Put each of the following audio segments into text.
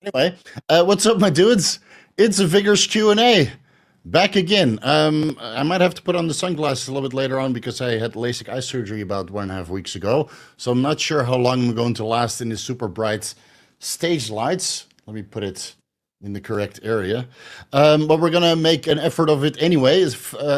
Anyway, what's up, my dudes? It's a vigorous Q&A. Back again. I might have to put on the sunglasses a little bit later on because I had LASIK eye surgery about 1.5 weeks ago. So I'm not sure how long I'm going to last in the super bright stage lights. Let me put it in the correct area. But we're gonna make an effort of it anyway.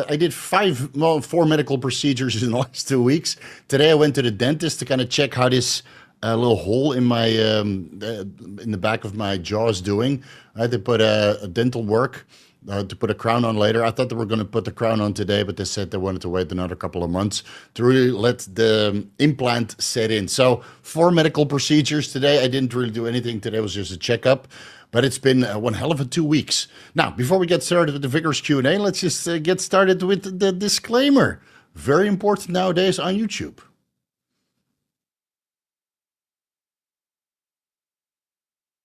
I did four medical procedures in the last 2 weeks. Today I went to the dentist to kind of check how this little hole in my in the back of my jaw is doing. I had to put a dental work to put a crown on later. I thought they were going to put the crown on today, but they said they wanted to wait another couple of months to really let the implant set in. So 4 medical procedures today. I didn't really do anything today. It was just a checkup. But it's been one hell of a 2 weeks. Now, before we get started with the vigorous Q&A, let's just get started with the disclaimer. Very important nowadays on YouTube.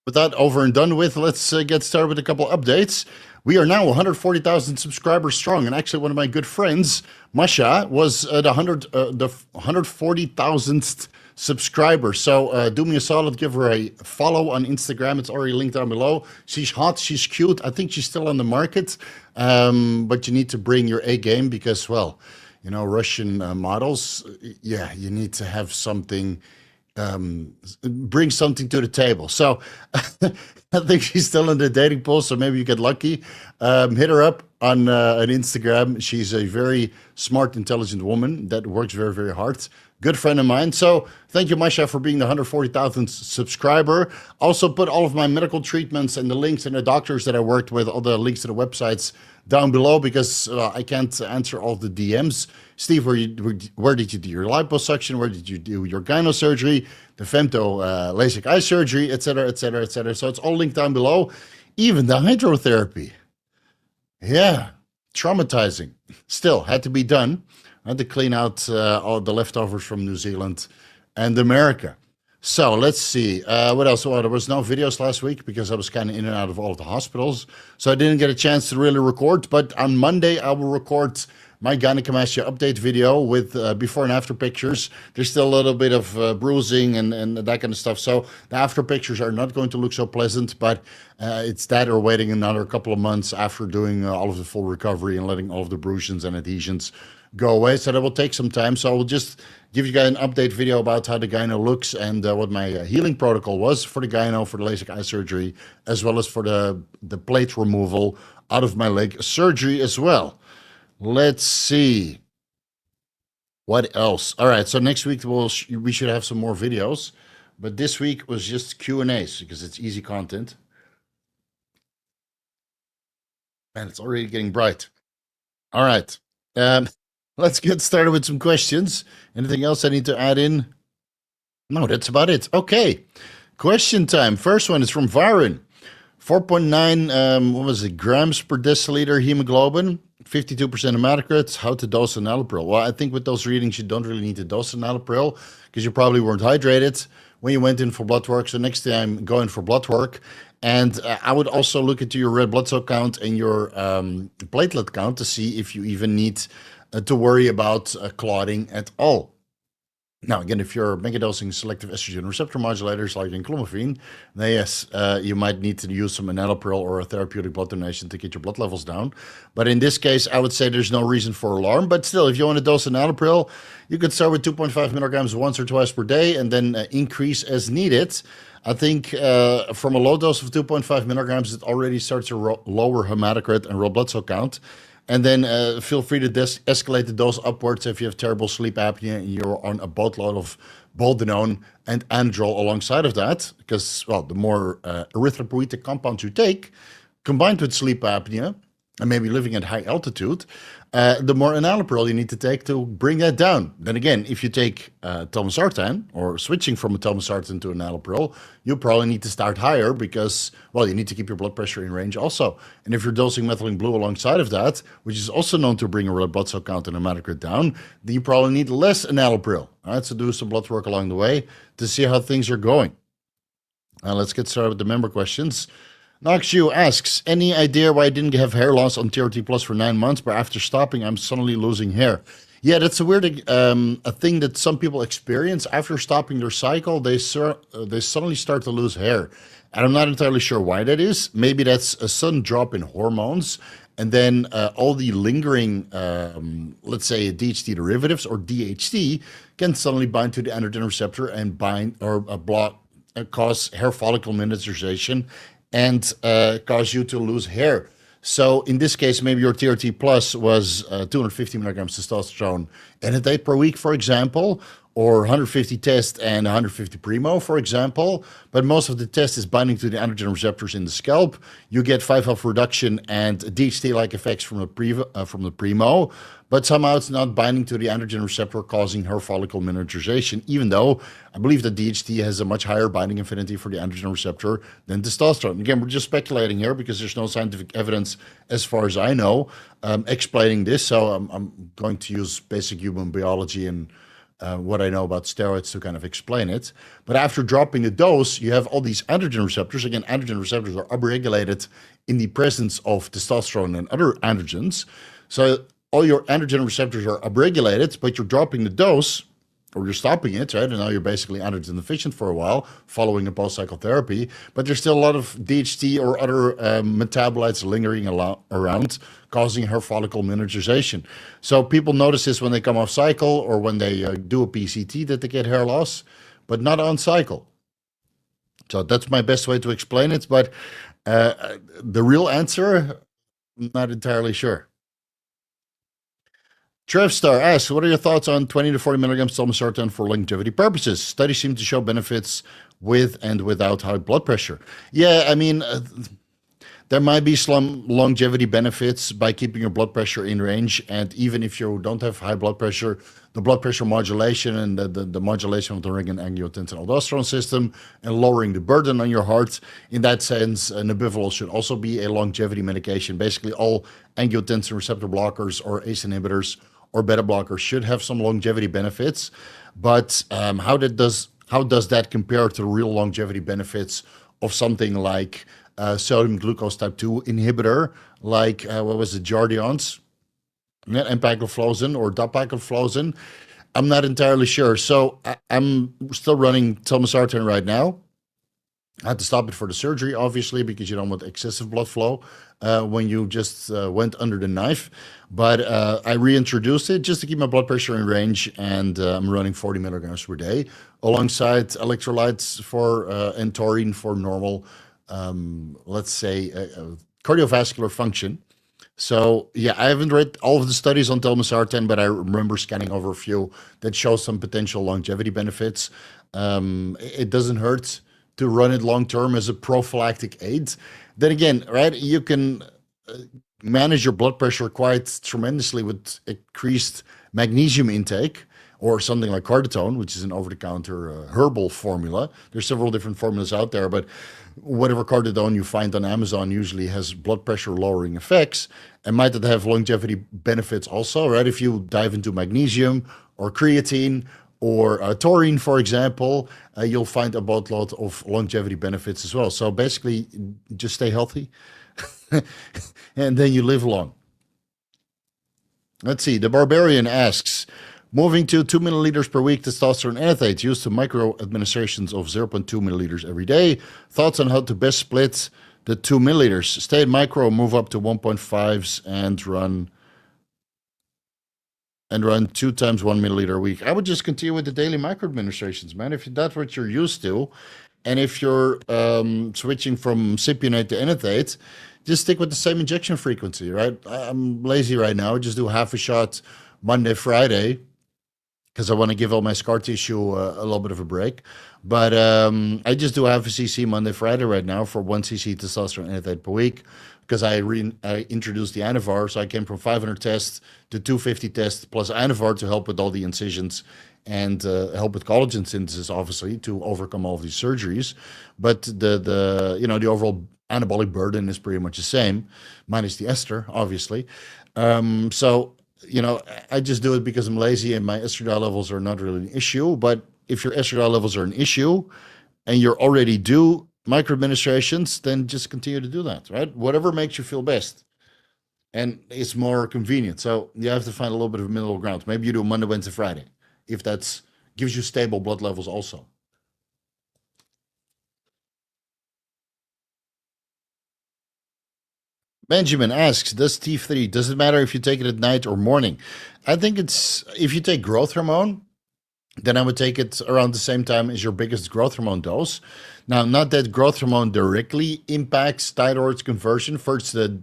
With that over and done with, let's get started with a couple updates. We are now 140,000 subscribers strong, and actually, one of my good friends, Masha, was the 140,000th subscriber. So do me a solid, give her a follow on Instagram. It's already linked down below. She's hot, she's cute. I think she's still on the market, but you need to bring your A game because, well, Russian models. Yeah, you need to have something bring something to the table. So I think she's still in the dating pool, so maybe you get lucky. Hit her up on Instagram. She's a very smart, intelligent woman that works very, very hard. Good friend of mine. So thank you, Masha, for being the 140,000th subscriber. Also put all of my medical treatments and the links and the doctors that I worked with, all the links to the websites down below because I can't answer all the DMs. Steve, where did you do your liposuction? Where did you do your gyno surgery, the femto LASIK eye surgery, etc., etc., etc. So it's all linked down below. Even the hydrotherapy. Yeah, traumatizing. Still had to be done. I had to clean out all the leftovers from New Zealand and America. So let's see. What else? Well, there was no videos last week because I was kind of in and out of all of the hospitals. So I didn't get a chance to really record. But on Monday, I will record my gynecomastia update video with before and after pictures. There's still a little bit of bruising and that kind of stuff. So the after pictures are not going to look so pleasant, but it's that or waiting another couple of months after doing all of the full recovery and letting all of the bruisings and adhesions go away. So that will take some time. So I will just give you guys an update video about how the gyno looks and what my healing protocol was for the gyno, for the LASIK eye surgery, as well as for the plate removal out of my leg surgery as well. Let's see. What else? All right, so next week we should have some more videos, but this week was just Q&As because it's easy content. Man, it's already getting bright. All right. Let's get started with some questions. Anything else I need to add in? No, that's about it. Okay. Question time. First one is from Varin. 4.9, what was it, grams per deciliter hemoglobin, 52% hematocrit, how to dose enalapril. Well, I think with those readings, you don't really need to dose enalapril because you probably weren't hydrated when you went in for blood work. So next time, go in for blood work. And I would also look into your red blood cell count and your platelet count to see if you even need to worry about clotting at all. Now, again, if you're megadosing selective estrogen receptor modulators like enclomiphene, then yes, you might need to use some enalapril or a therapeutic blood donation to get your blood levels down. But in this case, I would say there's no reason for alarm. But still, if you want to dose enalapril, you could start with 2.5 milligrams once or twice per day and then increase as needed. I think from a low dose of 2.5 milligrams, it already starts to lower hematocrit and red blood cell count. And then feel free to escalate the dose upwards if you have terrible sleep apnea and you're on a boatload of boldenone and Anastrozole alongside of that. Because, well, the more erythropoietic compounds you take, combined with sleep apnea, and maybe living at high altitude, the more enalapril you need to take to bring that down. Then again, if you take Telmisartan or switching from a Telmisartan to enalapril, you probably need to start higher because, well, you need to keep your blood pressure in range also. And if you're dosing methylene blue alongside of that, which is also known to bring a red blood cell count and hematocrit down, then you probably need less enalapril. All right, so do some blood work along the way to see how things are going. Let's get started with the member questions. Noxu asks, any idea why I didn't have hair loss on TRT Plus for 9 months, but after stopping, I'm suddenly losing hair? Yeah, that's a weird a thing that some people experience after stopping their cycle. They suddenly start to lose hair, and I'm not entirely sure why that is. Maybe that's a sudden drop in hormones, and then all the lingering, let's say, DHT derivatives or DHT, can suddenly bind to the androgen receptor and bind or block, cause hair follicle miniaturization, and cause you to lose hair. So in this case, maybe your TRT plus was 250 milligrams testosterone in a day per week, for example, or 150 test and 150 Primo, for example. But most of the test is binding to the androgen receptors in the scalp. You get 5-alpha reduction and DHT-like effects from the Primo, but somehow it's not binding to the androgen receptor, causing hair follicle miniaturization, even though I believe that DHT has a much higher binding affinity for the androgen receptor than testosterone. Again, we're just speculating here because there's no scientific evidence, as far as I know, explaining this. So I'm going to use basic human biology and what I know about steroids to kind of explain it. But after dropping the dose, you have all these androgen receptors. Again, androgen receptors are upregulated in the presence of testosterone and other androgens. So all your androgen receptors are upregulated, but you're dropping the dose, or you're stopping it, right? And now you're basically androgen deficient for a while following a post-cycle therapy, but there's still a lot of DHT or other metabolites lingering around, causing hair follicle miniaturization. So people notice this when they come off cycle or when they do a PCT, that they get hair loss, but not on cycle. So that's my best way to explain it. But the real answer, I'm not entirely sure. Trevstar asks, what are your thoughts on 20 to 40 milligrams Telmisartan for longevity purposes? Studies seem to show benefits with and without high blood pressure. Yeah, I mean, there might be some longevity benefits by keeping your blood pressure in range. And even if you don't have high blood pressure, the blood pressure modulation and the modulation of the renin-angiotensin-aldosterone system and lowering the burden on your heart, in that sense, Nebivolol should also be a longevity medication. Basically, all angiotensin receptor blockers or ACE inhibitors or beta blockers should have some longevity benefits. But how does that compare to the real longevity benefits of something like sodium glucose type 2 inhibitor, like what was it, Jardiance, empagliflozin or dapagliflozin? I'm not entirely sure. So I'm still running Telmisartan right now. I had to stop it for the surgery, obviously, because you don't want excessive blood flow when you just went under the knife. But I reintroduced it just to keep my blood pressure in range, and I'm running 40 milligrams per day, alongside electrolytes for and taurine for normal, let's say, cardiovascular function. So yeah, I haven't read all of the studies on Telmisartan, but I remember scanning over a few that show some potential longevity benefits. It doesn't hurt to run it long term as a prophylactic aid. Then again, right, you can manage your blood pressure quite tremendously with increased magnesium intake, or something like Cardarine, which is an over-the-counter herbal formula. There's several different formulas out there, but whatever Cardarine you find on Amazon usually has blood pressure lowering effects, and might it have longevity benefits also, right? If you dive into magnesium or creatine or taurine, for example, you'll find a boatload of longevity benefits as well. So basically, just stay healthy, and then you live long. Let's see. The Barbarian asks, moving to 2 milliliters per week testosterone anathate used to micro administrations of 0.2 milliliters every day. Thoughts on how to best split the 2 milliliters? Stay at micro, move up to 1.5s, and run 2 times 1 milliliter a week. I would just continue with the daily micro administrations, man. If that's what you're used to, and if you're switching from cypionate to anathate, just stick with the same injection frequency, right? I'm lazy right now. Just do half a shot Monday, Friday, because I want to give all my scar tissue a little bit of a break. But I just do half a cc Monday, Friday right now for 1 cc testosterone anathate per week, because I introduced the Anavar. So I came from 500 tests to 250 tests plus Anavar to help with all the incisions and help with collagen synthesis, obviously, to overcome all of these surgeries. But the overall anabolic burden is pretty much the same, minus the ester, obviously. So I just do it because I'm lazy and my estradiol levels are not really an issue. But if your estradiol levels are an issue and you're already due microadministrations, then just continue to do that, right? Whatever makes you feel best. and it's more convenient. So you have to find a little bit of middle ground. Maybe you do Monday, Wednesday, Friday, if that's gives you stable blood levels also. Benjamin asks, does T3, does it matter if you take it at night or morning? I think it's, if you take growth hormone, then I would take it around the same time as your biggest growth hormone dose. Now, not that growth hormone directly impacts thyroid conversion. First, the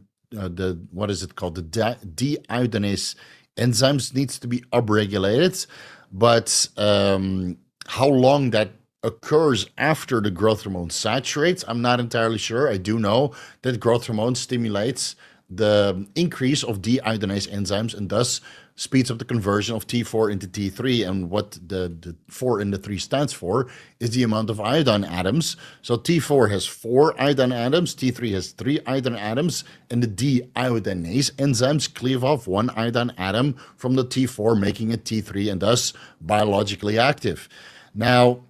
what is it called? The deiodinase enzymes needs to be upregulated, but how long that occurs after the growth hormone saturates, I'm not entirely sure. I do know that growth hormone stimulates the increase of deiodinase enzymes and thus speeds up the conversion of T4 into T3. And what the 4 and the 3 stands for is the amount of iodine atoms. So T4 has 4 iodine atoms, T3 has 3 iodine atoms, and the deiodinase enzymes cleave off 1 iodine atom from the T4, making it T3 and thus biologically active. Now,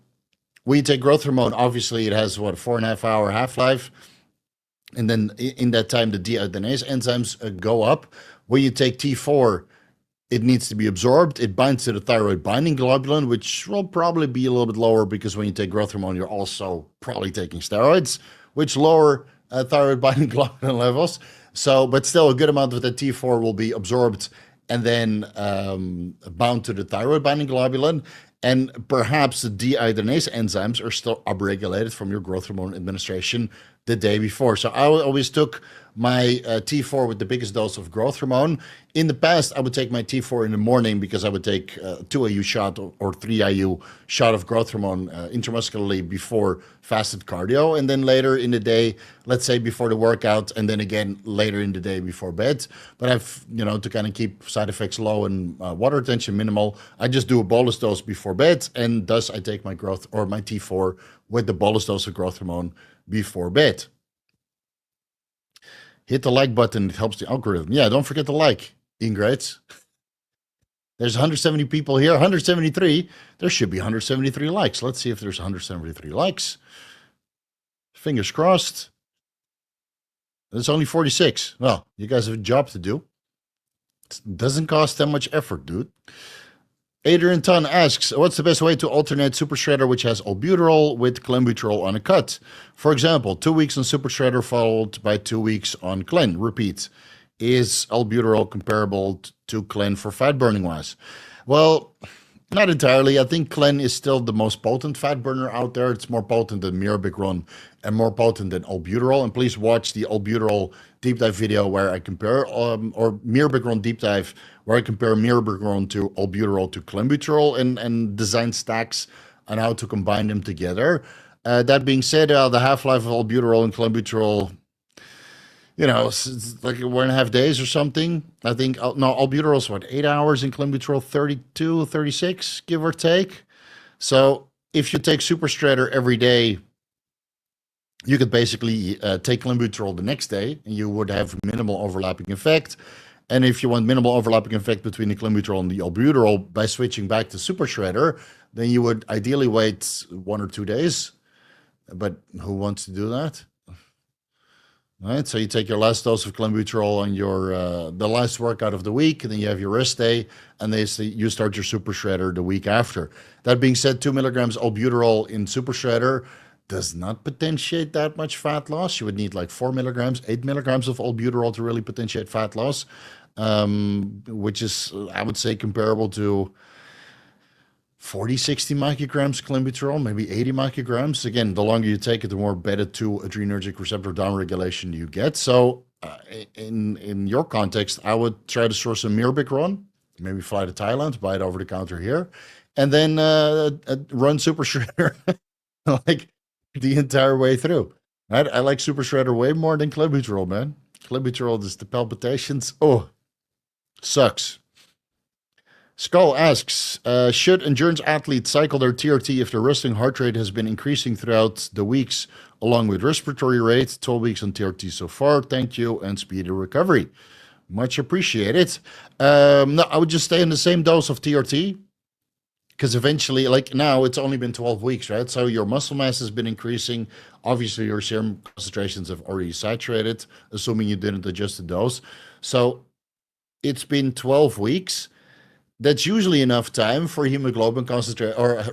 when you take growth hormone, obviously it has what, 4.5-hour half-life. And then in that time, the deiodinase enzymes go up. When you take T4, it needs to be absorbed. It binds to the thyroid binding globulin, which will probably be a little bit lower because when you take growth hormone, you're also probably taking steroids, which lower thyroid binding globulin levels. So, but still a good amount of the T4 will be absorbed and then bound to the thyroid binding globulin. And perhaps the deiodinase enzymes are still upregulated from your growth hormone administration the day before. So I always took my T4 with the biggest dose of growth hormone. In the past, I would take my T4 in the morning because I would take 2 IU shot or 3 IU shot of growth hormone intramuscularly before fasted cardio. And then later in the day, let's say before the workout, and then again later in the day before bed. But I've, to kind of keep side effects low and water retention minimal, I just do a bolus dose before bed. And thus I take my growth or my T4 with the bolus dose of growth hormone before bed. Hit the like button. It helps the algorithm. Yeah, don't forget to like, Ingrates. There's 170 people here, 173. There should be 173 likes. Let's see if there's 173 likes. Fingers crossed. There's only 46. Well, you guys have a job to do. It doesn't cost that much effort, dude. Adrian Ton asks, what's the best way to alternate Super Shredder, which has Albuterol, with Clenbuterol on a cut? For example, 2 weeks on Super Shredder followed by 2 weeks on Clen. Repeat. Is Albuterol comparable to Clen for fat burning wise? Well, not entirely. I think Clen is still the most potent fat burner out there. It's more potent than Mirabegron and more potent than Albuterol. And please watch the Albuterol deep dive video where I compare, or Mirabegron deep dive, where I compare Mirabegron to Albuterol to Clenbuterol and design stacks on how to combine them together. That being said, the half-life of Albuterol and Clenbuterol, it's like 1.5 days or something. I think, no, Albuterol is what, 8 hours, and Clenbuterol 32, 36, give or take. So if you take Super Shredder every day, you could basically take Clenbuterol the next day, and you would have minimal overlapping effect. And if you want minimal overlapping effect between the Clenbuterol and the Albuterol by switching back to Super Shredder, then you would ideally wait 1 or 2 days. But who wants to do that? All right, so you take your last dose of Clenbuterol on your the last workout of the week, and then you have your rest day, and you start your Super Shredder the week after. That being said, 2 milligrams Albuterol in Super Shredder does not potentiate that much fat loss. You would need like 4 milligrams, 8 milligrams of Albuterol to really potentiate fat loss, which is, I would say, comparable to 40, 60 micrograms Clenbuterol, maybe 80 micrograms. Again, the longer you take it, the more beta-2 adrenergic receptor downregulation you get. So in your context, I would try to source some Mirabegron, maybe fly to Thailand, buy it over the counter here, and then run Super Shredder like the entire way through. Right? I like Super Shredder way more than Clenbuterol, man. Clenbuterol, just the palpitations. Oh, sucks. Skull asks, should endurance athletes cycle their TRT if their resting heart rate has been increasing throughout the weeks along with respiratory rate? 12 weeks on TRT so far. Thank you and speedy recovery. Much appreciated. No, I would just stay in the same dose of TRT because eventually, like now, it's only been 12 weeks, right? So your muscle mass has been increasing. Obviously, your serum concentrations have already saturated, assuming you didn't adjust the dose. So it's been 12 weeks. That's usually enough time for hemoglobin concentrate or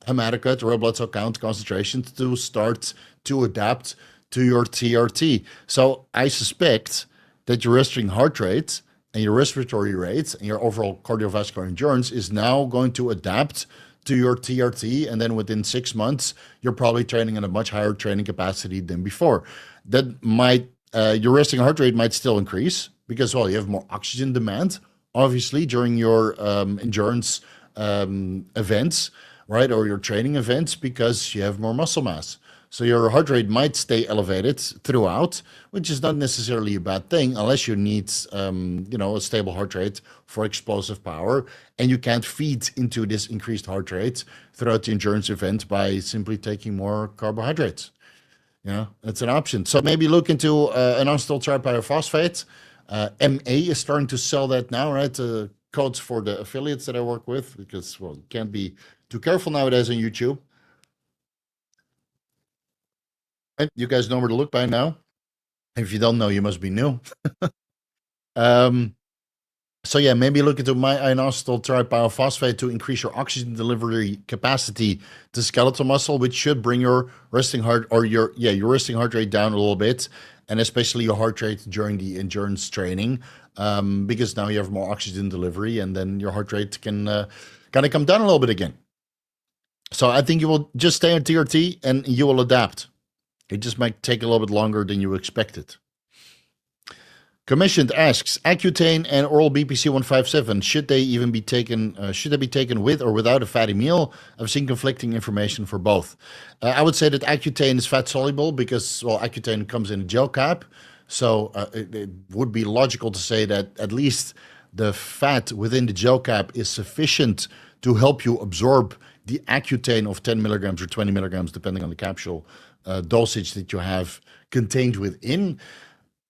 hematocrit, red blood cell count concentrations to start to adapt to your TRT. So I suspect that your resting heart rate and your respiratory rate and your overall cardiovascular endurance is now going to adapt to your TRT. And then within 6 months, you're probably training at a much higher training capacity than before. That might, your resting heart rate might still increase because, well, you have more oxygen demand, obviously, during your endurance events, right? Or your training events because you have more muscle mass. So your heart rate might stay elevated throughout, which is not necessarily a bad thing unless you need, a stable heart rate for explosive power, and you can't feed into this increased heart rate throughout the endurance event by simply taking more carbohydrates. Yeah, that's an option. So maybe look into an Anastrozole tripyrophosphate. MA is starting to sell that now, right? Codes for the affiliates that I work with, because, well, you can't be too careful nowadays on YouTube. And you guys know where to look by now. If you don't know, you must be new. So yeah, maybe look into my inositol tripyrophosphate to increase your oxygen delivery capacity to skeletal muscle, which should bring your resting heart or your resting heart rate down a little bit, and especially your heart rate during the endurance training, because now you have more oxygen delivery, and then your heart rate can kind of come down a little bit again. So I think you will just stay on TRT and you will adapt. It just might take a little bit longer than you expected. Commissioned asks, Accutane and oral BPC 157, should they even be taken? Should they be taken with or without a fatty meal? I've seen conflicting information for both. I would say that Accutane is fat soluble because, well, Accutane comes in a gel cap, so it would be logical to say that at least the fat within the gel cap is sufficient to help you absorb the Accutane of 10 milligrams or 20 milligrams, depending on the capsule dosage that you have contained within.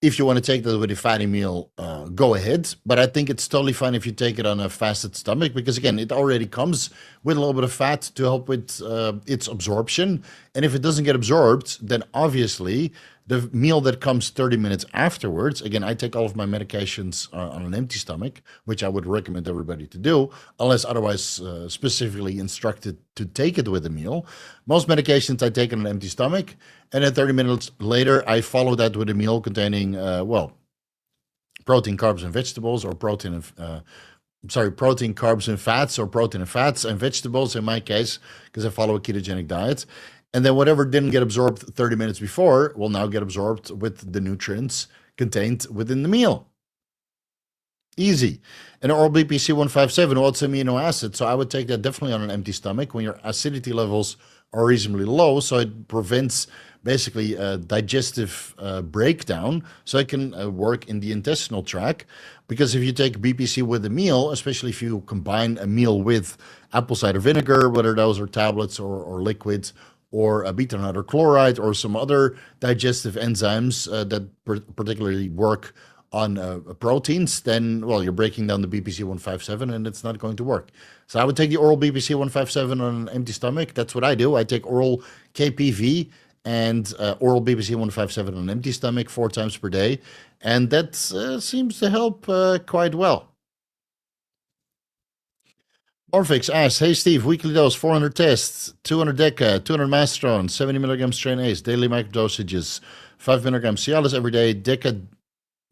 If you want to take that with a fatty meal, go ahead. But I think it's totally fine if you take it on a fasted stomach because, again, it already comes with a little bit of fat to help with its absorption. And if it doesn't get absorbed, then obviously the meal that comes 30 minutes afterwards, again, I take all of my medications on an empty stomach, which I would recommend everybody to do, unless otherwise specifically instructed to take it with a meal. Most medications I take on an empty stomach, and then 30 minutes later, I follow that with a meal containing, protein, carbs, and vegetables, or protein, carbs, and fats, or protein and fats and vegetables in my case, because I follow a ketogenic diet. And then whatever didn't get absorbed 30 minutes before will now get absorbed with the nutrients contained within the meal. Easy. And oral BPC 157, well, it's amino acid. So I would take that definitely on an empty stomach when your acidity levels are reasonably low. So it prevents basically a digestive breakdown. So it can work in the intestinal tract. Because if you take BPC with a meal, especially if you combine a meal with apple cider vinegar, whether those are tablets or liquids, or a beta-another chloride, or some other digestive enzymes that particularly work on proteins, then, well, you're breaking down the BPC 157 and it's not going to work. So I would take the oral BPC 157 on an empty stomach. That's what I do. I take oral KPV and oral BPC 157 on an empty stomach 4 times per day. And that seems to help quite well. Orfix asks, hey Steve, weekly dose, 400 tests, 200 Deca, 200 Mastron, 70 milligrams Tren Ace, daily microdosages, 5 milligrams Cialis every day. Deca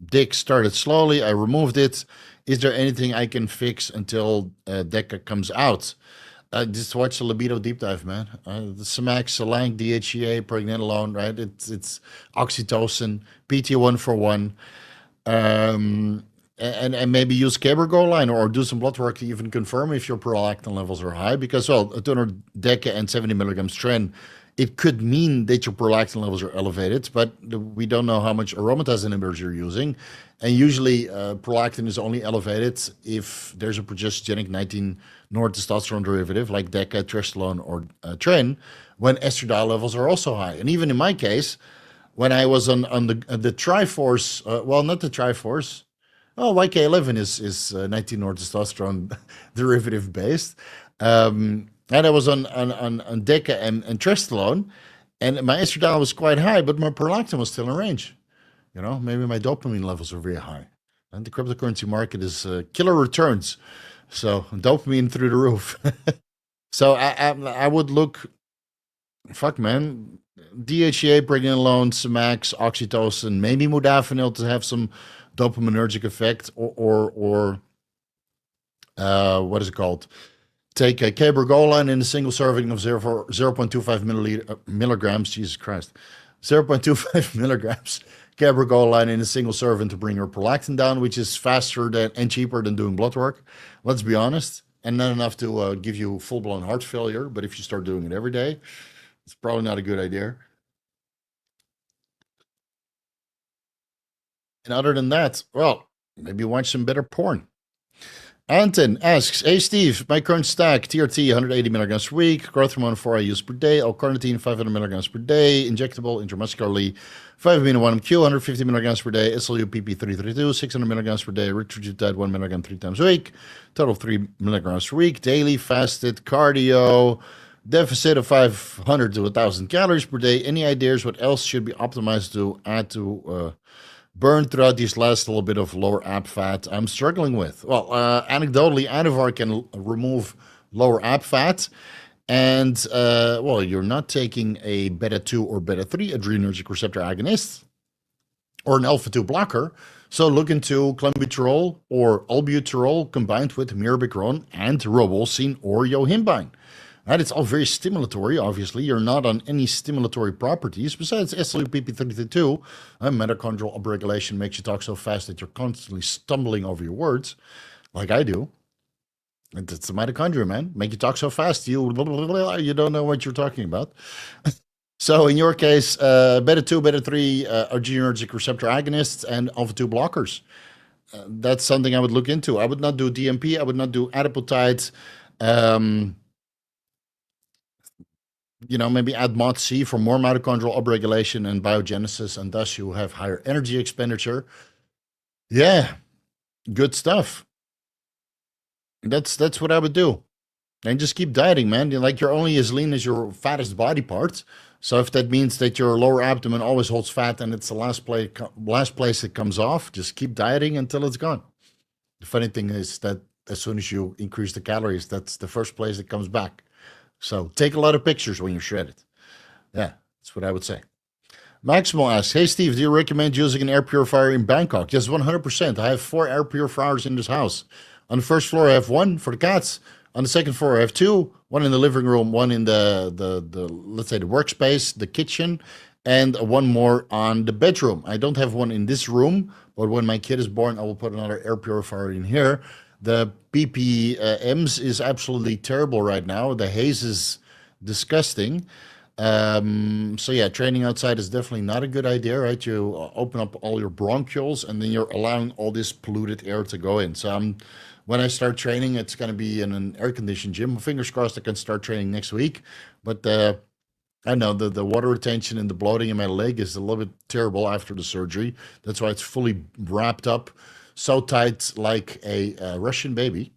dick started slowly. I removed it. Is there anything I can fix until Deca comes out? Just watch the libido deep dive, man. The Semax, Salang, DHEA, pregnenolone, right? It's oxytocin, PT1 for 1. And maybe use Cabergoline or do some blood work to even confirm if your prolactin levels are high. Because, well, 200 Deca and 70 milligrams Tren, it could mean that your prolactin levels are elevated, but we don't know how much aromatase inhibitors you're using. And usually prolactin is only elevated if there's a progestogenic 19-nortestosterone derivative like Deca, Trestalone, or Tren, when estradiol levels are also high. And even in my case, when I was on the Triforce, not the Triforce, YK-11 is 19-nortestosterone derivative based. And I was on Deca and Trestolone, and my estradiol was quite high, but my prolactin was still in range. You know, maybe my dopamine levels are very high. And the cryptocurrency market is killer returns. So dopamine through the roof. So I would look, fuck man, DHEA, pregnenolone, Semax, oxytocin, maybe modafinil to have some dopaminergic effect, or what is it called? Take a cabergoline in a single serving of 0.25 milligrams. Jesus Christ, 0.25 milligrams cabergoline in a single serving to bring your prolactin down, which is faster than and cheaper than doing blood work. Let's be honest, and not enough to give you full-blown heart failure. But if you start doing it every day, it's probably not a good idea. And other than that, well, maybe watch some better porn. Anton asks, hey Steve, my current stack, TRT 180 milligrams per week, growth hormone 4 I use per day, L-carnitine 500 milligrams per day, injectable intramuscularly 5-amino-1-MQ 150 milligrams per day, SLU PP332 600 milligrams per day, erythropoietin 1 milligram 3 times a week, total of 3 milligrams per week, daily fasted cardio, deficit of 500 to 1,000 calories per day. Any ideas what else should be optimized to add to burn throughout these last little bit of lower ab fat I'm struggling with? Well, anecdotally, Anavar can remove lower ab fat. And, well, you're not taking a beta 2 or beta 3 adrenergic receptor agonist or an alpha 2 blocker. So look into clenbuterol or albuterol combined with mirabegron and ribosine or yohimbine. Right, it's all very stimulatory, obviously. You're not on any stimulatory properties besides SLUPP32. Mitochondrial upregulation makes you talk so fast that you're constantly stumbling over your words, like I do. It's the mitochondria, man. Make you talk so fast, you don't know what you're talking about. So in your case, beta 2, beta 3 adrenergic receptor agonists and alpha 2 blockers. That's something I would look into. I would not do DMP. I would not do adipeptides. You know, maybe add MOD-C for more mitochondrial upregulation and biogenesis, and thus you have higher energy expenditure. Yeah, good stuff. That's what I would do. And just keep dieting, man. Like, you're only as lean as your fattest body part. So if that means that your lower abdomen always holds fat and it's the last place it comes off, just keep dieting until it's gone. The funny thing is that as soon as you increase the calories, that's the first place it comes back. So take a lot of pictures when you shred it. Yeah, that's what I would say. Maximal asks, hey Steve, do you recommend using an air purifier in Bangkok? Yes, 100%. I have 4 air purifiers in this house. On the first floor, I have 1 for the cats. On the second floor, I have 2. 1 in the living room, 1 in the let's say the workspace, the kitchen, and 1 more on the bedroom. I don't have 1 in this room, but when my kid is born, I will put another air purifier in here. The ppms is absolutely terrible right now. The haze is disgusting. So yeah, training outside is definitely not a good idea, right? You open up all your bronchioles and then you're allowing all this polluted air to go in. So when I start training, it's going to be in an air-conditioned gym. Fingers crossed I can start training next week. But I know the water retention and the bloating in my leg is a little bit terrible after the surgery. That's why it's fully wrapped up so tight like a Russian baby,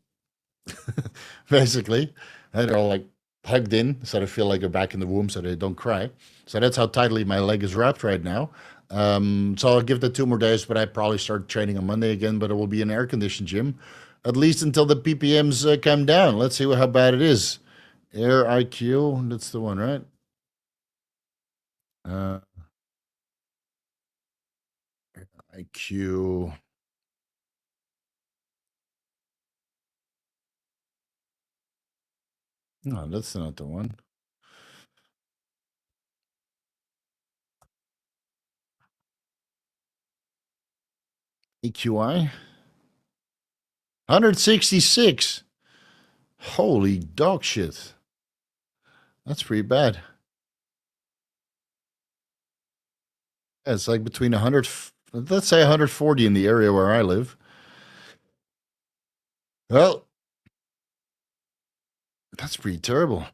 basically. And they're all like hugged in, so they feel like they're back in the womb so they don't cry. So that's how tightly my leg is wrapped right now. So I'll give that 2 more days, but I probably start training on Monday again, but it will be an air-conditioned gym, at least until the ppms come down. Let's see how bad it is. Air IQ, that's the one, right? IQ. No, that's not the one. EQI 166. Holy dog shit. That's pretty bad. Yeah, it's like between 100, let's say 140 in the area where I live. Well, that's pretty terrible.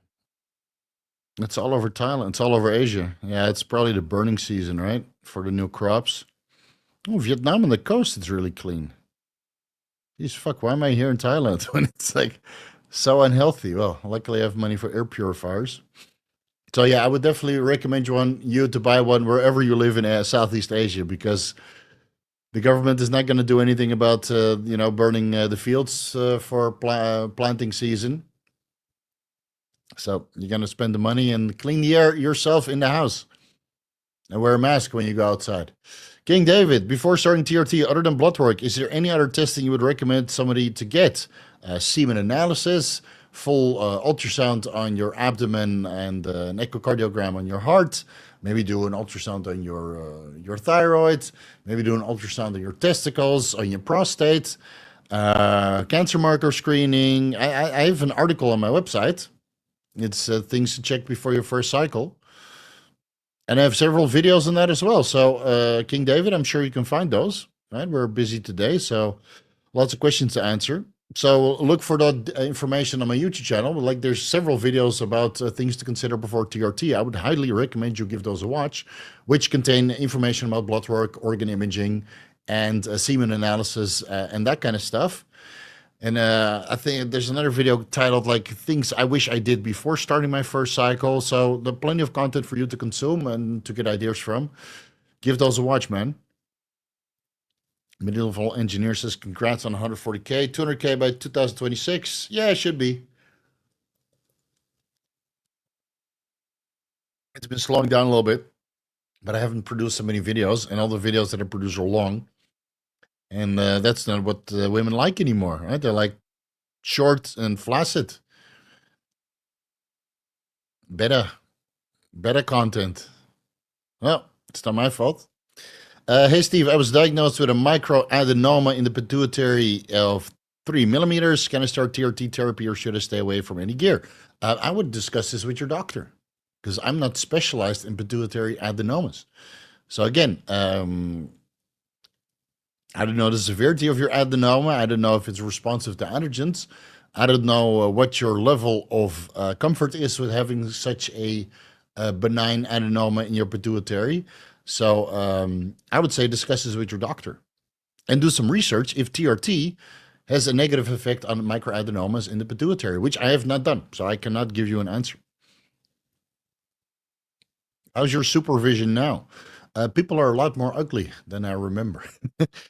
It's all over Thailand. It's all over Asia. Yeah, it's probably the burning season, right? For the new crops. Oh, Vietnam on the coast, it's really clean. Jeez, fuck, why am I here in Thailand when it's like So unhealthy. Well, luckily I have money for air purifiers. So yeah, I would definitely recommend you to buy one wherever you live in Southeast Asia, because the government is not going to do anything about burning the fields for planting season. So you're going to spend the money and clean the air yourself in the house and wear a mask when you go outside. King David, before starting TRT, other than blood work, is there any other testing you would recommend somebody to get? Semen analysis, full ultrasound on your abdomen, and an echocardiogram on your heart. Maybe do an ultrasound on your thyroid. Maybe do an ultrasound on your testicles, on your prostate. Cancer marker screening. I have an article on my website. It's things to check before your first cycle. And I have several videos on that as well. So, King David, I'm sure you can find those. Right, we're busy today, so lots of questions to answer. So look for that information on my YouTube channel. Like, there's several videos about things to consider before TRT. I would highly recommend you give those a watch, which contain information about blood work, organ imaging, and semen analysis and that kind of stuff. And I think there's another video titled like things I wish I did before starting my first cycle. So there's plenty of content for you to consume and to get ideas from. Give those a watch, man. Medieval Engineer says, congrats on 140K, 200K by 2026. Yeah, it should be. It's been slowing down a little bit, but I haven't produced so many videos, and all the videos that I produce are long. And that's not what women like anymore, right? They like short and flaccid. Better content. Well, it's not my fault. Hey, Steve, I was diagnosed with a microadenoma in the pituitary of 3 millimeters. Can I start TRT therapy or should I stay away from any gear? I would discuss this with your doctor because I'm not specialized in pituitary adenomas. So, again, I don't know the severity of your adenoma. I don't know if it's responsive to androgens. I don't know what your level of comfort is with having such a benign adenoma in your pituitary. So I would say discuss this with your doctor and do some research if TRT has a negative effect on microadenomas in the pituitary, which I have not done. So I cannot give you an answer. How's your supervision now? People are a lot more ugly than I remember.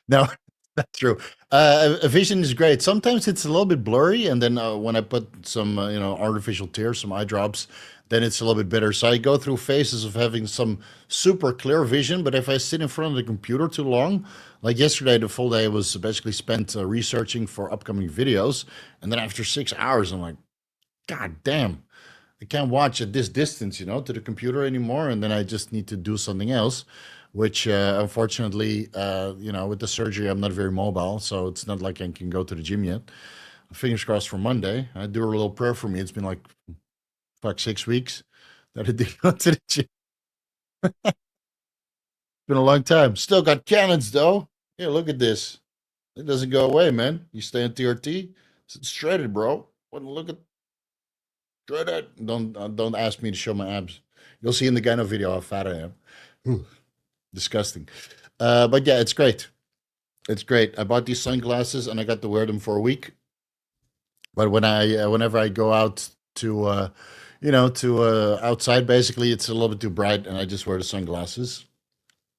No, that's true. Vision is great. Sometimes it's a little bit blurry, and then when I put some, artificial tears, some eye drops, then it's a little bit better. So I go through phases of having some super clear vision, but if I sit in front of the computer too long, like yesterday, the full day was basically spent researching for upcoming videos, and then after 6 hours, I'm like, God damn. I can't watch at this distance, to the computer anymore, and then I just need to do something else, which unfortunately, with the surgery, I'm not very mobile, so it's not like I can go to the gym yet. Fingers crossed for Monday. I do a little prayer for me. It's been like, 6 weeks that I didn't go to the gym. It's been a long time. Still got cannons though. Yeah, look at this. It doesn't go away, man. You stay on TRT. It's shredded, bro. Look at shredded. Don't ask me to show my abs. You'll see in the Gyno video how fat I am. Whew, disgusting. But yeah, it's great. It's great. I bought these sunglasses and I got to wear them for a week. But whenever I go out to outside, basically, it's a little bit too bright, and I just wear the sunglasses.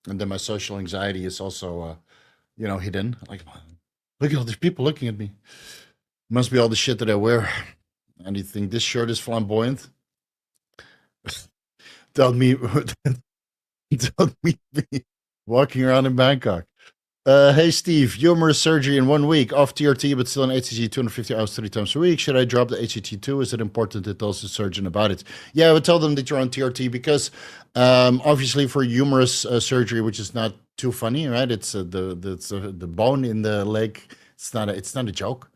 And then my social anxiety is also, hidden. Like, look at all these people looking at me. Must be all the shit that I wear. And you think this shirt is flamboyant? Don't me, don't me be walking around in Bangkok. Hey Steve, humerus surgery in 1 week, off TRT, but still on HCG 250 hours 3 times a week. Should I drop the HCG too? Is it important to tell the surgeon about it? Yeah, I would tell them that you're on TRT because obviously for humerus surgery, which is not too funny, right? It's the bone in the leg. It's not a joke,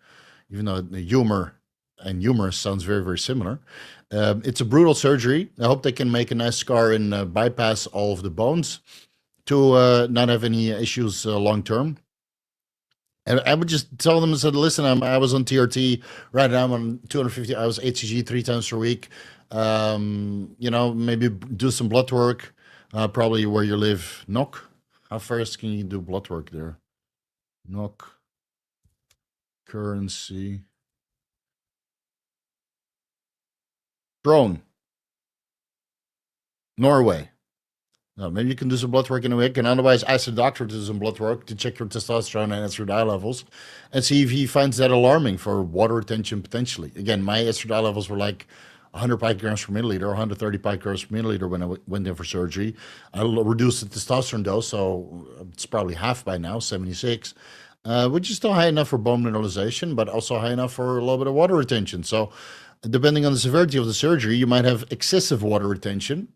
even though the humor and humerus sounds very, very similar. It's a brutal surgery. I hope they can make a nice scar and bypass all of the bones to not have any issues long term. And I would just tell them, said, listen, I was on TRT, right now I'm on 250 hours HCG 3 times per week. Maybe do some blood work, probably where you live. Knock. How fast can you do blood work there? Knock. Currency. Drone, Norway. No, maybe you can do some blood work in a week, and otherwise ask the doctor to do some blood work to check your testosterone and estradiol levels, and see if he finds that alarming for water retention potentially. Again, my estradiol levels were like 100 picograms per milliliter, 130 picograms per milliliter when I went in for surgery. I reduced the testosterone dose, so it's probably half by now, 76, which is still high enough for bone mineralization, but also high enough for a little bit of water retention. So, depending on the severity of the surgery, you might have excessive water retention.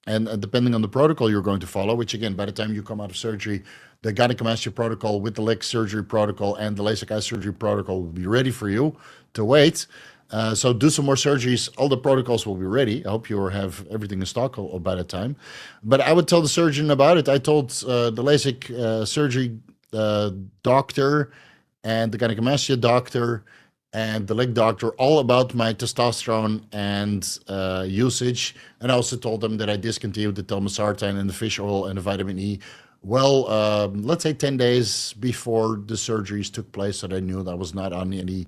And depending on the protocol you're going to follow, which again, by the time you come out of surgery, the gynecomastia protocol with the leg surgery protocol and the LASIK eye surgery protocol will be ready for you to wait. So do some more surgeries. All the protocols will be ready. I hope you have everything in stock by that time. But I would tell the surgeon about it. I told the LASIK surgery doctor and the gynecomastia doctor and the leg doctor all about my testosterone and usage. And I also told them that I discontinued the Telmisartan and the fish oil and the vitamin E. Well, let's say 10 days before the surgeries took place, so they knew that I was not on any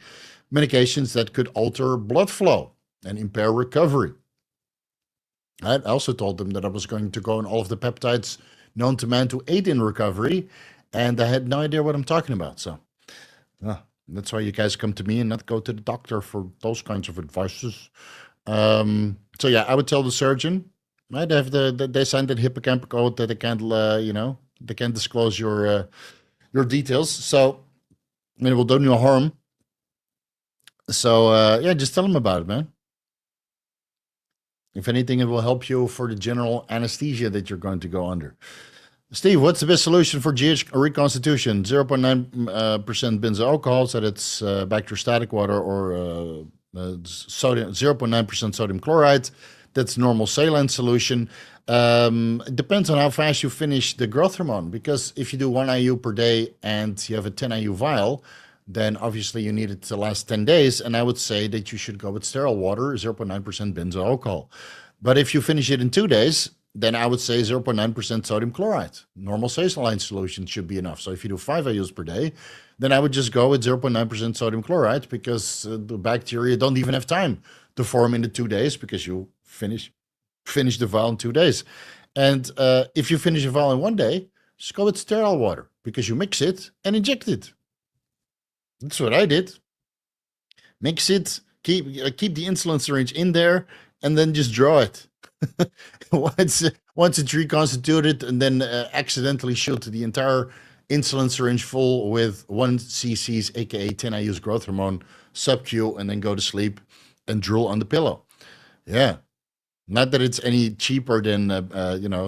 medications that could alter blood flow and impair recovery. I also told them that I was going to go on all of the peptides known to man to aid in recovery, and I had no idea what I'm talking about. So, that's why you guys come to me and not go to the doctor for those kinds of advices. So yeah, I would tell the surgeon, right? They signed that HIPAA code that they can't, they can't disclose your details. So it will do no harm. So yeah, just tell them about it, man. If anything, it will help you for the general anesthesia that you're going to go under. Steve, what's the best solution for GH reconstitution? 0.9% benzyl alcohol, so that's bacteriostatic water, or sodium 0.9% sodium chloride. That's normal saline solution. It depends on how fast you finish the growth hormone, because if you do 1 IU per day and you have a 10 IU vial, then obviously you need it to last 10 days. And I would say that you should go with sterile water, 0.9% benzyl alcohol. But if you finish it in 2 days, then I would say 0.9% sodium chloride. Normal saline solution should be enough. So if you do 5 IUs per day, then I would just go with 0.9% sodium chloride, because the bacteria don't even have time to form in the 2 days, because you finish the vial in 2 days. And if you finish a vial in 1 day, just go with sterile water, because you mix it and inject it. That's what I did. Mix it, keep the insulin syringe in there, and then just draw it. once it's reconstituted, and then accidentally shoot the entire insulin syringe full with 1 cc's, aka 10 IU's growth hormone, sub-Q, and then go to sleep and drool on the pillow. Yeah. Not that it's any cheaper than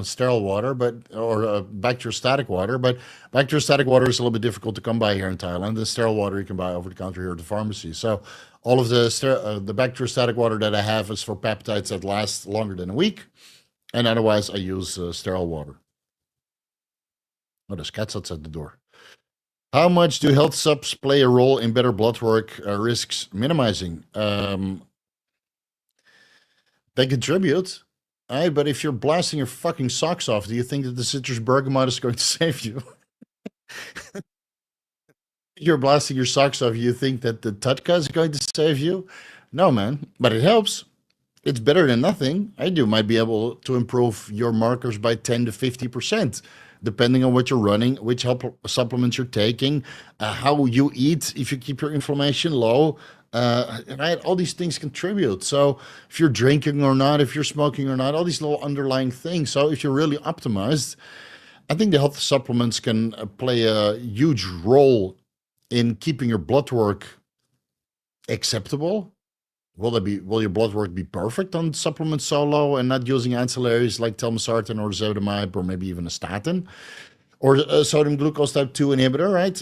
sterile water, or bacteriostatic water, but bacteriostatic water is a little bit difficult to come by here in Thailand. The sterile water you can buy over the counter here at the pharmacy. So all of the bacteriostatic water that I have is for peptides that last longer than a week, and otherwise I use sterile water. Oh, there's cats outside the door. How much do health subs play a role in better blood work risks minimizing? They contribute, right? But if you're blasting your fucking socks off, do you think that the citrus bergamot is going to save you? If you're blasting your socks off, you think that the Tutka is going to save you? No, man, but it helps. It's better than nothing. I do might be able to improve your markers by 10 to 50%, depending on what you're running, which supplements you're taking, how you eat, if you keep your inflammation low. Right? All these things contribute. So if you're drinking or not, if you're smoking or not, all these little underlying things. So if you're really optimized, I think the health supplements can play a huge role in keeping your blood work acceptable. Will your blood work be perfect on supplements solo and not using ancillaries like Telmisartan or zodamide, or maybe even a statin or a sodium glucose type 2 inhibitor, right?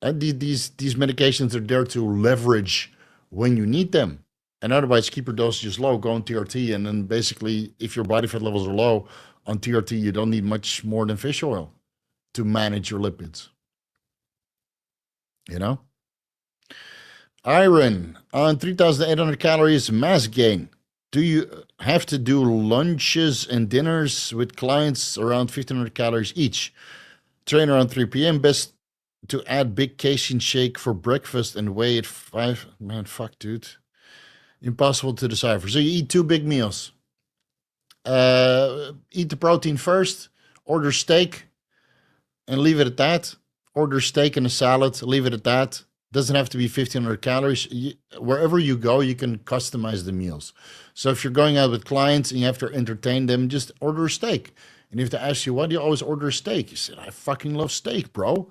These medications are there to leverage when you need them, and otherwise keep your dosages low, go on TRT, and then basically, if your body fat levels are low on TRT, you don't need much more than fish oil to manage your lipids. Iron on 3,800 calories mass gain. Do you have to do lunches and dinners with clients around 1,500 calories each? Train around 3 p.m. Best to add big casein shake for breakfast and weigh at 5. Man, fuck, dude. Impossible to decipher. So you eat 2 big meals. Eat the protein first, order steak, and leave it at that. Order steak and a salad, leave it at that. Doesn't have to be 1,500 calories. Wherever you go, you can customize the meals. So if you're going out with clients and you have to entertain them, just order a steak. And if they ask you, why do you always order a steak? You said, I fucking love steak, bro.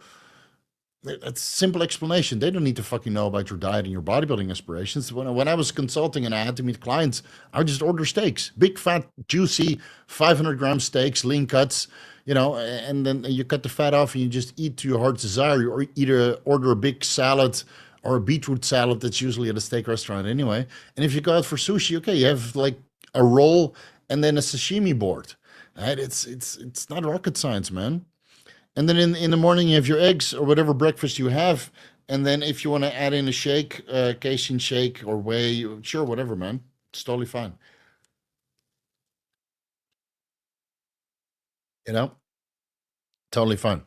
That's a simple explanation. They don't need to fucking know about your diet and your bodybuilding aspirations. When I was consulting and I had to meet clients, I would just order steaks. Big, fat, juicy, 500-gram steaks, lean cuts, and then you cut the fat off and you just eat to your heart's desire. You either order a big salad or a beetroot salad that's usually at a steak restaurant anyway. And if you go out for sushi, okay, you have like a roll and then a sashimi board. Right? It's not rocket science, man. And then in the morning, you have your eggs or whatever breakfast you have. And then if you want to add in a shake, casein shake or whey, sure, whatever, man. It's totally fine. You know, totally fine.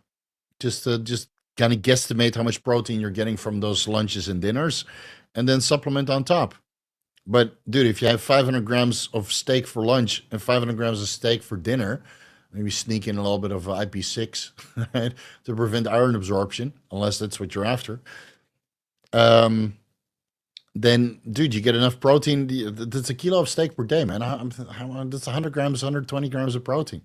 Just kind of guesstimate how much protein you're getting from those lunches and dinners, and then supplement on top. But dude, if you have 500 grams of steak for lunch and 500 grams of steak for dinner, maybe sneak in a little bit of IP6, right, to prevent iron absorption, unless that's what you're after. Um, then, dude, you get enough protein. That's a kilo of steak per day, man. That's 100 grams, 120 grams of protein.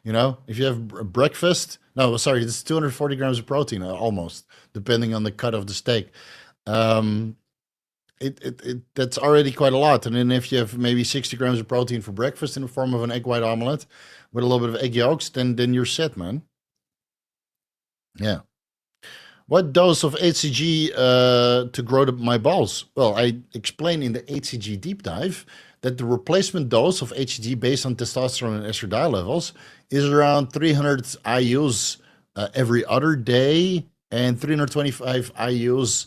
If you have breakfast, no, sorry, it's 240 grams of protein, almost, depending on the cut of the steak. Um, that's already quite a lot. And then if you have maybe 60 grams of protein for breakfast in the form of an egg white omelet with a little bit of egg yolks, then you're set, man. Yeah. What dose of HCG to grow my balls? Well, I explained in the HCG deep dive that the replacement dose of HCG based on testosterone and estradiol levels is around 300 IUs every other day and 325 IUs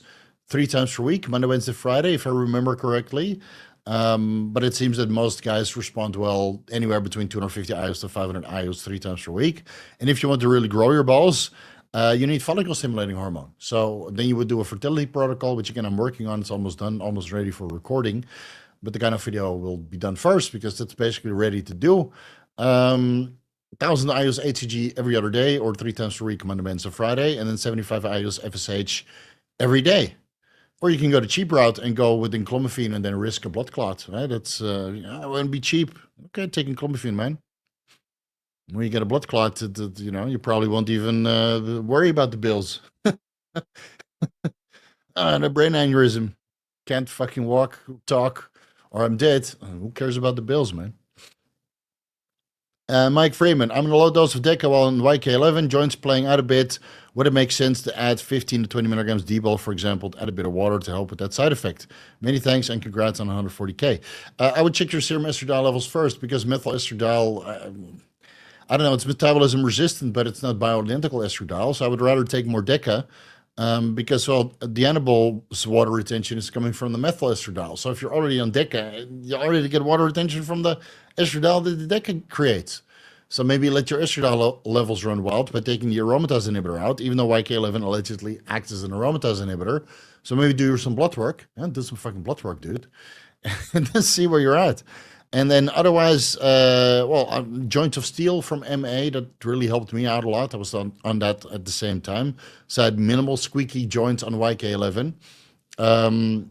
3 times per week, Monday, Wednesday, Friday, if I remember correctly. But it seems that most guys respond well anywhere between 250 IUs to 500 IUs 3 times per week. And if you want to really grow your balls, you need follicle stimulating hormone. So then you would do a fertility protocol, which again, I'm working on. It's almost done, almost ready for recording. But the Gyno video will be done first because that's basically ready to do. 1,000 IUs HCG every other day or 3 times per week, Monday, Wednesday, Friday, and then 75 IUs FSH every day. Or you can go the cheap route and go with enclomiphene and then risk a blood clot, right? That's, I wouldn't be cheap. Okay, take enclomiphene, man. When you get a blood clot, you probably won't even worry about the bills. And a brain aneurysm. Can't fucking walk, talk, or I'm dead. Who cares about the bills, man? Mike Freeman, I'm in a low dose of Deca while in YK-11, joints playing out a bit. Would it make sense to add 15 to 20 milligrams Dbol, for example, to add a bit of water to help with that side effect? Many thanks and congrats on 140K. I would check your serum estradiol levels first because methyl estradiol, I don't know, it's metabolism resistant, but it's not bioidentical estradiol. So I would rather take more Deca because, well, the Debol's water retention is coming from the methyl estradiol. So if you're already on Deca, you already get water retention from the estradiol that the Deca creates. So maybe let your estradiol levels run wild by taking the aromatase inhibitor out, even though YK-11 allegedly acts as an aromatase inhibitor. So maybe do some blood work. Yeah, do some fucking blood work, dude. And then see where you're at. And then otherwise, Joints of Steel from MA, that really helped me out a lot. I was on that at the same time. So I had minimal squeaky joints on YK-11. And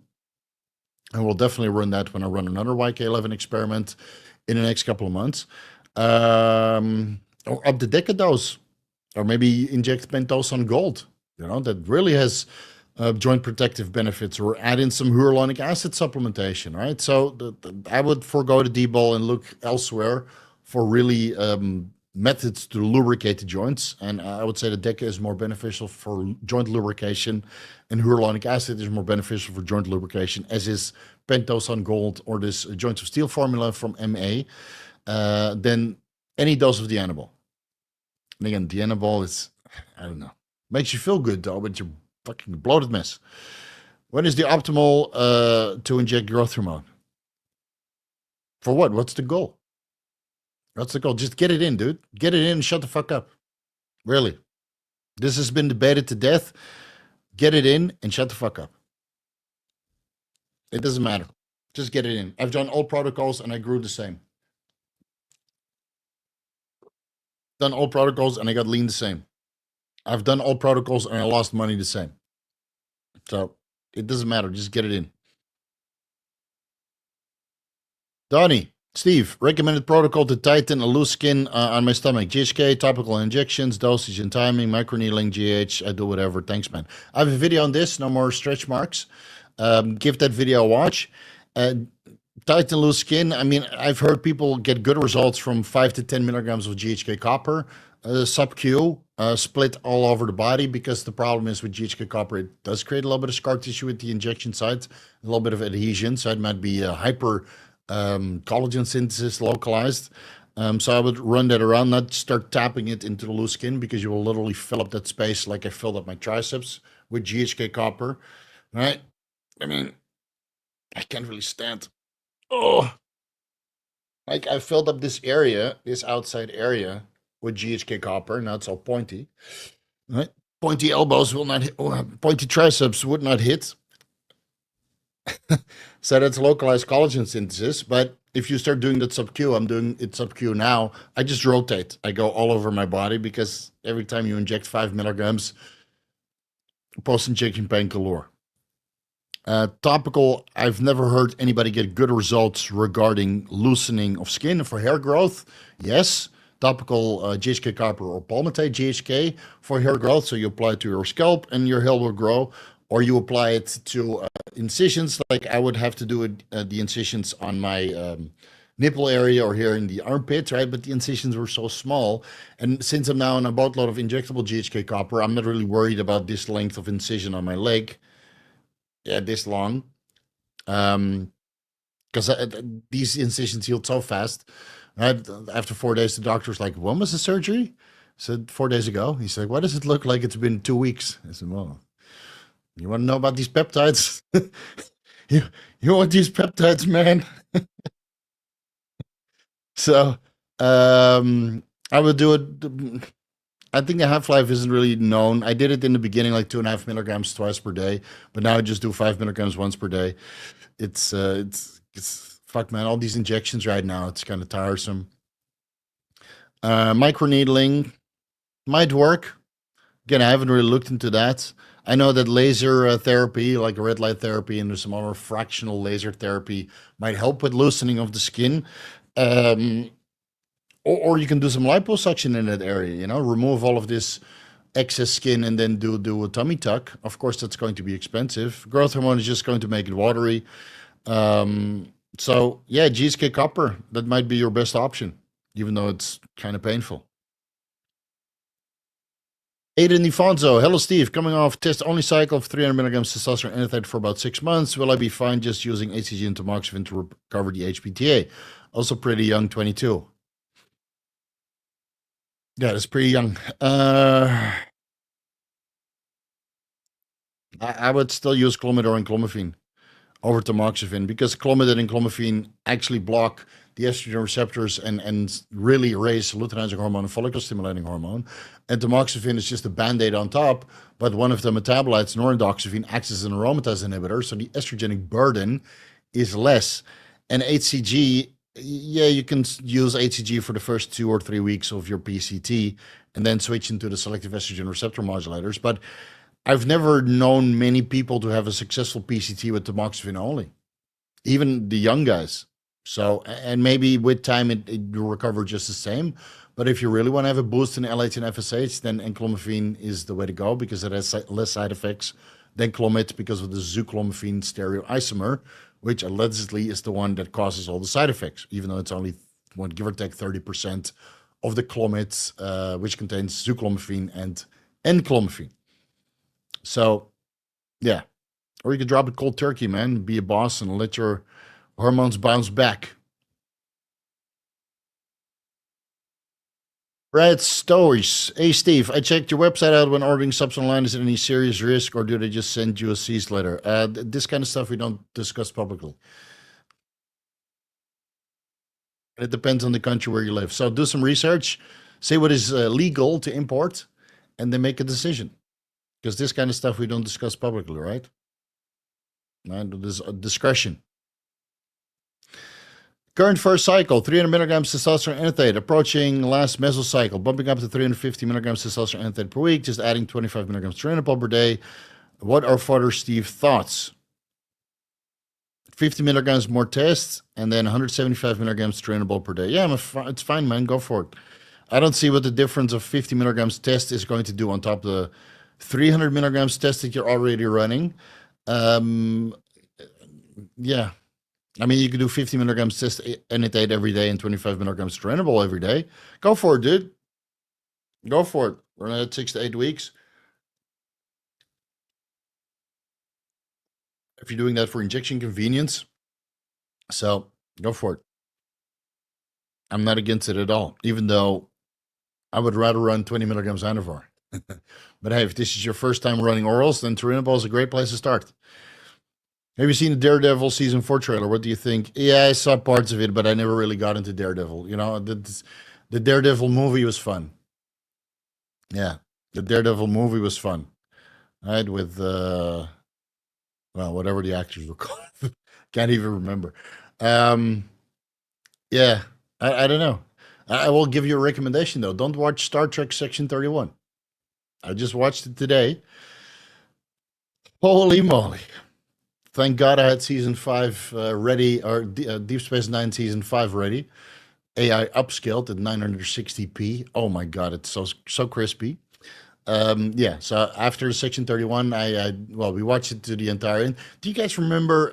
we'll definitely run that when I run another YK-11 experiment in the next couple of months. Or up the Deca dose, or maybe inject pentose on gold. That really has joint protective benefits, or add in some hyaluronic acid supplementation, right? So I would forego the Dbol and look elsewhere for really methods to lubricate the joints. And I would say the Deca is more beneficial for joint lubrication, and hyaluronic acid is more beneficial for joint lubrication, as is pentose on gold or this Joints of Steel formula from MA. Than any dose of the Dbol. And again, the Dbol is, I don't know, makes you feel good though, but you're fucking bloated mess. When is the optimal to inject growth hormone? For what? What's the goal? What's the goal? Just get it in, dude. Get it in and shut the fuck up. Really. This has been debated to death. Get it in and shut the fuck up. It doesn't matter. Just get it in. I've done all protocols and I grew the same. Done all protocols and I got lean the same. I've done all protocols and I lost money the same. So it doesn't matter. Just get it in. Donnie, Steve, recommended protocol to tighten a loose skin on my stomach. GHK, topical injections, dosage and timing, microneedling, GH. I do whatever. Thanks, man. I have a video on this. No more stretch marks. Give that video a watch. Tighten loose skin. I mean, I've heard people get good results from 5 to 10 milligrams of GHK copper. Sub-Q, split all over the body, because the problem is with GHK copper, it does create a little bit of scar tissue at the injection site, a little bit of adhesion, so it might be a hyper collagen synthesis localized. So I would run that around, not start tapping it into the loose skin, because you will literally fill up that space like I filled up my triceps with GHK copper, right? I mean, I can't really stand. Oh, like I filled up this area, this outside area, with GHK copper. Now it's all pointy, right? Pointy elbows will not hit, pointy triceps would not hit. So that's localized collagen synthesis. But if you start doing that sub-Q, I'm doing it sub-Q now, I just rotate. I go all over my body, because every time you inject 5 milligrams, post-injection pain galore. Topical, I've never heard anybody get good results regarding loosening of skin. For hair growth, yes. Topical GHK copper or palmitate GHK for hair growth. So you apply it to your scalp and your hair will grow. Or you apply it to incisions, like I would have to do it, the incisions on my nipple area or here in the armpit, right? But the incisions were so small. And since I'm now on a boatload of injectable GHK copper, I'm not really worried about this length of incision on my leg. Yeah, this long. Because these incisions healed so fast. Right? After 4 days, the doctor was like, when was the surgery? I said, 4 days ago. He said, why does it look like it's been 2 weeks? I said, well, you want to know about these peptides? you want these peptides, man? So I would do it. I think the half-life isn't really known. I did it in the beginning, like 2.5 milligrams twice per day, but now I just do 5 milligrams once per day. It's fuck, man. All these injections right now, it's kind of tiresome. Microneedling might work. Again, I haven't really looked into that. I know that laser therapy, like red light therapy, and there's some other fractional laser therapy, might help with loosening of the skin. Um, or you can do some liposuction in that area, you know, remove all of this excess skin and then do a tummy tuck. Of course, that's going to be expensive. Growth hormone is just going to make it watery. So yeah, GSK copper, that might be your best option, even though it's kind of painful. Aiden Nifonso, hello Steve, coming off test only cycle of 300 milligrams testosterone anthite for about 6 months. Will I be fine just using HCG and tamoxifen to recover the HPTA? Also pretty young, 22. Yeah, that's pretty young. I would still use clomidor and clomiphene over tamoxifen, because clomidor and clomiphene actually block the estrogen receptors and really raise luteinizing hormone and follicle stimulating hormone. And tamoxifen is just a band-aid on top, but one of the metabolites, norendoxaphene, acts as an aromatase inhibitor, so the estrogenic burden is less. And HCG, yeah, you can use HCG for the first 2 or 3 weeks of your PCT and then switch into the selective estrogen receptor modulators. But I've never known many people to have a successful PCT with tamoxifen only, even the young guys. So, and maybe with time it will recover just the same. But if you really want to have a boost in LH and FSH, then enclomiphene is the way to go, because it has less side effects than Clomid because of the zuclomiphene stereoisomer, which allegedly is the one that causes all the side effects, even though it's only, give or take 30% of the Clomid, which contains zuclomiphene and enclomiphene. So, yeah. Or you could drop it cold turkey, man. Be a boss and let your hormones bounce back. Brad Stories. Hey, Steve, I checked your website out when ordering Supps online. Is it any serious risk, or do they just send you a cease letter? This kind of stuff we don't discuss publicly. It depends on the country where you live. So do some research, see what is legal to import, and then make a decision. Because this kind of stuff we don't discuss publicly, right? And this discretion. Current first cycle, 300 milligrams testosterone enanthate, approaching last mesocycle, bumping up to 350 milligrams testosterone enanthate per week, just adding 25 milligrams Dbol per day. What are Father Steve thoughts? 50 milligrams more tests, and then 175 milligrams Dbol per day. Yeah, it's fine, man. Go for it. I don't see what the difference of 50 milligrams test is going to do on top of the 300 milligrams test that you're already running. Yeah. I mean, you can do 50 milligrams test enanthate every day and 25 milligrams Dbol every day. Go for it, dude. Go for it. Run at 6 to 8 weeks. If you're doing that for injection convenience, so go for it. I'm not against it at all, even though I would rather run 20 milligrams Anavar. But hey, if this is your first time running orals, then Dbol is a great place to start. Have you seen the Daredevil season 4 trailer? What do you think? Yeah, I saw parts of it, but I never really got into Daredevil. You know, the Daredevil movie was fun. Yeah, the Daredevil movie was fun. Right, with, well, whatever the actors were called. Can't even remember. Yeah, I don't know. I will give you a recommendation, though. Don't watch Star Trek Section 31. I just watched it today. Holy moly. Thank God I had season 5 ready, or Deep Space Nine season 5 ready. AI upscaled at 960p. Oh my God, it's so crispy. Yeah, so after Section 31, well, we watched it to the entire end. Do you guys remember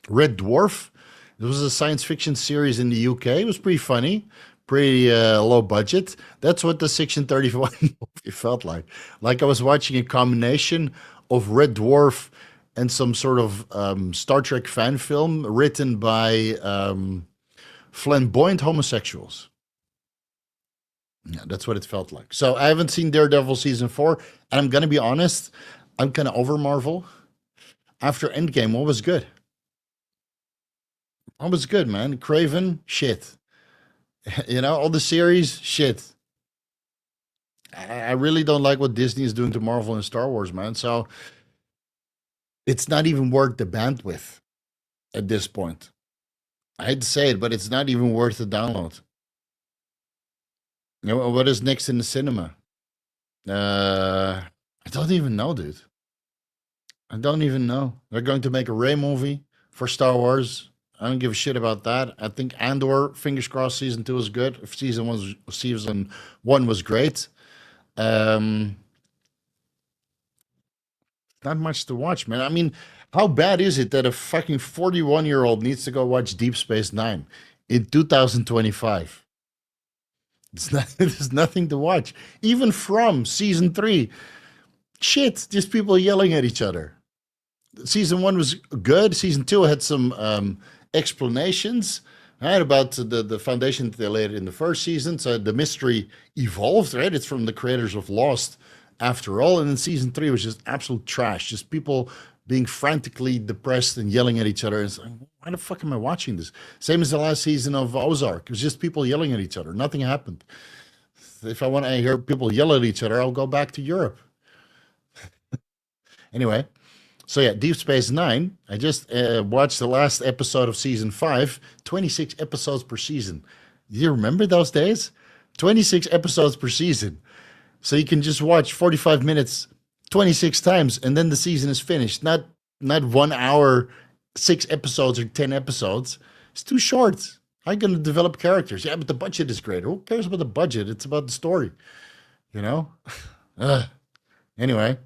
Red Dwarf? It was a science fiction series in the UK. It was pretty funny, pretty low budget. That's what the Section 31 movie felt like. Like I was watching a combination of Red Dwarf and some sort of Star Trek fan film written by flamboyant homosexuals. Yeah, that's what it felt like. So I haven't seen Daredevil season 4, and I'm gonna be honest, I'm kind of over Marvel. After Endgame, what was good? What was good, man? Craven, shit. You know, all the series, shit. I really don't like what Disney is doing to Marvel and Star Wars, man. So it's not even worth the bandwidth at this point. I hate to say it, but it's not even worth the download. You know, what is next in the cinema? I don't even know, dude. I don't even know. They're going to make a Rey movie for Star Wars. I don't give a shit about that. I think Andor, fingers crossed, season 2 is good. If season 1 was great. Not much to watch, man. I mean, how bad is it that a fucking 41-year-old needs to go watch Deep Space Nine in 2025? There's nothing to watch. Even from season 3, shit, just people yelling at each other. Season 1 was good. Season 2 had some explanations, right, about the foundation that they laid in the first season. So the mystery evolved, right? It's from the creators of Lost, after all. And then season 3 was just absolute trash. Just people being frantically depressed and yelling at each other. It's like, why the fuck am I watching this? Same as the last season of Ozark. It was just people yelling at each other. Nothing happened. If I want to hear people yell at each other, I'll go back to Europe. Anyway, so yeah, Deep Space Nine. I just watched the last episode of season 5. 26 episodes per season. Do you remember those days? 26 episodes per season. So you can just watch 45 minutes 26 times, and then the season is finished. Not 1 hour, 6 episodes or 10 episodes. It's too short. How are you going to develop characters? Yeah, but the budget is great. Who cares about the budget? It's about the story. You know? Anyway,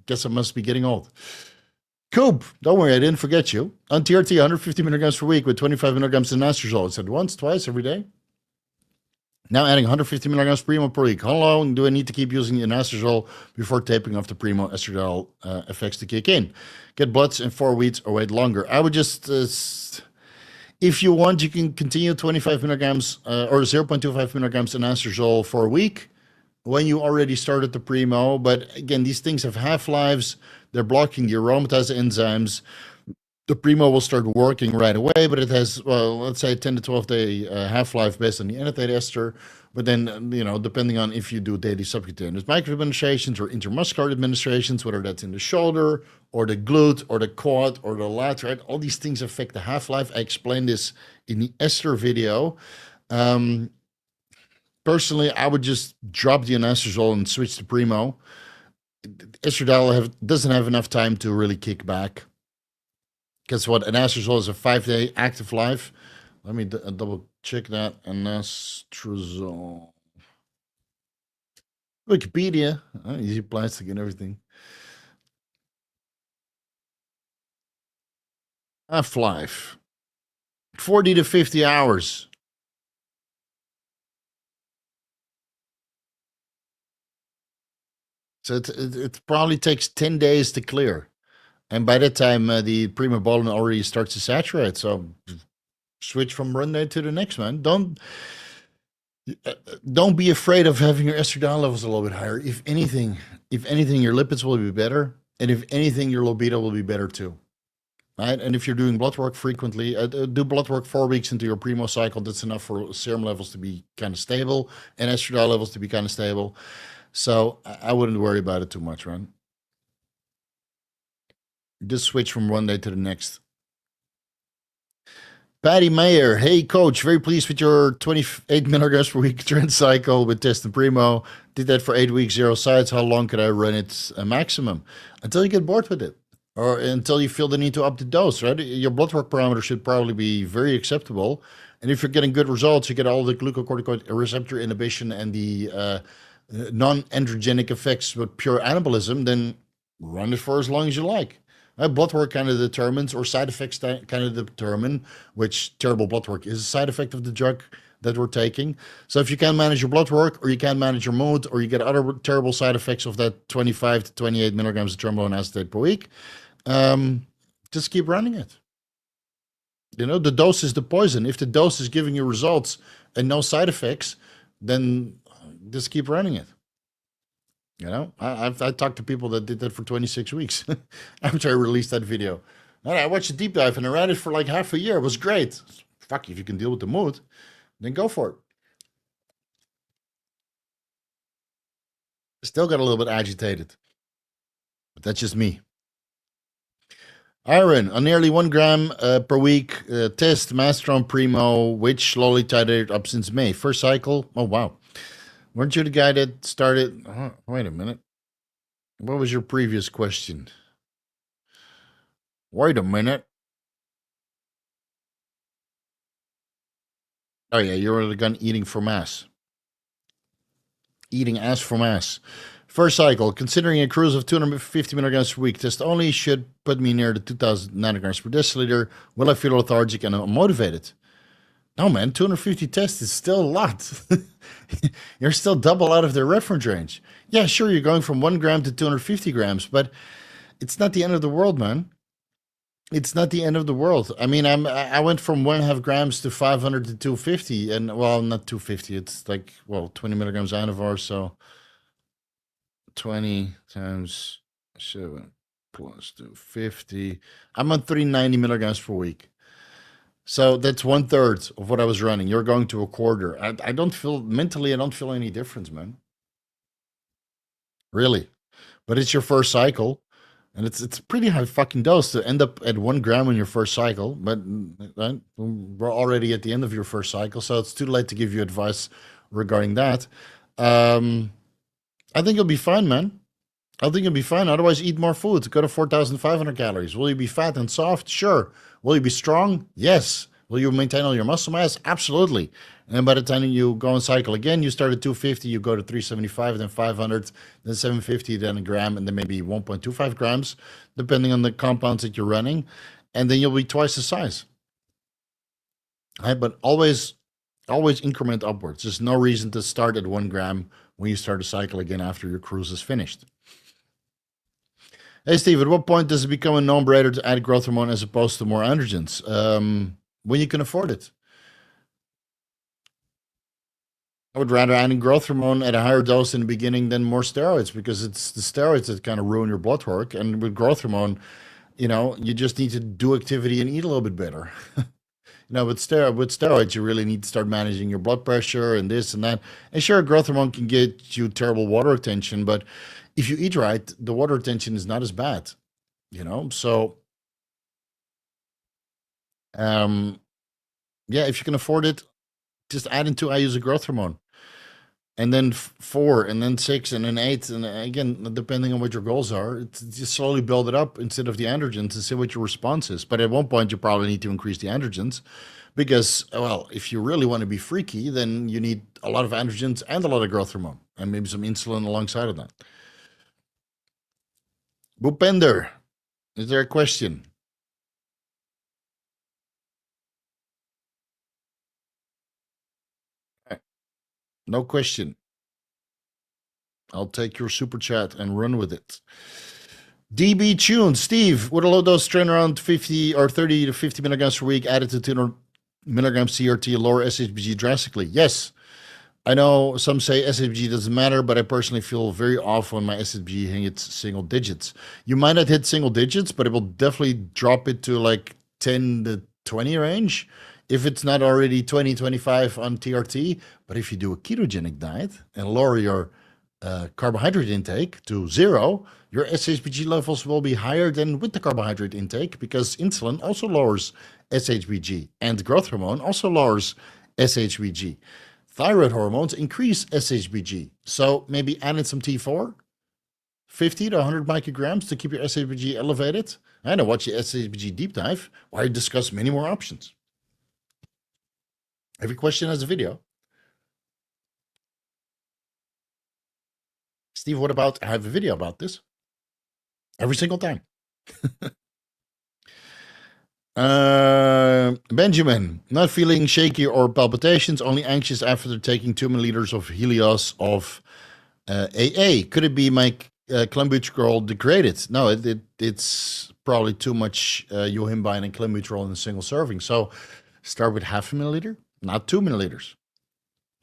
guess I must be getting old. Coop, don't worry, I didn't forget you. On TRT, 150 milligrams per week with 25 milligrams of Anastrozole. It said once, twice, every day. Now adding 150 milligrams Primo per week. How long do I need to keep using the Anastrozole before taping off the Primo estradiol effects to kick in? Get bloods in 4 weeks or wait longer. I would just, if you want, you can continue 25 milligrams or 0.25 milligrams Anastrozole for a week when you already started the Primo. But again, these things have half-lives. They're blocking the aromatase enzymes. The Primo will start working right away, but it has, well, let's say 10 to 12 day half-life based on the enanthate ester. But then, depending on if you do daily subcutaneous microadministrations or intramuscular administrations, whether that's in the shoulder or the glute or the quad or the lat, right? All these things affect the half-life. I explained this in the ester video. Personally, I would just drop the anastrozole and switch to Primo. Estradiol doesn't have enough time to really kick back. Guess what? Anastrozole is a 5-day active life. Let me double check that. Anastrozole. Wikipedia. Easy plastic and everything. Half-life. 40 to 50 hours. So it probably takes 10 days to clear. And by that time, the Primo Bolin already starts to saturate. So switch from one day to the next, man. Don't be afraid of having your estradiol levels a little bit higher. If anything, your lipids will be better. And if anything, your libido will be better too. Right? And if you're doing blood work frequently, do blood work 4 weeks into your Primo cycle. That's enough for serum levels to be kind of stable and estradiol levels to be kind of stable. So I wouldn't worry about it too much, right? Just switch from one day to the next. Patty Mayer, hey coach, very pleased with your 28 milligrams per week Tren cycle with Test and Primo. Did that for 8 weeks, 0 sides. How long could I run it maximum? Until you get bored with it, or until you feel the need to up the dose, right? Your blood work parameter should probably be very acceptable. And if you're getting good results, you get all the glucocorticoid receptor inhibition and the non-androgenic effects with pure anabolism, then run it for as long as you like. Blood work kind of determines, or side effects kind of determine which terrible blood work is a side effect of the drug that we're taking. So if you can't manage your blood work, or you can't manage your mood, or you get other terrible side effects of that 25 to 28 milligrams of trebolone acetate per week, just keep running it. The dose is the poison. If the dose is giving you results and no side effects, then just keep running it. I talked to people that did that for 26 weeks after I released that video. And I watched a deep dive and I ran it for like half a year. It was great. Fuck, if you can deal with the mood, then go for it. Still got a little bit agitated, but that's just me. Iron, on nearly 1 gram per week test, Mastron Primo, which slowly titrated up since May. First cycle, oh wow. Weren't you the guy that started? Wait a minute. What was your previous question? Wait a minute. Oh, yeah, you're the gun eating for mass. Eating ass for mass. First cycle, considering a cruise of 250 milligrams per week, test only should put me near the 2,000 nanograms per deciliter. Will I feel lethargic and unmotivated? No, man, 250 tests is still a lot. You're still double out of their reference range. Yeah, sure, you're going from 1 gram to 250 grams, but it's not the end of the world, man. It's not the end of the world. I mean, I went from 1.5 grams to 500 to 250, and well, not 250. It's like 20 milligrams Anavar, so 20 times 7 plus 250. I'm on 390 milligrams per week. So that's 1/3 of what I was running. You're going to a quarter. I don't feel mentally, I don't feel any difference, man. Really. But it's your first cycle. And it's a pretty high fucking dose to end up at 1 gram in your first cycle. But we're already at the end of your first cycle, so it's too late to give you advice regarding that. I think you'll be fine, man. I think you'll be fine. Otherwise, eat more food. Go to 4,500 calories. Will you be fat and soft? Sure. Will you be strong? Yes. Will you maintain all your muscle mass? Absolutely. And by the time you go and cycle again, you start at 250, you go to 375, then 500, then 750, then a gram, and then maybe 1.25 grams, depending on the compounds that you're running. And then you'll be twice the size. Right? But always increment upwards. There's no reason to start at 1 gram when you start a cycle again after your cruise is finished. Hey, Steve, at what point does it become a no-brainer to add growth hormone as opposed to more androgens? When you can afford it. I would rather add in growth hormone at a higher dose in the beginning than more steroids, because it's the steroids that kind of ruin your blood work. And with growth hormone, You know, you just need to do activity and eat a little bit better. No, with steroids, you really need to start managing your blood pressure and this and that. And sure, growth hormone can get you terrible water retention, but if you eat right, the water retention is not as bad. You know, so um, yeah, if you can afford it, just add in 2 IUs of growth hormone, and then 4, and then 6, and then 8, and again, depending on what your goals are, just slowly build it up instead of the androgens and see what your response is. But at one point, you probably need to increase the androgens because, well, if you really want to be freaky, then you need a lot of androgens and a lot of growth hormone, and maybe some insulin alongside of that. Bhupender, is there a question? No question. I'll take your super chat and run with it. DB Tune, Steve, would a low dose strain around 50 or 30 to 50 milligrams per week added to 200 milligrams TRT lower SHBG drastically? Yes. I know some say SHBG doesn't matter, but I personally feel very off when my SHBG hits single digits. You might not hit single digits, but it will definitely drop it to like 10 to 20 range if it's not already 20, 25 on TRT. But if you do a ketogenic diet and lower your carbohydrate intake to 0, your SHBG levels will be higher than with the carbohydrate intake because insulin also lowers SHBG and growth hormone also lowers SHBG. Thyroid hormones increase SHBG. So maybe add in some T4, 50 to 100 micrograms to keep your SHBG elevated. And watch the SHBG deep dive where I discuss many more options. Every question has a video. Steve, what about I have a video about this every single time? Benjamin, not feeling shaky or palpitations, only anxious after taking 2 milliliters of Helios of AA. Could it be my clenbuterol degraded? No, it's probably too much yohimbine and clenbuterol in a single serving. So start with 0.5 milliliter, not 2 milliliters.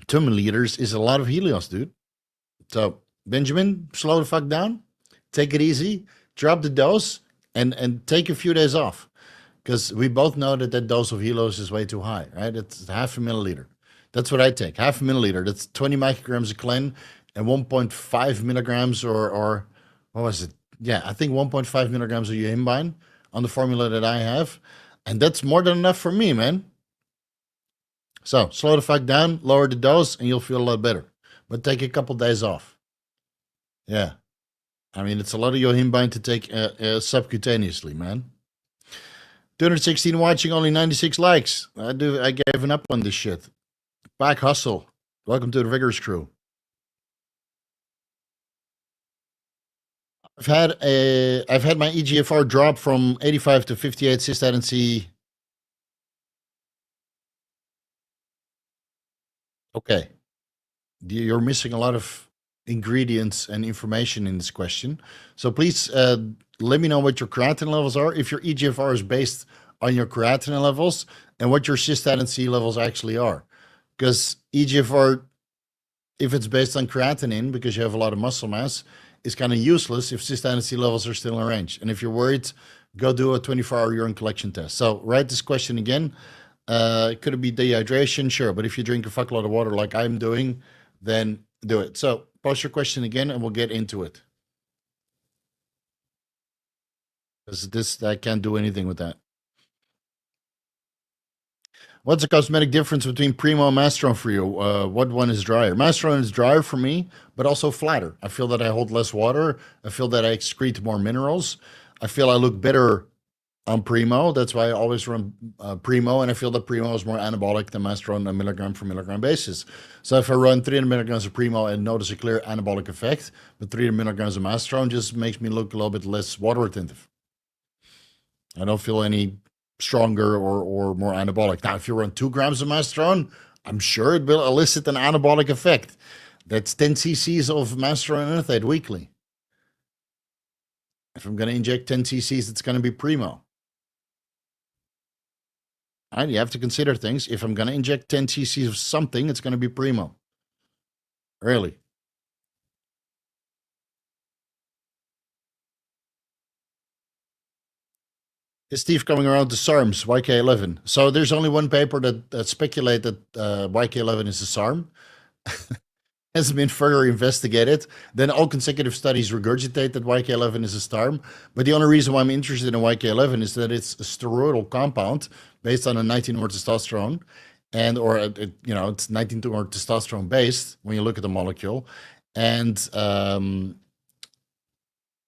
2 milliliters is a lot of Helios, dude. So Benjamin, slow the fuck down, take it easy, drop the dose, and take a few days off. Because we both know that that dose of Helios is way too high, right? It's 0.5 milliliter. That's what I take, 0.5 milliliter. That's 20 micrograms of Clen and 1.5 milligrams or what was it? Yeah, I think 1.5 milligrams of yohimbine on the formula that I have. And that's more than enough for me, man. So slow the fuck down, lower the dose, and you'll feel a lot better. But take a couple days off. Yeah. I mean, it's a lot of yohimbine to take subcutaneously, man. 216 watching, only 96 likes. I gave up on this shit. Back hustle. Welcome to the Vigorous crew. I've had my EGFR drop from 85 to 58 cystatin C. Okay. You're missing a lot of ingredients and information in this question. So please let me know what your creatinine levels are. If your EGFR is based on your creatinine levels and what your cystatin C levels actually are. Because EGFR, if it's based on creatinine, because you have a lot of muscle mass, is kind of useless if cystatin C levels are still in range. And if you're worried, go do a 24-hour urine collection test. So write this question again. Could it be dehydration? Sure. But if you drink a fuckload of water like I'm doing, then do it. So post your question again and we'll get into it. Because I can't do anything with that. What's the cosmetic difference between Primo and Masteron for you? What one is drier? Masteron is drier for me, but also flatter. I feel that I hold less water. I feel that I excrete more minerals. I feel I look better on Primo. That's why I always run Primo, and I feel that Primo is more anabolic than Masteron on a milligram for milligram basis. So if I run 300 milligrams of Primo and notice a clear anabolic effect, but 300 milligrams of Masteron just makes me look a little bit less water retentive. I don't feel any stronger or more anabolic. Now, if you run 2 grams of Masteron, I'm sure it will elicit an anabolic effect. That's 10 cc's of Masteron erythate weekly. If I'm going to inject 10 cc's, it's going to be Primo. All right, you have to consider things. If I'm going to inject 10 cc's of something, it's going to be Primo. Really. Is Steve coming around to SARMs, YK-11? So there's only one paper that speculated YK-11 is a SARM. Hasn't been further investigated. Then all consecutive studies regurgitate that YK-11 is a SARM. But the only reason why I'm interested in YK-11 is that it's a steroidal compound based on a 19-or testosterone, it's 19-or testosterone based when you look at the molecule, and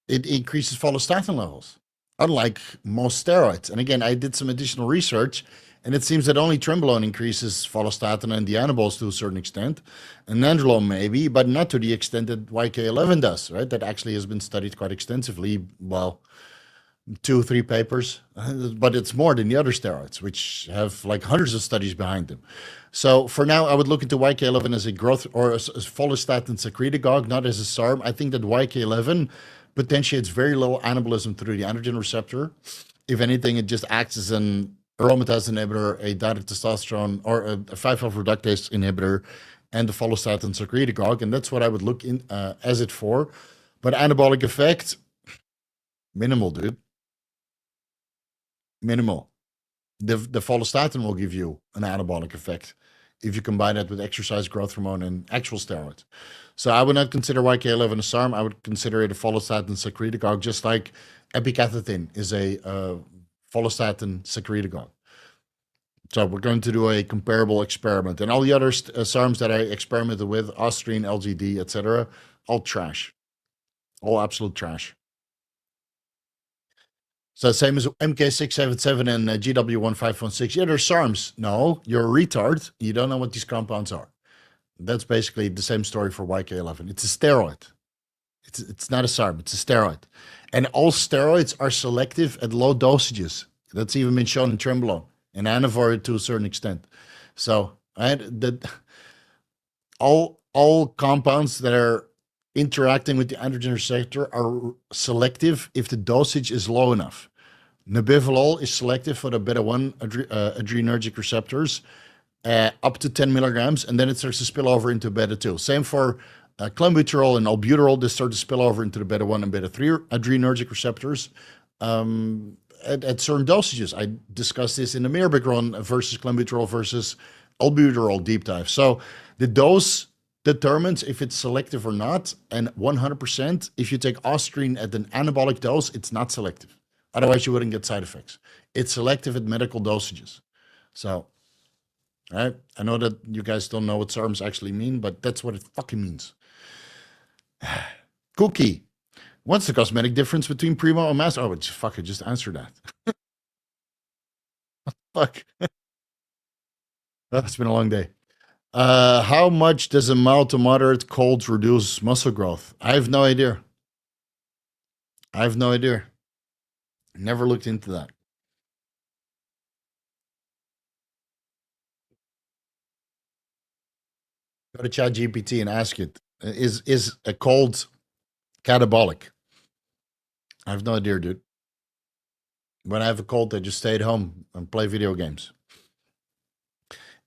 it increases follistatin levels, unlike most steroids. And again, I did some additional research, and it seems that only Trenbolone increases follistatin and the anabols to a certain extent, and Nandrolone maybe, but not to the extent that YK-11 does, right? That actually has been studied quite extensively. Well, 2-3 papers, but it's more than the other steroids, which have like hundreds of studies behind them. So for now, I would look into YK-11 as a growth or a follistatin secretagogue, not as a SARM. I think that YK-11 potentiates very low anabolism through the androgen receptor. If anything, it just acts as an aromatase inhibitor, a direct testosterone, or a 5-alpha reductase inhibitor, and the follistatin secretagogue, and that's what I would look in as it for. But anabolic effect, minimal, dude. Minimal. The follistatin will give you an anabolic effect if you combine it with exercise growth hormone and actual steroids. So I would not consider YK-11 a SARM. I would consider it a follistatin secretagogue, just like epicathetine is a follistatin secretagogue. So we're going to do a comparable experiment. And all the other SARMs that I experimented with, Ostrine, LGD, etc., all trash. All absolute trash. So same as MK677 and GW1516. Yeah, they're SARMs. No, you're a retard. You don't know what these compounds are. That's basically the same story for YK-11. It's a steroid. It's not a SARM. It's a steroid. And all steroids are selective at low dosages. That's even been shown in Trenbolone and Anavar to a certain extent. So all compounds that are interacting with the androgen receptor are selective if the dosage is low enough. Nebivolol is selective for the beta-1 adrenergic receptors up to 10 milligrams, and then it starts to spill over into beta-2. Same for Clenbuterol and Albuterol. They start to spill over into the beta-1 and beta-3 adrenergic receptors at certain dosages. I discussed this in the Mirabegron versus Clenbuterol versus Albuterol deep dive. So the dose determines if it's selective or not, and 100%, if you take Ostrine at an anabolic dose, it's not selective. Otherwise, you wouldn't get side effects. It's selective at medical dosages. So, all right, I know that you guys don't know what SARMs actually mean, but that's what it fucking means. Cookie. What's the cosmetic difference between Primo and Mast? Oh, fuck, I just answered that. Fuck. That's been a long day. How much does a mild to moderate cold reduce muscle growth? I have no idea. I have no idea. Never looked into that. Go to ChatGPT and ask it. Is a cold catabolic? I have no idea, dude. When I have a cold, I just stay at home and play video games.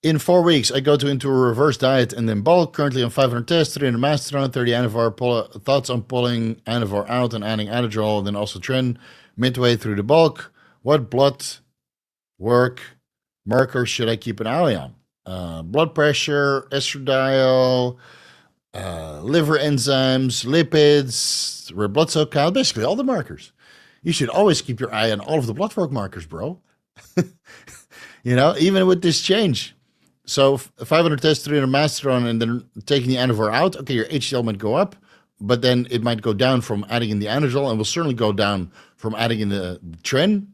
In 4 weeks, I go into a reverse diet and then bulk. Currently on 500 tests, 300 Masteron, 30 Anavar. Thoughts on pulling Anavar out and adding Anastrozole, and then also Tren midway through the bulk. What blood work markers should I keep an eye on? Blood pressure, estradiol, liver enzymes, lipids, red blood cell count, basically all the markers. You should always keep your eye on all of the blood work markers, bro. Even with this change. So 500 tests, 300 Masteron, and then taking the Anavar out, okay, your HDL might go up, but then it might go down from adding in the Anastrozole, and will certainly go down from adding in the Tren.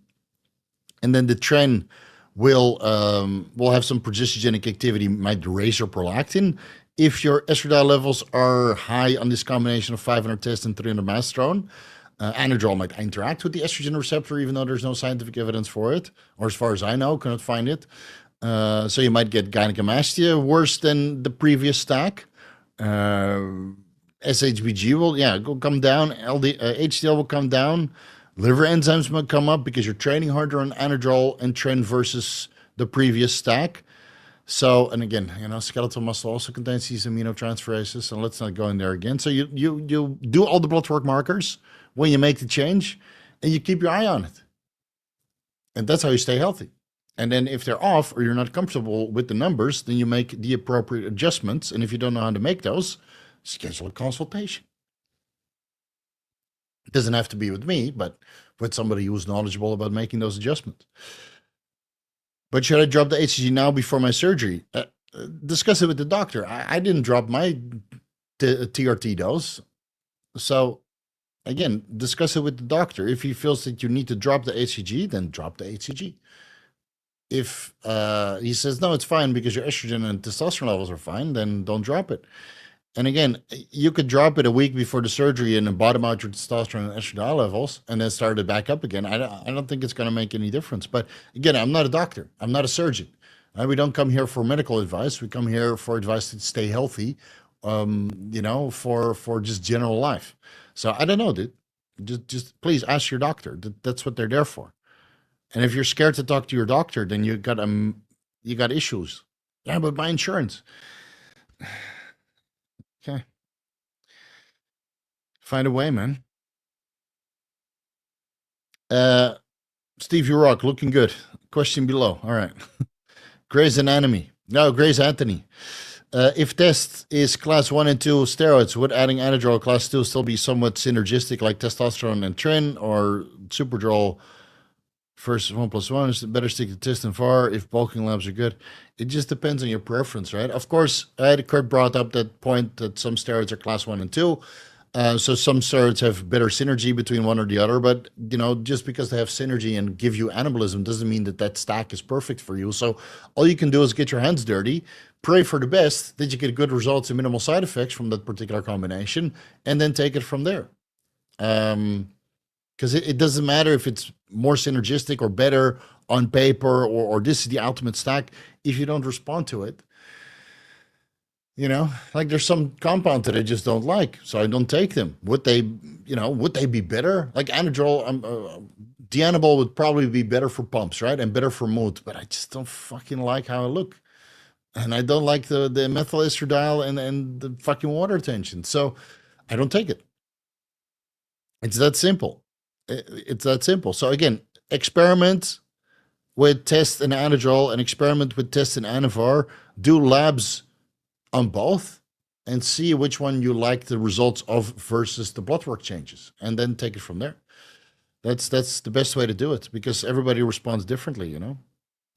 And then the Tren will have some progestogenic activity, might raise your prolactin. If your estradiol levels are high on this combination of 500 tests and 300 Masteron, Anastrozole might interact with the estrogen receptor, even though there's no scientific evidence for it, or as far as I know, cannot find it. So you might get gynecomastia worse than the previous stack. SHBG will come down. HDL will come down. Liver enzymes might come up because you're training harder on Anastrozole and Tren versus the previous stack. So, and again, skeletal muscle also contains these aminotransferases, and let's not go in there again. So you do all the blood work markers when you make the change, and you keep your eye on it. And that's how you stay healthy. And then if they're off or you're not comfortable with the numbers, then you make the appropriate adjustments. And if you don't know how to make those, schedule a consultation. It doesn't have to be with me, but with somebody who's knowledgeable about making those adjustments. But should I drop the HCG now before my surgery? Discuss it with the doctor. I didn't drop my TRT dose. So again, discuss it with the doctor. If he feels that you need to drop the HCG, then drop the HCG. If he says, no, it's fine because your estrogen and testosterone levels are fine, then don't drop it. And again, you could drop it a week before the surgery and then bottom out your testosterone and estrogen levels and then start it back up again. I don't think it's going to make any difference. But again, I'm not a doctor. I'm not a surgeon. We don't come here for medical advice. We come here for advice to stay healthy, for just general life. So I don't know, dude. Just please ask your doctor. That's what they're there for. And if you're scared to talk to your doctor, then you got issues. Yeah, but my insurance. Okay. Find a way, man. Steve, you rock. Looking good. Question below. All right. Grey's Anatomy. No, Grey's Anthony. If test is class 1 and 2 steroids, would adding Anastrozole class 2 still be somewhat synergistic like testosterone and Tren, or Supercharged first 1+1 is better stick to test and far if bulking labs are good? It just depends on your preference, right? Of course, Kurt brought up that point that some steroids are class 1 and 2. So some steroids have better synergy between one or the other, but just because they have synergy and give you anabolism doesn't mean that stack is perfect for you. So all you can do is get your hands dirty, pray for the best, that you get good results and minimal side effects from that particular combination, and then take it from there. Because it doesn't matter if it's more synergistic or better on paper or this is the ultimate stack if you don't respond to it. Like there's some compounds that I just don't like, so I don't take them. Would they be better? Like Anastrozole, Dbol would probably be better for pumps, right? And better for mood, but I just don't fucking like how I look. And I don't like the methyl estradiol and the fucking water retention. So I don't take it. It's that simple. It's that simple. So again, experiment with test and Anastrozole and experiment with test and Anavar. Do labs on both and see which one you like the results of versus the blood work changes, and then take it from there. That's the best way to do it because everybody responds differently, I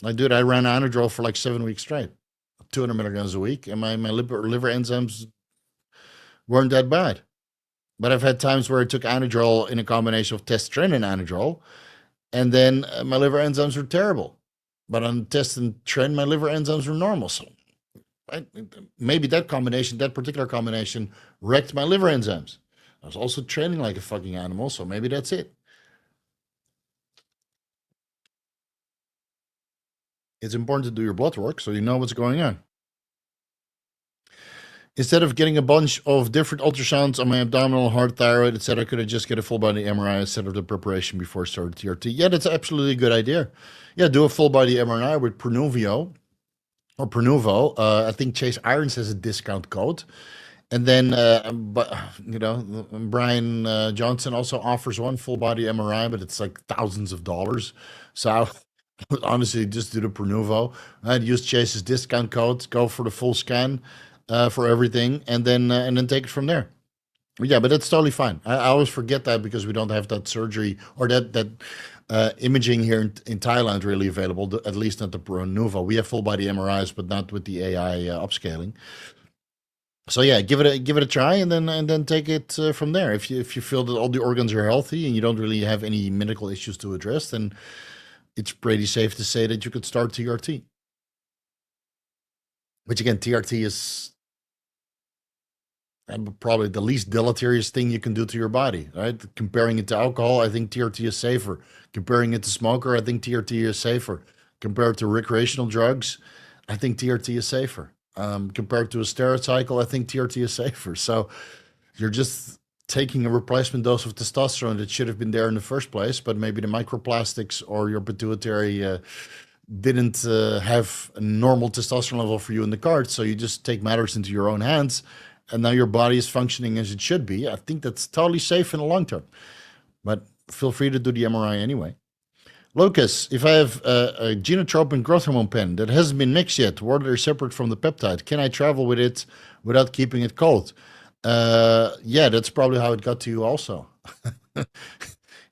ran Anastrozole for like 7 weeks straight, 200 milligrams a week, and my liver enzymes weren't that bad. But I've had times where I took Anastrozole in a combination of test Tren and Anastrozole, and then my liver enzymes were terrible. But on test and Tren, my liver enzymes were normal. So maybe that particular combination, wrecked my liver enzymes. I was also training like a fucking animal, so maybe that's it. It's important to do your blood work so you know what's going on. Instead of getting a bunch of different ultrasounds on my abdominal, heart, thyroid, etc., could I just get a full body MRI instead of the preparation before starting TRT? Yeah, that's absolutely a good idea. Yeah, do a full body MRI with Pronuvio or Pronuvo. I think Chase Irons has a discount code. And then, Brian Johnson also offers one full body MRI, but it's like thousands of dollars. So I would honestly just do the Pronuvo. I'd use Chase's discount code, go for the full scan for everything, and then take it from there. Yeah, but that's totally fine. I always forget that because we don't have that surgery or that imaging here in Thailand really available, at least not the Pronuvo. We have full body MRIs, but not with the AI upscaling. So yeah, give it a try, and then take it from there. If you feel that all the organs are healthy and you don't really have any medical issues to address, then it's pretty safe to say that you could start TRT. Which again, TRT is probably the least deleterious thing you can do to your body, right? Comparing it to alcohol, I think TRT is safer. Comparing it to smoker, I think TRT is safer. Compared to recreational drugs, I think TRT is safer. Compared to a steroid cycle, I think TRT is safer. So you're just taking a replacement dose of testosterone that should have been there in the first place, but maybe the microplastics or your pituitary didn't have a normal testosterone level for you in the cart. So you just take matters into your own hands, and now your body is functioning as it should be. I think that's totally safe in the long term, but feel free to do the MRI anyway. Lucas, if I have a genotropin growth hormone pen that hasn't been mixed yet, water is separate from the peptide, can I travel with it without keeping it cold? Yeah, that's probably how it got to you also.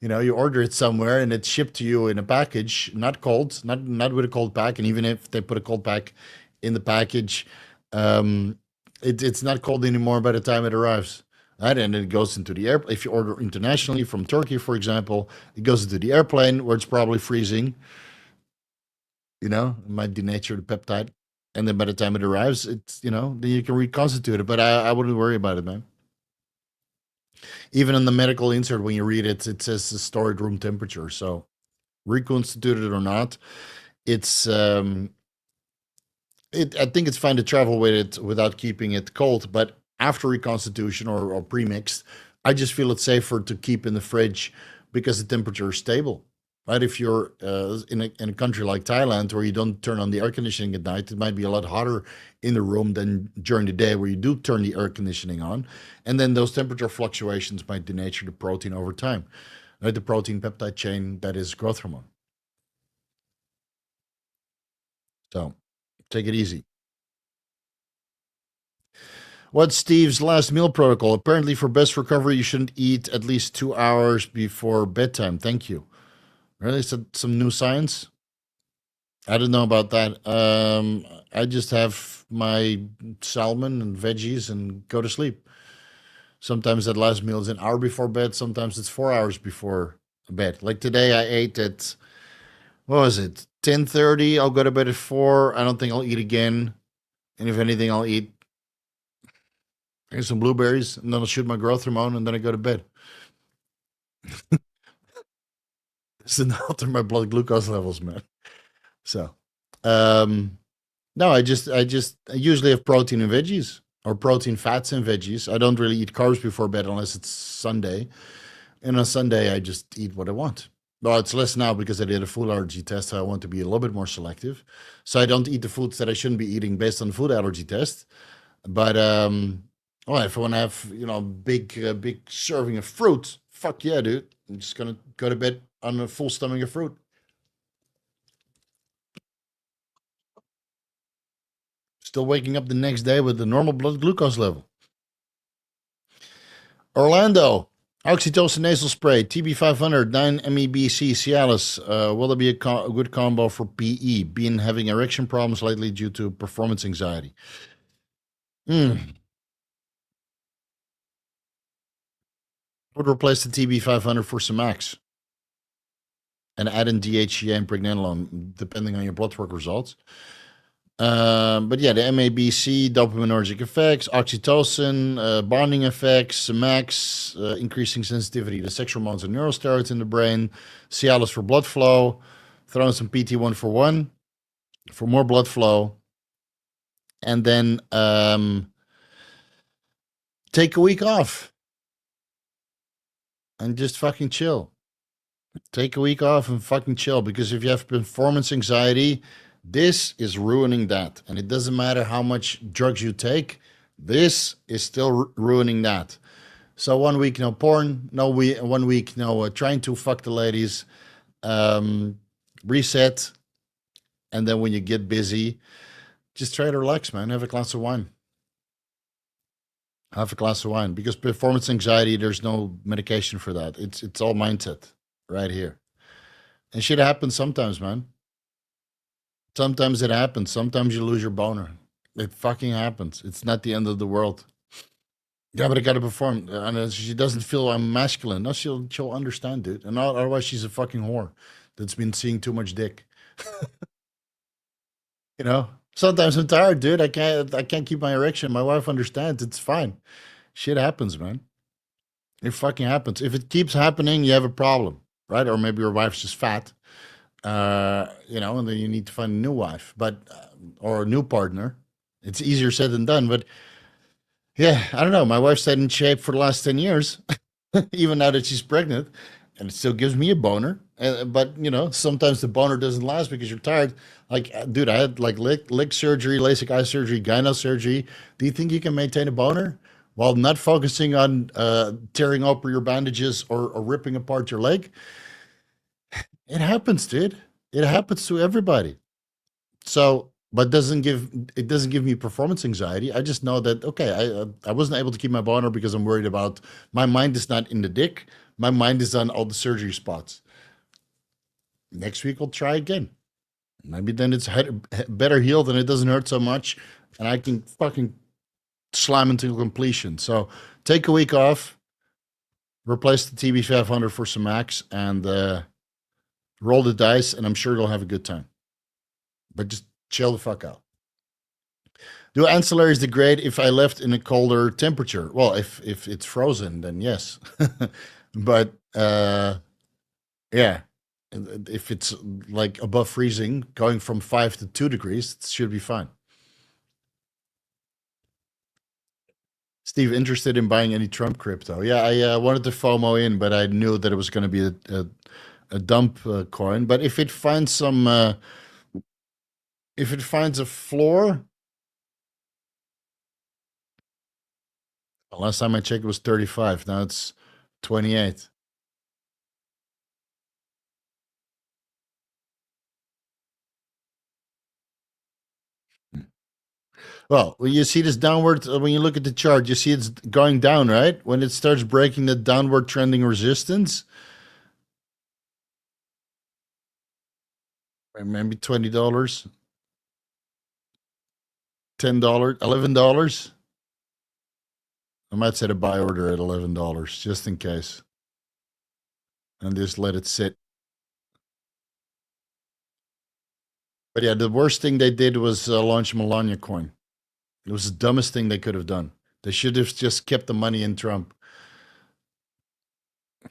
You know, you order it somewhere and it's shipped to you in a package, not cold, not with a cold pack. And even if they put a cold pack in the package, um, it's not cold anymore by the time it arrives. Right? And then it goes into the air. If you order internationally from Turkey, for example, it goes into the airplane where it's probably freezing. You know, it might denature the peptide. And then by the time it arrives, it's, you know, then you can reconstitute it. But I wouldn't worry about it, man. Even in the medical insert, when you read it, it says the stored room temperature. So reconstituted or not, it's I think it's fine to travel with it without keeping it cold. But after reconstitution or pre-mixed, I just feel it's safer to keep in the fridge because the temperature is stable. Right? If you're in a country like Thailand where you don't turn on the air conditioning at night, it might be a lot hotter in the room than during the day where you do turn the air conditioning on. And then those temperature fluctuations might denature the protein over time. Right? The protein peptide chain that is growth hormone. So take it easy. What's Steve's last meal protocol? Apparently, for best recovery, you shouldn't eat at least 2 hours before bedtime. Thank you. Really? Is that some new science? I don't know about that. I just have my salmon and veggies and go to sleep. Sometimes that last meal is an hour before bed. Sometimes it's 4 hours before bed. Like today, I ate at what was it? 10:30. I'll go to bed at 4. I don't think I'll eat again. And if anything, I'll eat some blueberries, and then I'll shoot my growth hormone, and then I go to bed. It's to alter my blood glucose levels, man. So, um, no, I usually have protein and veggies or protein, fats, and veggies. I don't really eat carbs before bed unless it's Sunday. And on Sunday, I just eat what I want. Well, it's less now because I did a food allergy test. So I want to be a little bit more selective. So I don't eat the foods that I shouldn't be eating based on the food allergy test. But well, if I want to have big serving of fruit, fuck yeah, dude. I'm just gonna go to bed on a full stomach of fruit. Still waking up the next day with the normal blood glucose level. Orlando, oxytocin nasal spray, TB500, 9 MEBC, Cialis. Will there be a good combo for PE? Been having erection problems lately due to performance anxiety. I would replace the TB500 for some Max and add in DHEA and pregnenolone, depending on your blood work results. But yeah, the MABC, dopaminergic effects, oxytocin, bonding effects, Max, increasing sensitivity to sex hormones and neurosteroids in the brain, Cialis for blood flow, throw in some PT1 for one for more blood flow, and then take a week off and just fucking chill. Take a week off and fucking chill because if you have performance anxiety, this is ruining that. And it doesn't matter how much drugs you take, this is still ruining that. So 1 week, no porn, no 1 week, no trying to fuck the ladies, reset. And then when you get busy, just try to relax, man. Have a glass of wine. Have a glass of wine because performance anxiety, there's no medication for that. It's all mindset right here. And shit happens sometimes, man. Sometimes it happens. Sometimes you lose your boner. It fucking happens. It's not the end of the world. Yeah, but I gotta perform. And she doesn't feel I'm masculine. No, she'll understand, dude. And otherwise, she's a fucking whore that's been seeing too much dick. You know. Sometimes I'm tired, dude. I can't keep my erection. My wife understands. It's fine. Shit happens, man. It fucking happens. If it keeps happening, you have a problem, right? Or maybe your wife's just fat, and then you need to find a new wife, but or a new partner. It's easier said than done, but yeah, I don't know. My wife stayed in shape for the last 10 years, even now that she's pregnant, and it still gives me a boner. But sometimes the boner doesn't last because you're tired. Like, dude, I had like leg surgery, LASIK eye surgery, gyno surgery. Do you think you can maintain a boner while not focusing on tearing open your bandages or ripping apart your leg? It happens, dude. It happens to everybody. So, but it doesn't give me performance anxiety. I just know that okay, I wasn't able to keep my boner because I'm worried about my mind is not in the dick. My mind is on all the surgery spots. Next week I'll try again. Maybe then it's better healed and it doesn't hurt so much, and I can fucking slam until completion. So take a week off, replace the TB 500 for some max, and roll the dice, and I'm sure you'll have a good time. But just chill the fuck out. Do ancillaries degrade if I left in a colder temperature? Well, if it's frozen, then yes. But yeah, if it's like above freezing, going from 5 to 2 degrees, it should be fine. Steve, interested in buying any Trump crypto? Yeah, I wanted to FOMO in, but I knew that it was going to be a dump coin. But if it finds some, if it finds a floor, last time I checked it was 35. Now it's 28. Well, when you see this downward, when you look at the chart, you see it's going down, right? When it starts breaking the downward trending resistance, maybe $20, $10, $11. I might set a buy order at $11 just in case, and just let it sit. But yeah, the worst thing they did was launch Melania coin. It was the dumbest thing they could have done. They should have just kept the money in Trump.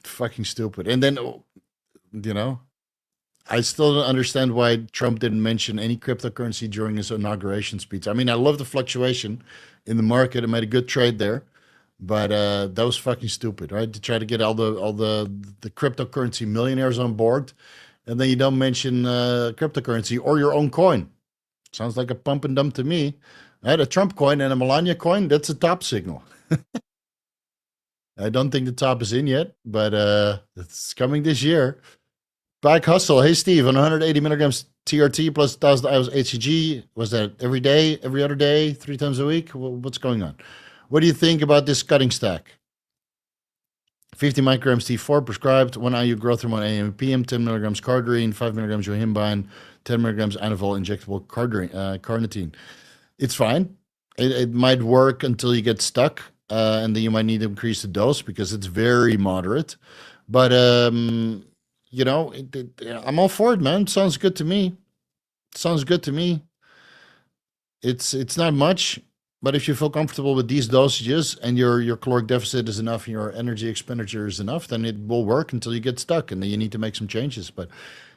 Fucking stupid. And then, you know, I still don't understand why Trump didn't mention any cryptocurrency during his inauguration speech. I mean, I love the fluctuation in the market. I made a good trade there, but that was fucking stupid, right? To try to get all the cryptocurrency millionaires on board, and then you don't mention cryptocurrency or your own coin. Sounds like a pump and dump to me. Right, a Trump coin and a Melania coin, that's a top signal. I don't think the top is in yet, but it's coming this year. Bike Hustle. Hey, Steve, on 180 milligrams TRT plus 1,000 IOs HCG, was that every day, every other day, 3 times a week? What's going on? What do you think about this cutting stack? 50 micrograms T4 prescribed, 1 IU growth hormone AM and PM, 10 milligrams Cardarine, 5 milligrams yohimbine, 10 milligrams Anavol injectable carnitine. It's fine. It might work until you get stuck, and then you might need to increase the dose because it's very moderate. But you know, I'm all for it, man. Sounds good to me. Sounds good to me. It's not much, but if you feel comfortable with these dosages and your caloric deficit is enough and your energy expenditure is enough, then it will work until you get stuck, and then you need to make some changes. But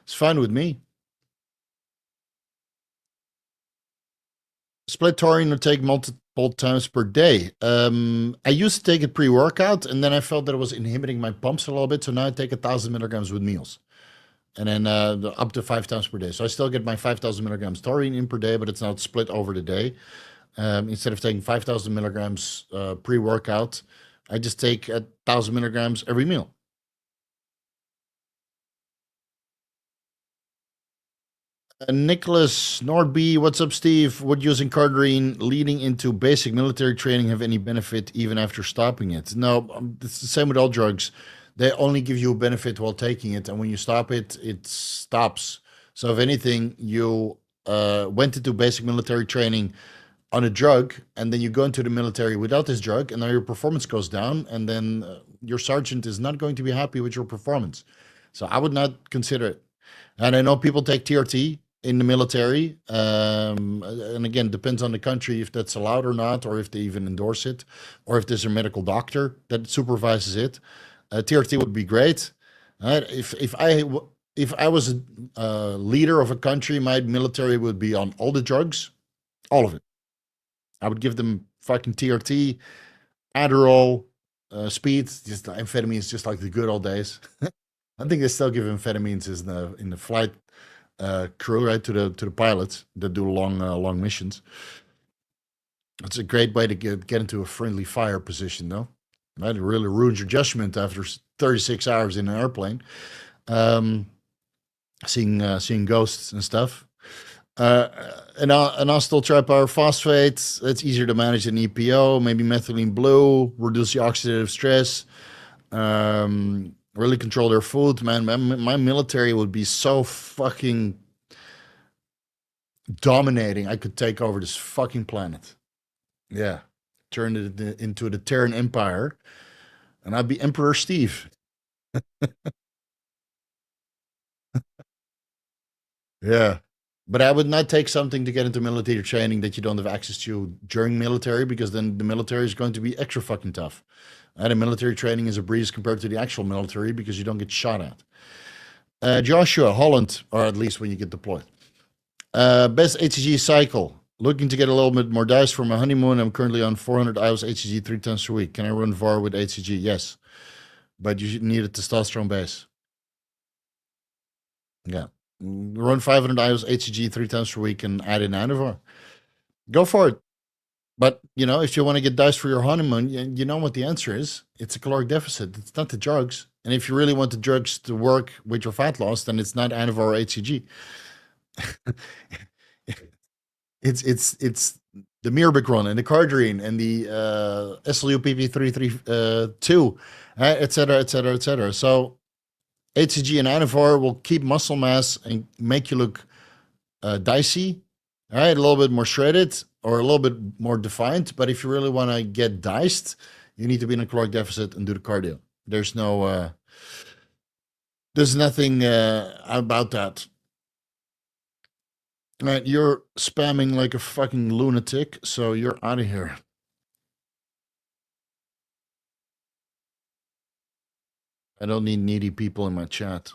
it's fine with me. Split taurine or take multiple times per day. I used to take it pre-workout, and then I felt that it was inhibiting my pumps a little bit. So now I take 1,000 milligrams with meals, and then up to 5 times per day. So I still get my 5,000 milligrams taurine in per day, but it's not split over the day. Instead of taking 5,000 milligrams pre-workout, I just take 1,000 milligrams every meal. Nicholas Nordby, what's up, Steve? Would using Cardarine leading into basic military training have any benefit even after stopping it? No, it's the same with all drugs. They only give you a benefit while taking it, and when you stop it, it stops. So, if anything, you went into basic military training on a drug, and then you go into the military without this drug, and now your performance goes down, and then your sergeant is not going to be happy with your performance. So, I would not consider it. And I know people take TRT in the military. And again, depends on the country if that's allowed or not, or if they even endorse it, or if there's a medical doctor that supervises it. TRT would be great. If I was a leader of a country, my military would be on all the drugs, all of it. I would give them fucking TRT, Adderall, speed, just amphetamines, just like the good old days. I think they still give amphetamines in the flight crew, right, to the pilots that do long missions. It's a great way to get into a friendly fire position, though. Right, it really ruins your judgment after 36 hours in an airplane. seeing ghosts and stuff. Inositol tripower phosphate, that's easier to manage than EPO. Maybe methylene blue, reduce the oxidative stress. Really control their food. Man, my military would be so fucking dominating. I could take over this fucking planet. Yeah. Turn it into the Terran Empire. And I'd be Emperor Steve. Yeah. But I would not take something to get into military training that you don't have access to during military, because then the military is going to be extra fucking tough. And the military training is a breeze compared to the actual military because you don't get shot at. Joshua, Holland, or at least when you get deployed. Best HCG cycle. Looking to get a little bit more dice for my honeymoon. I'm currently on 400 IOS HCG 3 times per week. Can I run VAR with HCG? Yes. But you need a testosterone base. Yeah. Run 500 IOS HCG 3 times per week and add in Anavar. Go for it. But, you know, if you want to get dice for your honeymoon, you know what the answer is. It's a caloric deficit. It's not the drugs. And if you really want the drugs to work with your fat loss, then it's not Anavar or HCG. it's the Mirabicron and the Cardarine and the SLU-PP332, et cetera, et cetera, et cetera. So HCG and Anavar will keep muscle mass and make you look dicey, all right, a little bit more shredded or a little bit more defined. But if you really want to get diced, you need to be in a caloric deficit and do the cardio. There's nothing about that. All right, you're spamming like a fucking lunatic, so you're out of here. I don't need needy people in my chat.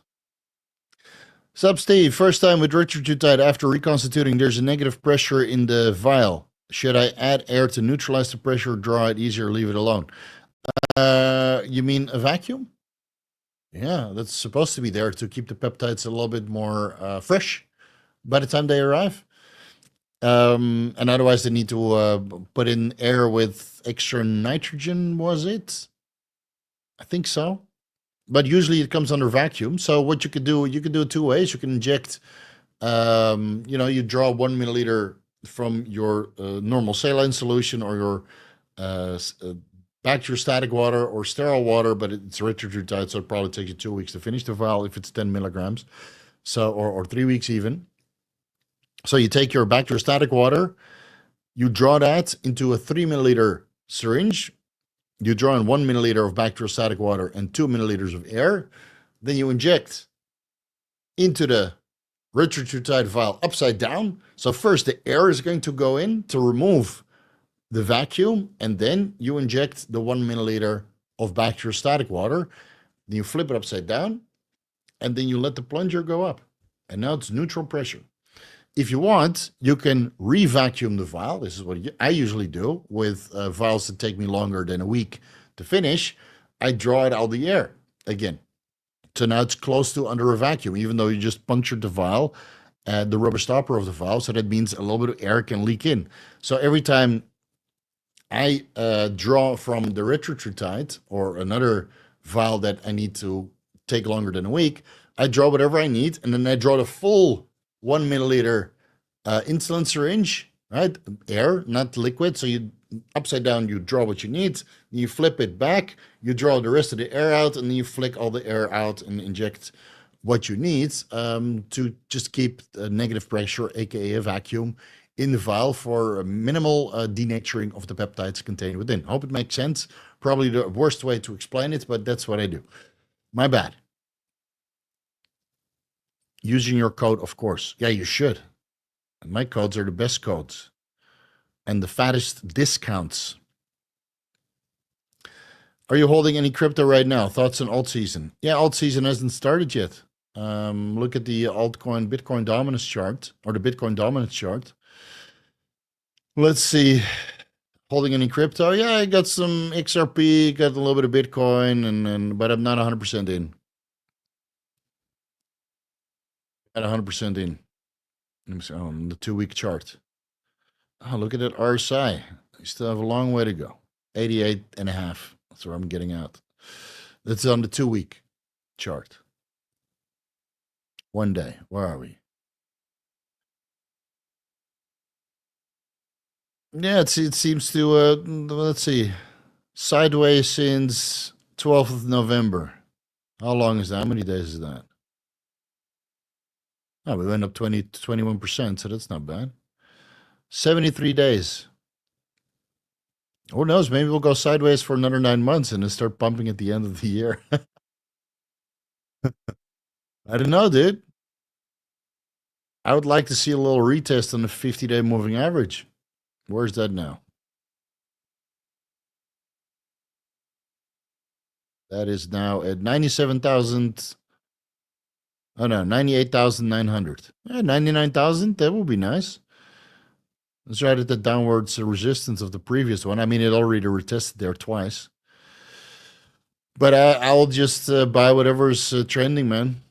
Sup, Steve? First time with erythritide after reconstituting. There's a negative pressure in the vial. Should I add air to neutralize the pressure, draw it easier, or leave it alone? You mean a vacuum? Yeah, that's supposed to be there to keep the peptides a little bit more fresh by the time they arrive. And otherwise they need to put in air with extra nitrogen, was it? I think so. But usually it comes under vacuum. So what you could do it two ways. You can inject, you draw 1 milliliter from your normal saline solution or your bacteriostatic water or sterile water, but it's erythritide, so it probably takes you 2 weeks to finish the vial if it's 10 milligrams. So, or 3 weeks even. So you take your bacteriostatic water, you draw that into a 3 milliliter syringe. You draw in 1 milliliter of bacteriostatic water and 2 milliliters of air. Then you inject into the erythritide vial upside down. So first the air is going to go in to remove the vacuum, and then you inject the 1 milliliter of bacteriostatic water. Then you flip it upside down, and then you let the plunger go up. And now it's neutral pressure. If you want, you can re-vacuum the vial. This is what I usually do with vials that take me longer than a week to finish. I draw it out the air again. So now it's close to under a vacuum, even though you just punctured the vial, the rubber stopper of the vial. So that means a little bit of air can leak in. So every time I draw from the erythritide or another vial that I need to take longer than a week, I draw whatever I need, and then I draw the full 1 milliliter insulin syringe, right? Air, not liquid. So you upside down, you draw what you need, you flip it back, you draw the rest of the air out, and then you flick all the air out and inject what you need to just keep negative pressure, aka a vacuum, in the vial for a minimal denaturing of the peptides contained within. Hope it makes sense. Probably the worst way to explain it, but that's what I do. My bad. Using your code, of course. Yeah, you should. And my codes are the best codes and the fattest discounts. Are you holding any crypto right now? Thoughts on alt season? Yeah, alt season hasn't started yet. Look at the altcoin Bitcoin dominance chart, or the Bitcoin dominance chart. Let's see. Holding any crypto? Yeah, I got some XRP, got a little bit of Bitcoin, but I'm not 100% in. At 100% in. Let me see, on the 2-week chart. Oh, look at that RSI. I still have a long way to go. 88.5. That's where I'm getting out. That's on the 2-week chart. 1 day. Where are we? Yeah, it seems to, let's see, sideways since 12th of November. How long is that? How many days is that? Oh, we went up 20 to 21%, so that's not bad. 73 days. Who knows? Maybe we'll go sideways for another 9 months and then start pumping at the end of the year. I don't know, dude. I would like to see a little retest on the 50-day moving average. Where's that now? That is now at 97,000. Oh no, 98,900. Yeah, 99,000. That would be nice. It's right at the downwards resistance of the previous one. I mean, it already retested there twice. But I'll just buy whatever's trending, man.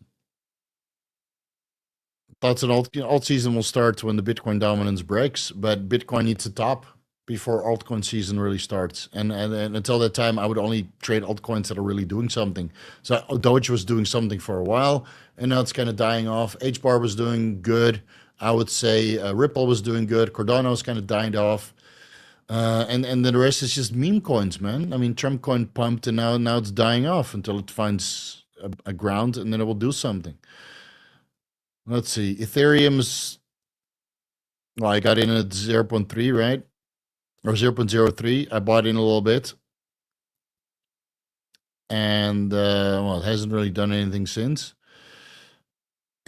Thoughts on alt season will start when the Bitcoin dominance breaks, but Bitcoin needs to top before altcoin season really starts. And until that time, I would only trade altcoins that are really doing something. So Doge was doing something for a while, and now it's kind of dying off. HBAR was doing good. I would say Ripple was doing good. Cardano is kind of dying off. And then the rest is just meme coins, man. I mean, Trump coin pumped, and now it's dying off until it finds a ground, and then it will do something. Let's see. Ethereum's, well, I got in at 0.3, right? Or 0.03. I bought in a little bit. And, well, it hasn't really done anything since.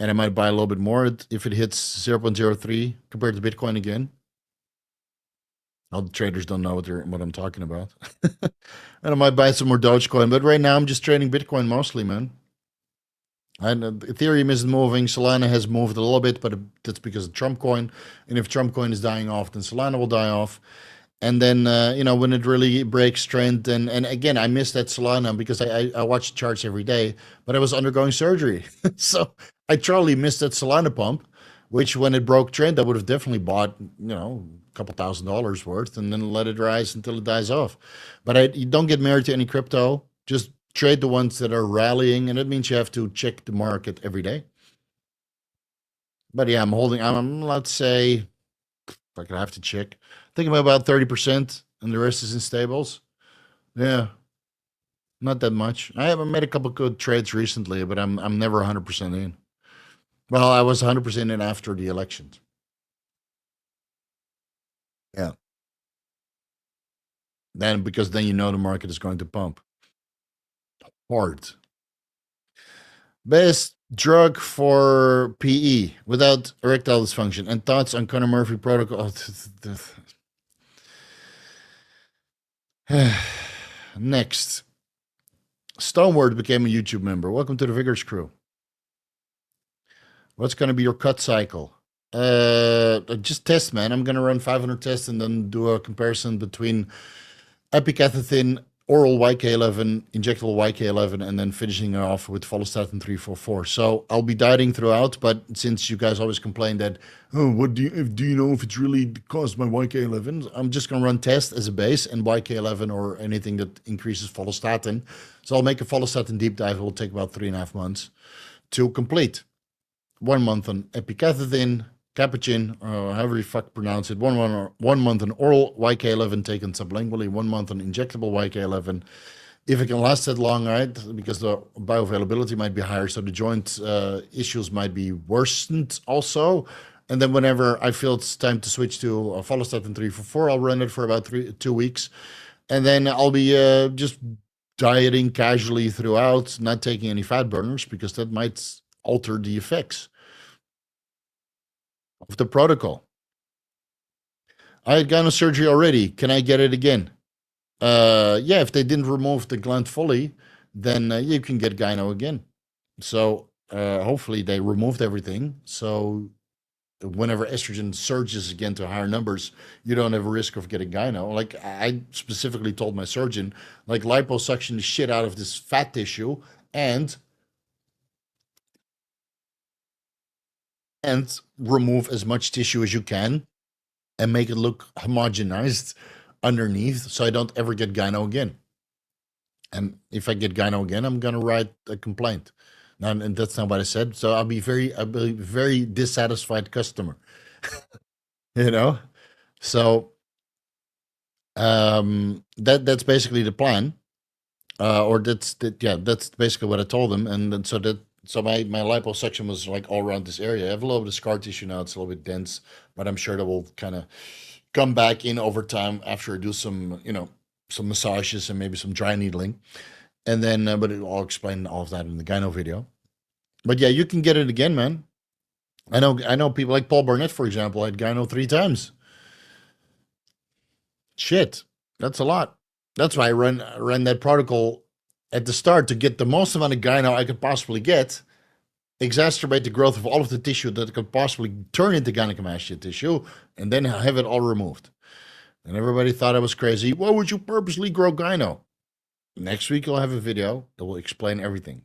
And I might buy a little bit more if it hits 0.03 compared to Bitcoin again. All the traders don't know what I'm talking about. And I might buy some more Dogecoin. But right now, I'm just trading Bitcoin mostly, man. And Ethereum isn't moving. Solana has moved a little bit, but that's because of Trump coin. And if Trump coin is dying off, then Solana will die off. And then, when it really breaks trend, and again, I missed that Solana because I watch charts every day, but I was undergoing surgery. So I totally missed that Solana pump, which when it broke trend, I would have definitely bought, a couple $1,000s worth and then let it rise until it dies off. But you don't get married to any crypto. Just trade the ones that are rallying, and it means you have to check the market every day. But yeah, I'm let's say, if I could have to check, I think I'm about 30%, and the rest is in stables. Yeah, not that much. I haven't made a couple good trades recently, but I'm never 100% in. Well, I was 100% in after the elections. Yeah. Because then the market is going to pump hard. Best drug for PE without erectile dysfunction, and thoughts on Conor Murphy protocol. Next, Stoneward became a YouTube member. Welcome to the Vigorous crew. What's going to be your cut cycle? Just test, man. I'm going to run 500 tests and then do a comparison between epicathethin, oral YK-11, injectable YK-11, and then finishing off with follistatin 344. So I'll be dieting throughout, but since you guys always complain that, do you know if it's really caused by YK-11? I'm just going to run test as a base and YK-11 or anything that increases follistatin. So I'll make a follistatin deep dive. It will take about 3.5 months to complete. 1 month on epicathethin, Capuchin, however you pronounce it, 1 month on oral YK-11 taken sublingually, 1 month on injectable YK-11. If it can last that long, right, because the bioavailability might be higher, so the joint issues might be worsened also. And then whenever I feel it's time to switch to follistatin 344, I'll run it for about 2 weeks. And then I'll be just dieting casually throughout, not taking any fat burners, because that might alter the effects of the protocol. I had gyno surgery already. Can I get it again? Yeah, if they didn't remove the gland fully, then you can get gyno again. So hopefully they removed everything. So whenever estrogen surges again to higher numbers, you don't have a risk of getting gyno. Like I specifically told my surgeon, like liposuction the shit out of this fat tissue and remove as much tissue as you can and make it look homogenized underneath so I don't ever get gyno again. And if I get gyno again, I'm going to write a complaint. And that's not what I said. So I'll be very dissatisfied customer, you know? So that's basically the plan. Or that's basically what I told him. And then so my liposuction was like all around this area. I have a little bit of scar tissue now. It's a little bit dense, but I'm sure that will kind of come back in over time after I do some, some massages and maybe some dry needling. And then, but I'll explain all of that in the gyno video. But yeah, you can get it again, man. I know people like Paul Barnett, for example, had gyno 3 times. Shit, that's a lot. That's why I ran that protocol at the start to get the most amount of gyno I could possibly get, exacerbate the growth of all of the tissue that could possibly turn into gynecomastia tissue, and then have it all removed. And everybody thought I was crazy. Why would you purposely grow gyno? Next week I'll have a video that will explain everything.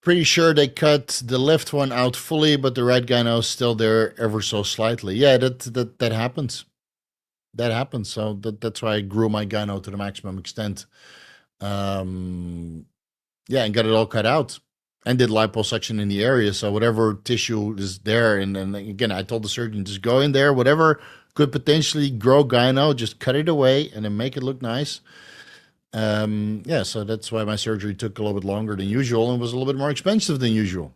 Pretty sure they cut the left one out fully, but the right gyno is still there ever so slightly. Yeah, that happens. That happens. So that's why I grew my gyno to the maximum extent. Yeah, and got it all cut out. And did liposuction in the area. So whatever tissue is there, and then again, I told the surgeon, just go in there, whatever could potentially grow gyno, just cut it away and then make it look nice. Yeah, so that's why my surgery took a little bit longer than usual and was a little bit more expensive than usual.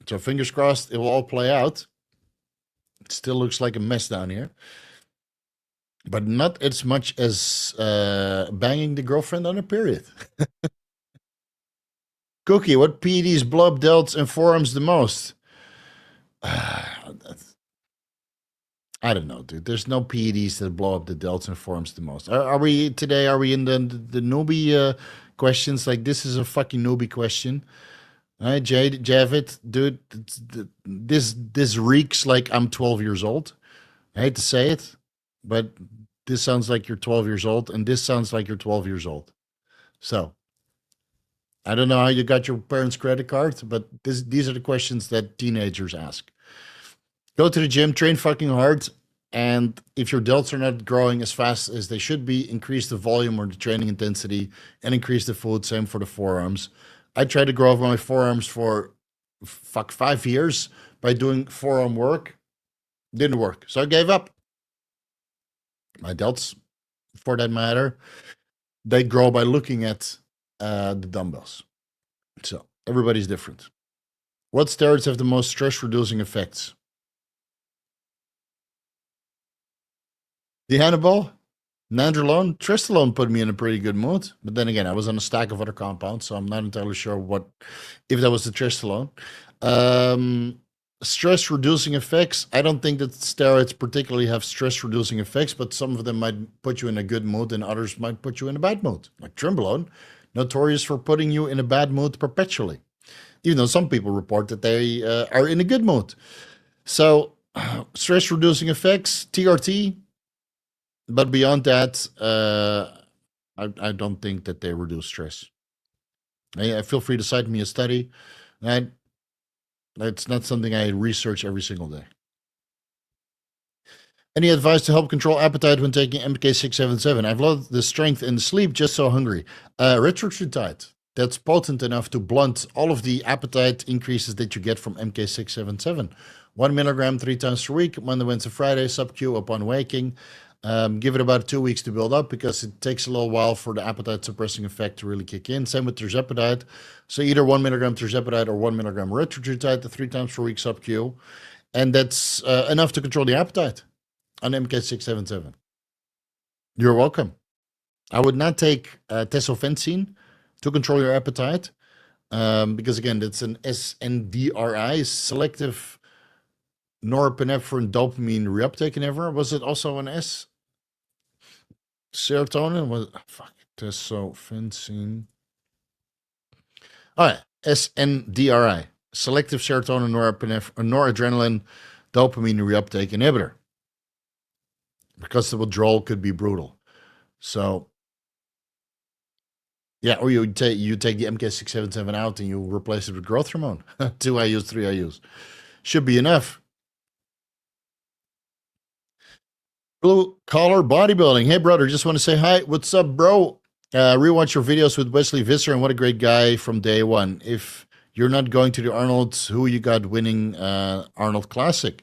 So fingers crossed it will all play out. It still looks like a mess down here, but not as much as banging the girlfriend on a period. Cookie, what PEDs blow up delts and forearms the most? I don't know, dude. There's no PEDs that blow up the delts and forearms the most. Are we in the newbie questions? Like, this is a fucking newbie question. All right, Javid, dude, this reeks like I'm 12 years old. I hate to say it, but this sounds like you're 12 years old, and this sounds like you're 12 years old. So I don't know how you got your parents' credit card, but these are the questions that teenagers ask. Go to the gym, train fucking hard, and if your delts are not growing as fast as they should be, increase the volume or the training intensity and increase the food. Same for the forearms. I tried to grow my forearms for 5 years by doing forearm work. Didn't work, so I gave up. My delts, for that matter, they grow by looking at the dumbbells. So everybody's different. What steroids have the most stress-reducing effects? The Hannibal, Nandrolone, Tristolone put me in a pretty good mood. But then again, I was on a stack of other compounds, so I'm not entirely sure if that was the Tristolone. Stress-reducing effects. I don't think that steroids particularly have stress-reducing effects, but some of them might put you in a good mood and others might put you in a bad mood. Like Trenbolone, notorious for putting you in a bad mood perpetually. Even though some people report that they are in a good mood. So, stress-reducing effects, TRT. But beyond that, I don't think that they reduce stress. I feel free to cite me a study. That's not something I research every single day. Any advice to help control appetite when taking MK677? I've lost the strength and the sleep, just so hungry. Retatrutide. That's potent enough to blunt all of the appetite increases that you get from MK677. 1 milligram 3 times per week, Monday, Wednesday, Friday, sub-Q upon waking. Give it about 2 weeks to build up because it takes a little while for the appetite suppressing effect to really kick in. Same with tirzepatide. So either 1 milligram tirzepatide or 1 milligram retatrutide 3 times per week sub-Q. And that's enough to control the appetite on MK677. You're welcome. I would not take tesofensine to control your appetite because, again, that's an SNDRI, selective norepinephrine dopamine reuptake inhibitor. Was it also an S? Serotonin was tesofensine. All right, SNDRI, selective serotonin noradrenaline dopamine reuptake inhibitor. Because the withdrawal could be brutal. So, yeah, or you take the MK677 out and you replace it with growth hormone. 2 IUs, 3 IUs. Should be enough. Blue collar bodybuilding. Hey, brother, just want to say hi. What's up, bro? Rewatch your videos with Wesley Visser, and what a great guy from day one. If you're not going to the Arnold, who you got winning Arnold Classic?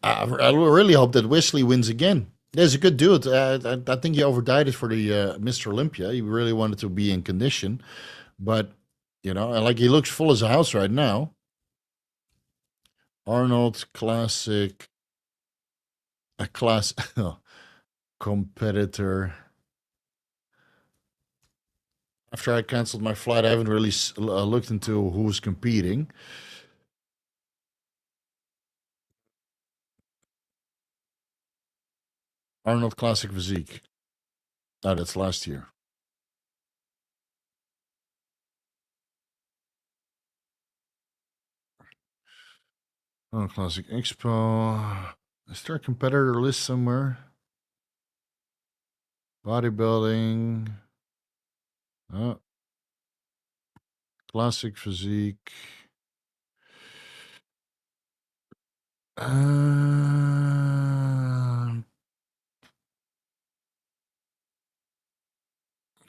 I really hope that Wesley wins again. He's a good dude. I think he overdied it for the Mr. Olympia. He really wanted to be in condition, but like he looks full as a house right now. Arnold Classic, a class competitor. After I canceled my flight, I haven't really looked into who's competing. Arnold Classic Physique. Oh, that's last year. Arnold Classic Expo. Is there a competitor list somewhere? Bodybuilding. Oh. Classic Physique.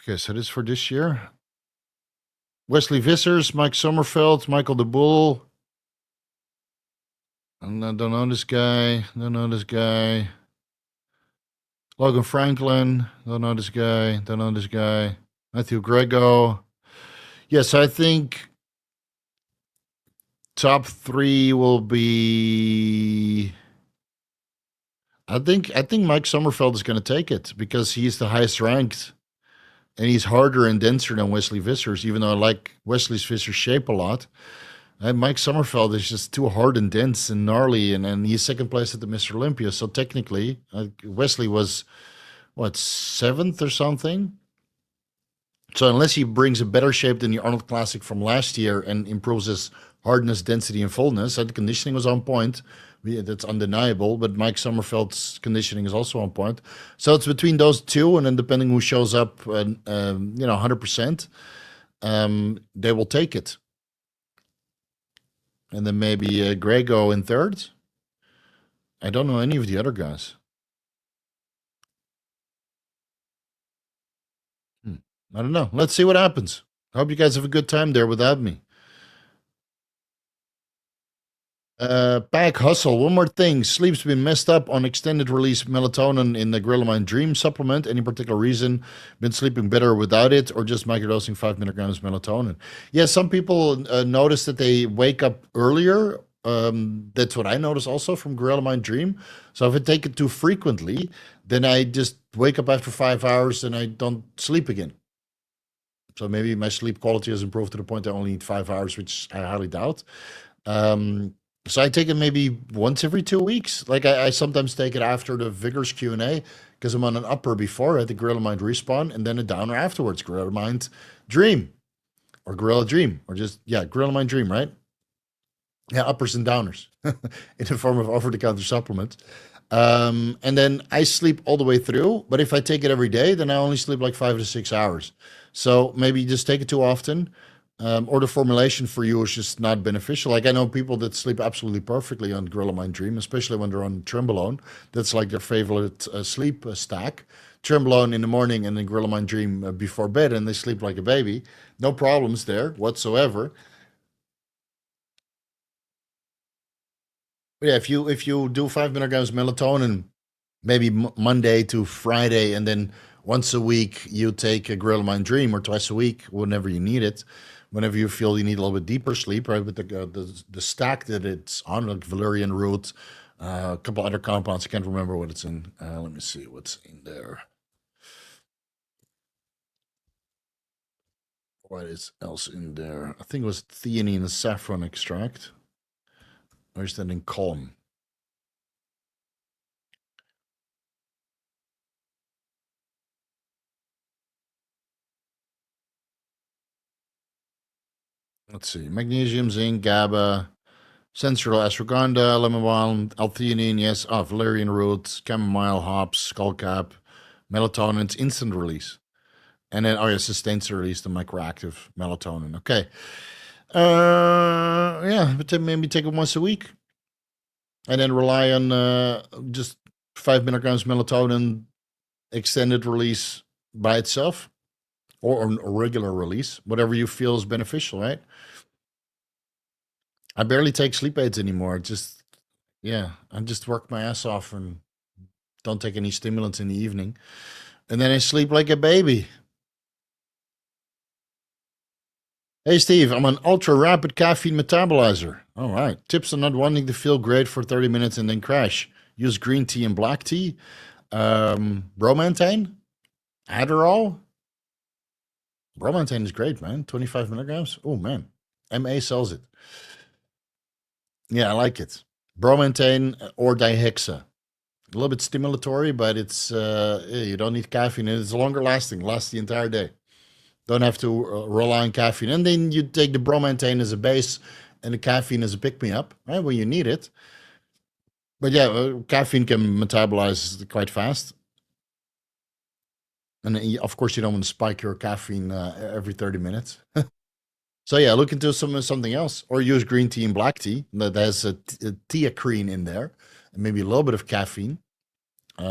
Okay, so this is for this year. Wesley Vissers, Mike Sommerfeld, Michael Dbol. I don't know this guy. Don't know this guy. Logan Franklin. Don't know this guy. Don't know this guy. Matthew Grego. Yes, I think top 3 will be. I think Mike Sommerfeld is going to take it because he's the highest ranked, and he's harder and denser than Wesley Vissers. Even though I like Wesley's Vissers shape a lot, and Mike Sommerfeld is just too hard and dense and gnarly, and he's second place at the Mr. Olympia. So technically, Wesley was what, 7th or something. So unless he brings a better shape than the Arnold Classic from last year and improves his hardness, density, and fullness, and the conditioning was on point. That's undeniable. But Mike Sommerfeld's conditioning is also on point. So it's between those two, and then depending who shows up, 100%, they will take it. And then maybe Grego in 3rd. I don't know any of the other guys. I don't know. Let's see what happens. I hope you guys have a good time there without me. Pack Hustle. One more thing. Sleep's been messed up on extended release melatonin in the Gorilla Mind Dream supplement. Any particular reason? Been sleeping better without it, or just microdosing 5 milligrams melatonin? Yeah, some people notice that they wake up earlier. That's what I notice also from Gorilla Mind Dream. So if I take it too frequently, then I just wake up after 5 hours and I don't sleep again. So maybe my sleep quality has improved to the point I only need 5 hours, which I highly doubt. So I take it maybe once every 2 weeks. Like I sometimes take it after the Vigorous Q&A because I'm on an upper before at the Gorilla Mind Respawn, and then a downer afterwards, Gorilla Mind Dream or Gorilla Dream, or just, Gorilla Mind Dream, right? Yeah, uppers and downers in the form of over-the-counter supplements. And then I sleep all the way through, but if I take it every day, then I only sleep like 5 to 6 hours. So maybe you just take it too often, or the formulation for you is just not beneficial. Like I know people that sleep absolutely perfectly on Gorilla Mind Dream, especially when they're on Trenbolone. That's like their favorite sleep stack. Trenbolone in the morning and then Gorilla Mind Dream before bed, and they sleep like a baby. No problems there whatsoever. But yeah, if you do 5 milligrams melatonin, maybe Monday to Friday, and then once a week you take a Gorilla Mind Dream, or twice a week whenever you need it, whenever you feel you need a little bit deeper sleep, right? With the stack that it's on, like valerian root, a couple other compounds. I can't remember what it's in. Let me see what's in there. What is else in there? I think it was theanine and saffron extract. Or is that in Calm? Let's see. Magnesium, zinc, GABA, sensual ashwagandha, lemon balm, L-theanine, yes. Oh, valerian root, chamomile, hops, skullcap, melatonin. It's instant release. And then, sustained release, the microactive melatonin. Okay. But maybe take it once a week. And then rely on just 5 milligrams melatonin extended release by itself. or a regular release, whatever you feel is beneficial, right? I barely take sleep aids anymore. Just, yeah, I just work my ass off and don't take any stimulants in the evening. And then I sleep like a baby. Hey, Steve, I'm an ultra rapid caffeine metabolizer. All right. Tips on not wanting to feel great for 30 minutes and then crash. Use green tea and black tea. Bromantane, Adderall. Bromantane is great, man. 25 milligrams. Oh, man. MA sells it. Yeah, I like it. Bromantane or dihexa. A little bit stimulatory, but it's you don't need caffeine. And it's longer lasting, lasts the entire day. Don't have to rely on caffeine. And then you take the bromantane as a base and the caffeine as a pick-me-up, right, when you need it. But yeah, caffeine can metabolize quite fast. And of course, you don't want to spike your caffeine every 30 minutes. So yeah, look into something else, or use green tea and black tea that has a theacrine in there, and maybe a little bit of caffeine,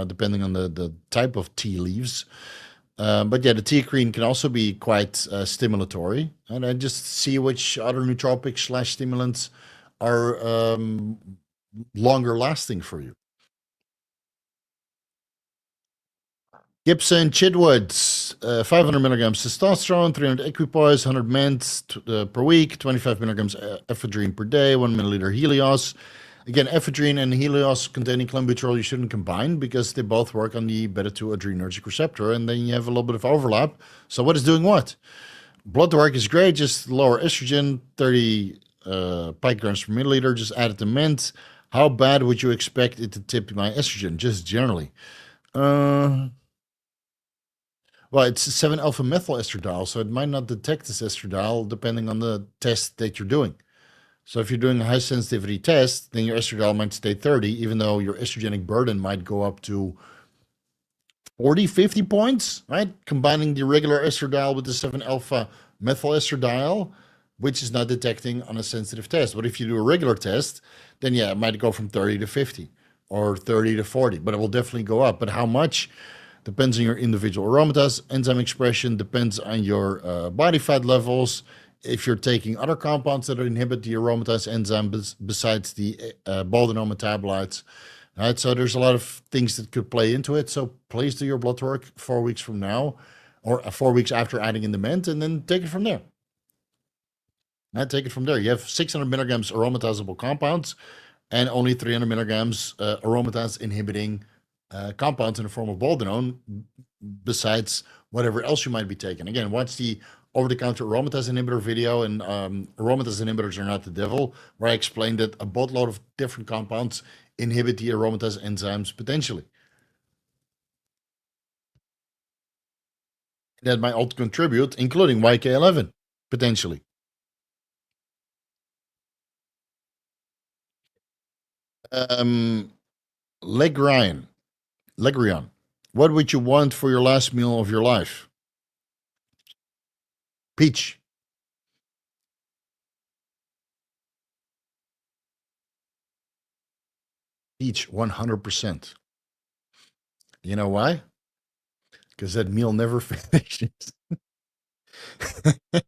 depending on the type of tea leaves. But yeah, the theacrine can also be quite stimulatory, and I just see which other nootropics / stimulants are longer lasting for you. Gibson Chidwoods, 500 milligrams testosterone, 300 equipoise, 100 ments per week, 25 milligrams ephedrine per day, 1 milliliter Helios. Again, ephedrine and Helios containing clenbuterol you shouldn't combine because they both work on the beta-2 adrenergic receptor, and then you have a little bit of overlap. So what is doing what? Blood work is great, just lower estrogen, 30 picograms per milliliter, just add it to mint. How bad would you expect it to tip my estrogen, just generally? Well, it's 7-alpha methyl estradiol, so it might not detect this estradiol depending on the test that you're doing. So if you're doing a high sensitivity test, then your estradiol might stay 30, even though your estrogenic burden might go up to 40, 50 points, right? Combining the regular estradiol with the 7-alpha methyl estradiol, which is not detecting on a sensitive test. But if you do a regular test, then yeah, it might go from 30 to 50 or 30 to 40, but it will definitely go up. But how much? Depends on your individual aromatase, enzyme expression, depends on your body fat levels. If you're taking other compounds that inhibit the aromatase enzyme besides the boldenone metabolites, right? So there's a lot of things that could play into it. So please do your blood work 4 weeks from now, or 4 weeks after adding in the ment, and then take it from there. Take it from there. You have 600 milligrams aromatizable compounds and only 300 milligrams aromatase inhibiting compounds in the form of boldenone, besides whatever else you might be taking. Again, watch the over-the-counter aromatase inhibitor video, and aromatase inhibitors are not the devil, where I explained that a boatload of different compounds inhibit the aromatase enzymes potentially. That might also contribute, including YK-11, potentially. Legrion. What would you want for your last meal of your life? Peach. Peach, 100%. You know why? Because that meal never finishes. It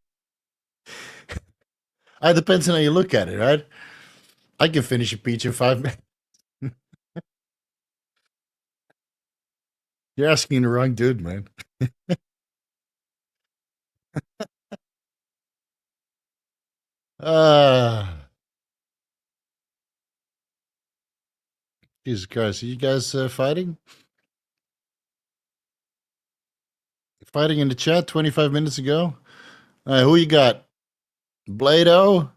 depends on how you look at it, right? I can finish a peach in 5 minutes. You're asking the wrong dude, man. Jesus Christ. Are you guys fighting? Fighting in the chat 25 minutes ago? Who you got? Blado?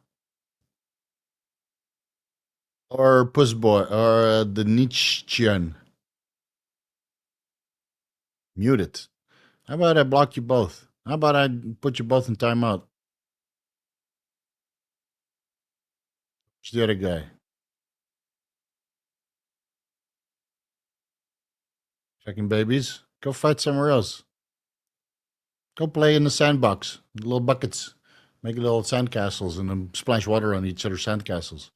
Or Pussboy? Or the Nietzschean? Mute it. How about I block you both? How about I put you both in timeout? Who's the other guy? Checking babies? Go fight somewhere else. Go play in the sandbox. Little buckets. Make little sandcastles and then splash water on each other's sandcastles.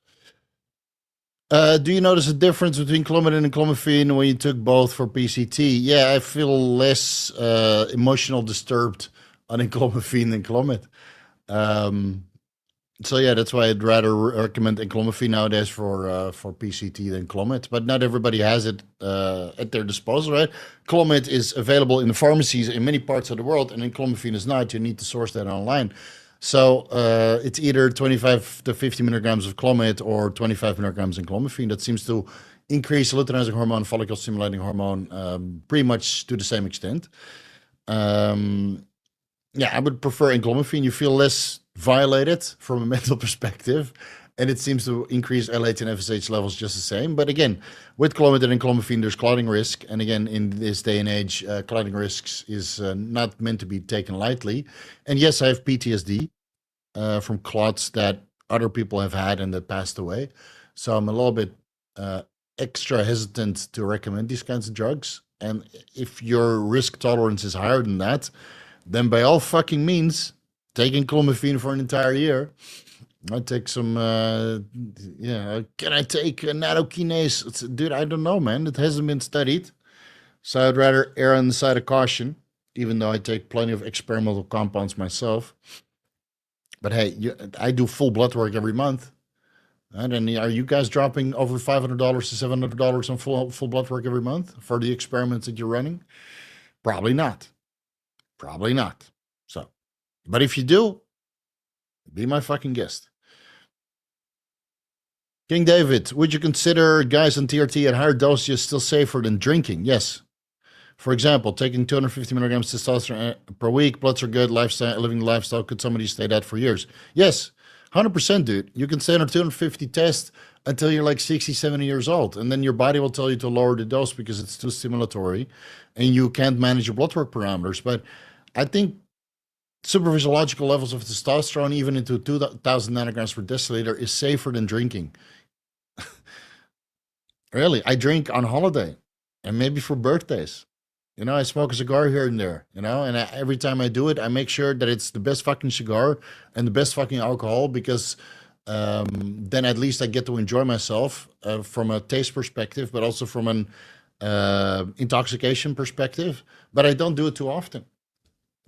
Do you notice a difference between clomidine and clomiphene when you took both for PCT? Yeah, I feel less emotional disturbed on enclomiphene than Clomid. So yeah, that's why I'd rather recommend enclomiphene nowadays for PCT than Clomid. But not everybody has it at their disposal, right? Clomid is available in the pharmacies in many parts of the world, and enclomiphene is not. You need to source that online. So it's either 25 to 50 milligrams of Clomid or 25 milligrams of enclomiphene. That seems to increase luteinizing hormone, follicle stimulating hormone, pretty much to the same extent. Yeah, I would prefer enclomiphene. You feel less violated from a mental perspective, and it seems to increase LH and FSH levels just the same. But again, with Clomid and enclomiphene, there's clotting risk, and again, in this day and age, clotting risks is not meant to be taken lightly. And yes, I have PTSD from clots that other people have had and that passed away, so I'm a little bit extra hesitant to recommend these kinds of drugs. And if your risk tolerance is higher than that, then by all fucking means, take enclomiphene for an entire year. I take some, can I take a nanokinase? Dude, I don't know, man. It hasn't been studied. So I'd rather err on the side of caution, even though I take plenty of experimental compounds myself. But hey, I do full blood work every month. And then are you guys dropping over $500 to $700 on full blood work every month for the experiments that you're running? Probably not. Probably not. So, but if you do, be my fucking guest. King David, would you consider guys on TRT at higher doses still safer than drinking? Yes. For example, taking 250 milligrams testosterone per week, bloods are good, lifestyle, living the lifestyle. Could somebody stay that for years? Yes. 100%, dude. You can stay on a 250 test until you're like 60, 70 years old. And then your body will tell you to lower the dose because it's too stimulatory and you can't manage your blood work parameters. But I think superphysiological levels of testosterone, even into 2,000 nanograms per deciliter, is safer than drinking. Really, I drink on holiday and maybe for birthdays. You know, I smoke a cigar here and there, you know, and every time I do it, I make sure that it's the best fucking cigar and the best fucking alcohol because then at least I get to enjoy myself from a taste perspective, but also from an intoxication perspective. But I don't do it too often.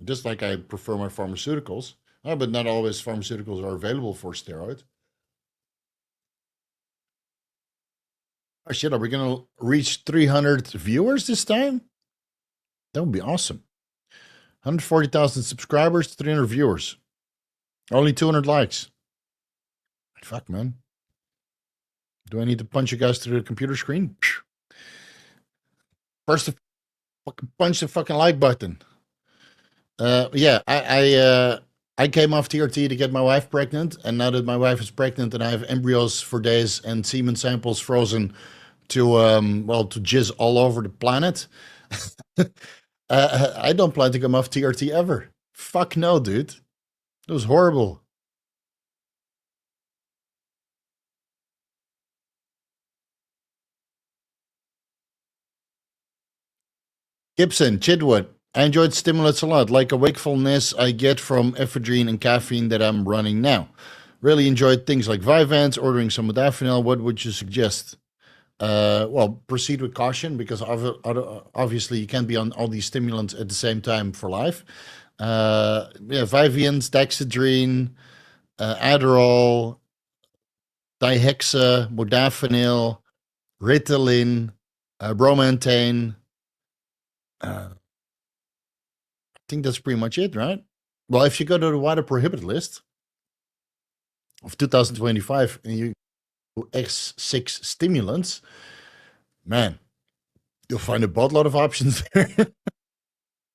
Just like I prefer my pharmaceuticals, but not always pharmaceuticals are available for steroids. Oh shit, are we going to reach 300 viewers this time? That would be awesome. 140,000 subscribers, 300 viewers. Only 200 likes. Fuck, man. Do I need to punch you guys through the computer screen? First, punch the fucking like button. Yeah, I came off TRT to get my wife pregnant, and now that my wife is pregnant and I have embryos for days and semen samples frozen to to jizz all over the planet, I don't plan to come off TRT ever. Fuck no, dude. It was horrible. Gibson, Chidwood. I enjoyed stimulants a lot, like a wakefulness I get from ephedrine and caffeine that I'm running now. Really enjoyed things like Vyvanse, ordering some modafinil. What would you suggest? Well, proceed with caution because obviously you can't be on all these stimulants at the same time for life. Vyvanse, Dexedrine, Adderall, Dihexa, modafinil, Ritalin, Bromantane. I think that's pretty much it, right? Well, if you go to the wider prohibited list of 2025 and you X6 stimulants, man, you'll find a boatload of options there.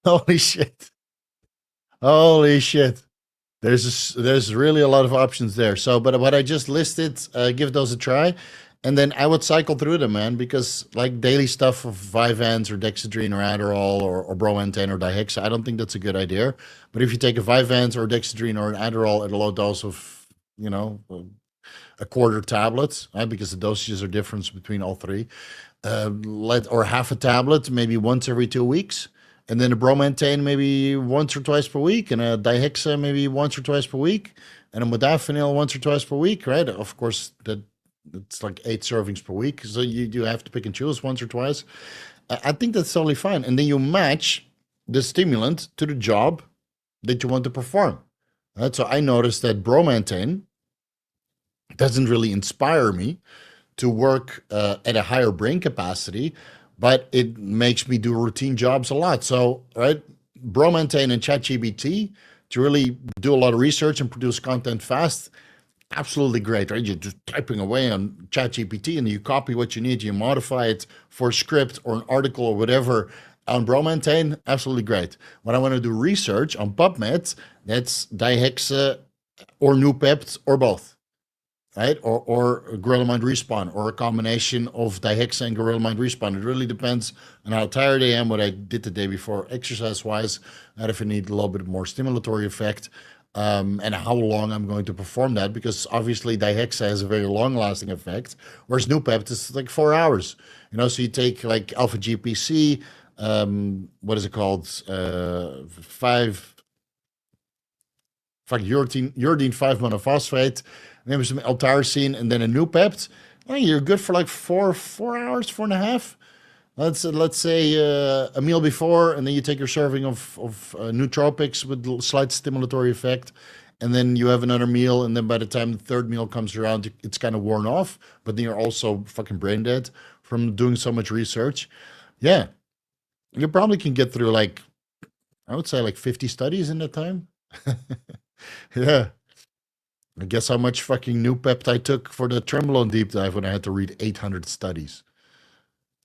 Holy shit. Holy shit. There's really a lot of options there. So, but what I just listed, give those a try. And then I would cycle through them, man, because like daily stuff of Vyvanse or Dexedrine or Adderall or Bromantane or Dihexa, I don't think that's a good idea. But if you take a Vyvanse or Dexedrine or an Adderall at a low dose of, you know, a quarter tablet, because the dosages are different between all three, or half a tablet, maybe once every 2 weeks. And then a Bromantane maybe once or twice per week, and a Dihexa maybe once or twice per week, and a modafinil once or twice per week, right? Of course, it's like 8 servings per week, so you have to pick and choose once or twice. I think that's totally fine. And then you match the stimulant to the job that you want to perform. Right? So I noticed that bromantane doesn't really inspire me to work at a higher brain capacity, but it makes me do routine jobs a lot. So, right, bromantane and ChatGPT to really do a lot of research and produce content fast, absolutely great, right? You're just typing away on ChatGPT and you copy what you need, you modify it for a script or an article or whatever on bromantane, absolutely great. When I want to do research on PubMed, that's dihexa or Nupept or both, right? Or Gorillamind Respawn or a combination of dihexa and Gorillamind Respawn. It really depends on how tired I am, what I did the day before exercise-wise, and if I need a little bit more stimulatory effect. And how long I'm going to perform that, because obviously dihexa has a very long-lasting effect, whereas Nupept is like 4 hours. So you take like alpha GPC, what is it called? Uridine 5 monophosphate, maybe some L-tyrosine, and then a Nupept. You're good for like 4 hours, 4.5. Let's say a meal before, and then you take your serving of nootropics with slight stimulatory effect, and then you have another meal, and then by the time the third meal comes around, it's kind of worn off, but then you're also fucking brain dead from doing so much research. Yeah, you probably can get through like, I would say like 50 studies in that time. Yeah. I guess how much fucking new peptide took for the Trembolone deep dive when I had to read 800 studies.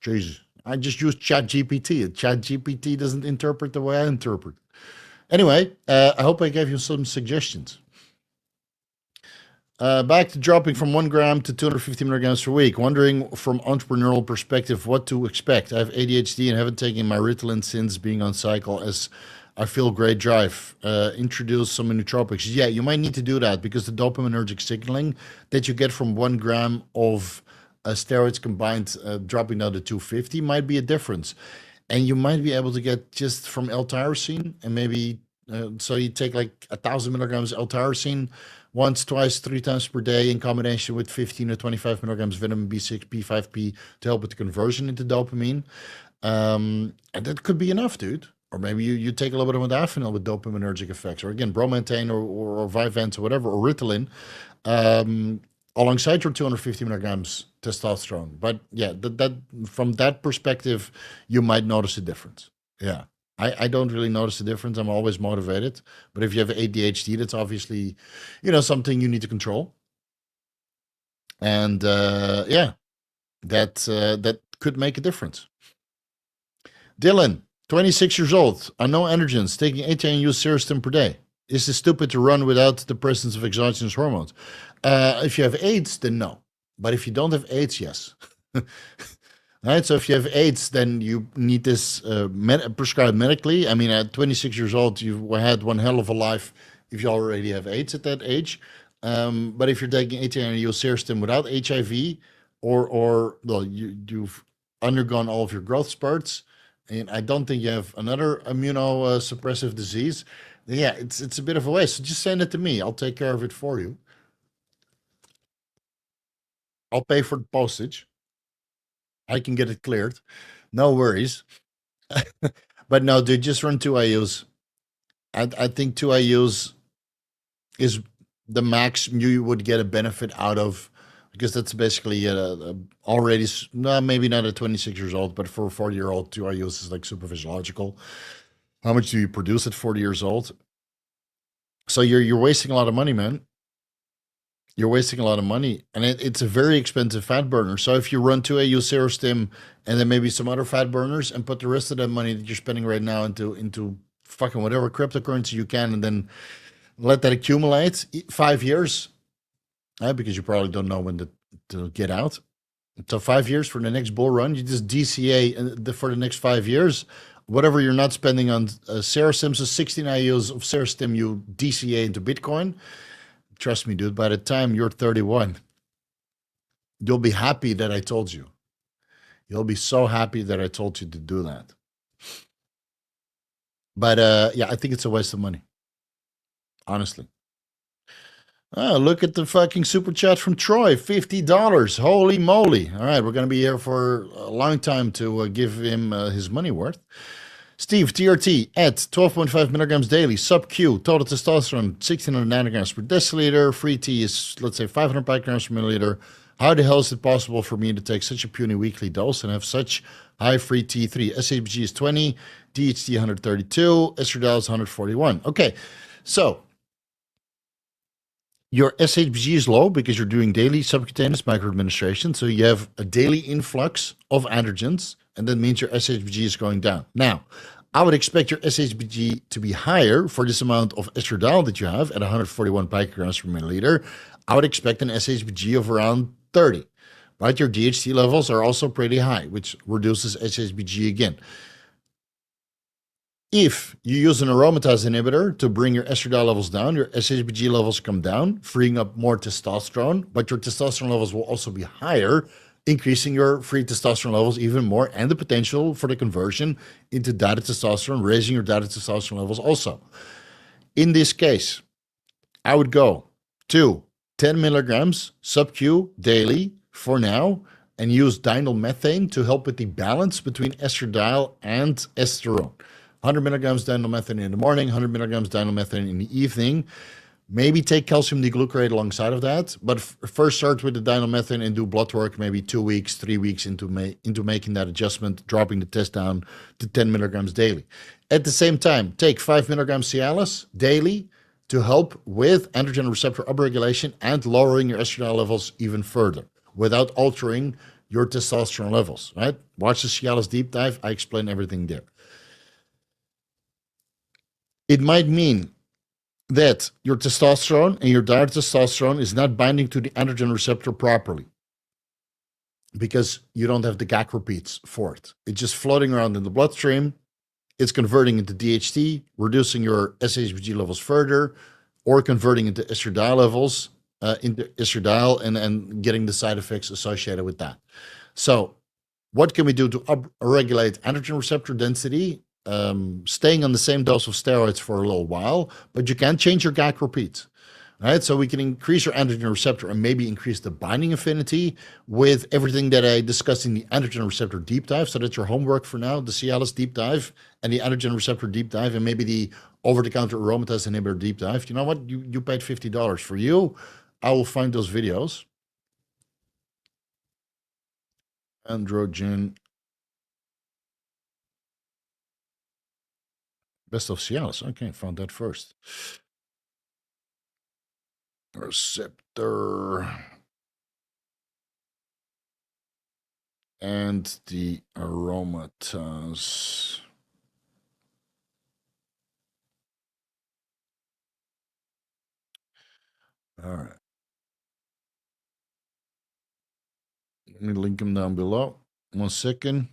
Jesus. I just use ChatGPT. ChatGPT doesn't interpret the way I interpret. Anyway, I hope I gave you some suggestions. Back to dropping from 1 gram to 250 milligrams per week. Wondering from entrepreneurial perspective what to expect. I have ADHD and haven't taken my Ritalin since being on cycle, as I feel great drive. Introduce some nootropics. Yeah, you might need to do that because the dopaminergic signaling that you get from 1 gram of steroids combined, dropping down to 250 might be a difference. And you might be able to get just from L-tyrosine, and maybe, so you take like 1,000 milligrams L-tyrosine once, twice, 3 times per day in combination with 15 or 25 milligrams vitamin B6, P5P to help with the conversion into dopamine. And that could be enough, dude. Or maybe you take a little bit of modafinil with dopaminergic effects, or again, bromantane or Vyvanse or whatever, or Ritalin, alongside your 250 milligrams testosterone. But yeah, that from that perspective, you might notice a difference. Yeah. I don't really notice a difference. I'm always motivated. But if you have ADHD, that's obviously, something you need to control. And yeah, that could make a difference. Dylan, 26 years old, on no androgens, taking 8 IU Serostim per day. Is it stupid to run without the presence of exogenous hormones? If you have AIDS, then no. But if you don't have AIDS, yes. Right? So if you have AIDS, then you need this prescribed medically. I mean, at 26 years old, you had one hell of a life if you already have AIDS at that age. But if you're taking 8 IU Serostim without HIV, or well, you've undergone all of your growth spurts, and I don't think you have another immunosuppressive disease, then yeah, it's a bit of a waste. So just send it to me. I'll take care of it for you. I'll pay for the postage. I can get it cleared. No worries. But no, dude, just run 2 IUs. I think 2 IUs is the max you would get a benefit out of, because that's basically already, no, maybe not at 26 years old, but for a 40-year-old, 2 IUs is like super physiological. How much do you produce at 40 years old? So you're wasting a lot of money, man. You're wasting a lot of money, and it's a very expensive fat burner. So if you run 2 IU Serostim and then maybe some other fat burners, and put the rest of that money that you're spending right now into fucking whatever cryptocurrency you can, and then let that accumulate 5 years, because you probably don't know when to get out. So 5 years for the next bull run, you just DCA for the next 5 years. Whatever you're not spending on Serostim, so 16 IUs of Serostim, you DCA into Bitcoin. Trust me, dude, by the time you're 31, you'll be happy that I told you. You'll be so happy that I told you to do that. But yeah, I think it's a waste of money. Honestly. Oh, look at the fucking super chat from Troy, $50. Holy moly. All right, we're going to be here for a long time to give him his money worth. Steve, TRT at 12.5 milligrams daily, sub-Q, total testosterone 1600 nanograms per deciliter. Free T is, let's say, 500 picograms per milliliter. How the hell is it possible for me to take such a puny weekly dose and have such high free T3? SHBG is 20, DHT 132, estradiol is 141. Okay, so your SHBG is low because you're doing daily subcutaneous microadministration, so you have a daily influx of androgens, and that means your SHBG is going down. Now, I would expect your SHBG to be higher for this amount of estradiol that you have at 141 picograms per milliliter. I would expect an SHBG of around 30, right? Your DHT levels are also pretty high, which reduces SHBG again. If you use an aromatase inhibitor to bring your estradiol levels down, your SHBG levels come down, freeing up more testosterone, but your testosterone levels will also be higher, increasing your free testosterone levels even more, and the potential for the conversion into dietary testosterone, raising your dietary testosterone levels also. In this case, I would go to 10 milligrams sub-Q daily for now, and use dinyl to help with the balance between estradiol and esterone. 100 milligrams dinyl in the morning, 100 milligrams dinyl in the evening. Maybe take calcium D-glucarate alongside of that, but first start with the dinyl and do blood work maybe 2 weeks, 3 weeks into making that adjustment, dropping the test down to 10 milligrams daily. At the same time, take 5 milligrams Cialis daily to help with androgen receptor upregulation and lowering your estradiol levels even further without altering your testosterone levels, right? Watch the Cialis deep dive. I explain everything there. It might mean that your testosterone and your dietary testosterone is not binding to the androgen receptor properly because you don't have the GAC repeats for it. It's just floating around in the bloodstream. It's converting into DHT, reducing your SHBG levels further, or converting into estradiol levels, into estradiol, and getting the side effects associated with that. So what can we do to upregulate androgen receptor density? Staying on the same dose of steroids for a little while, but you can change your GAC repeats, right? So we can increase your androgen receptor and maybe increase the binding affinity with everything that I discussed in the androgen receptor deep dive. So that's your homework for now, the Cialis deep dive and the androgen receptor deep dive, and maybe the over-the-counter aromatase inhibitor deep dive. You know what? You paid $50 for you. I will find those videos. Androgen best of Cialis. Okay, found that first. Receptor and the aromatase. All right. Let me link them down below. 1 second.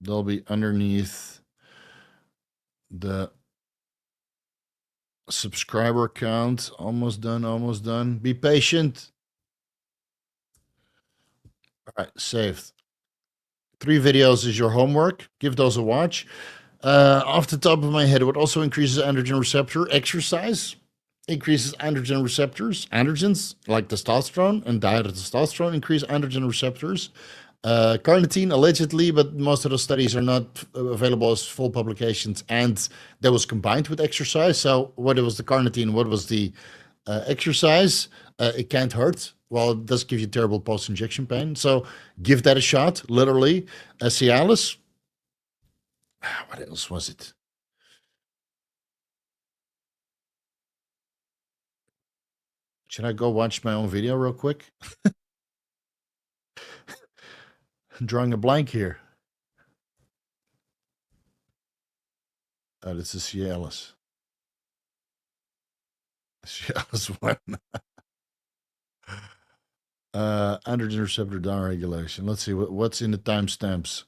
They'll be underneath the subscriber count. Almost done, almost done. Be patient. All right, saved. 3 videos is your homework. Give those a watch. Off the top of my head, what also increases androgen receptor? Exercise increases androgen receptors. Androgens like testosterone and dietary testosterone increase androgen receptors. Carnitine allegedly, but most of the studies are not available as full publications, and that was combined with exercise. So what was the carnitine, what was the exercise? It can't hurt. Well, it does give you terrible post-injection pain. So give that a shot, literally. Cialis. What else was it? Should I go watch my own video real quick? I'm drawing a blank here. Oh, this is Cialis. Cialis 1. Androgen receptor downregulation. Let's see what's in the timestamps.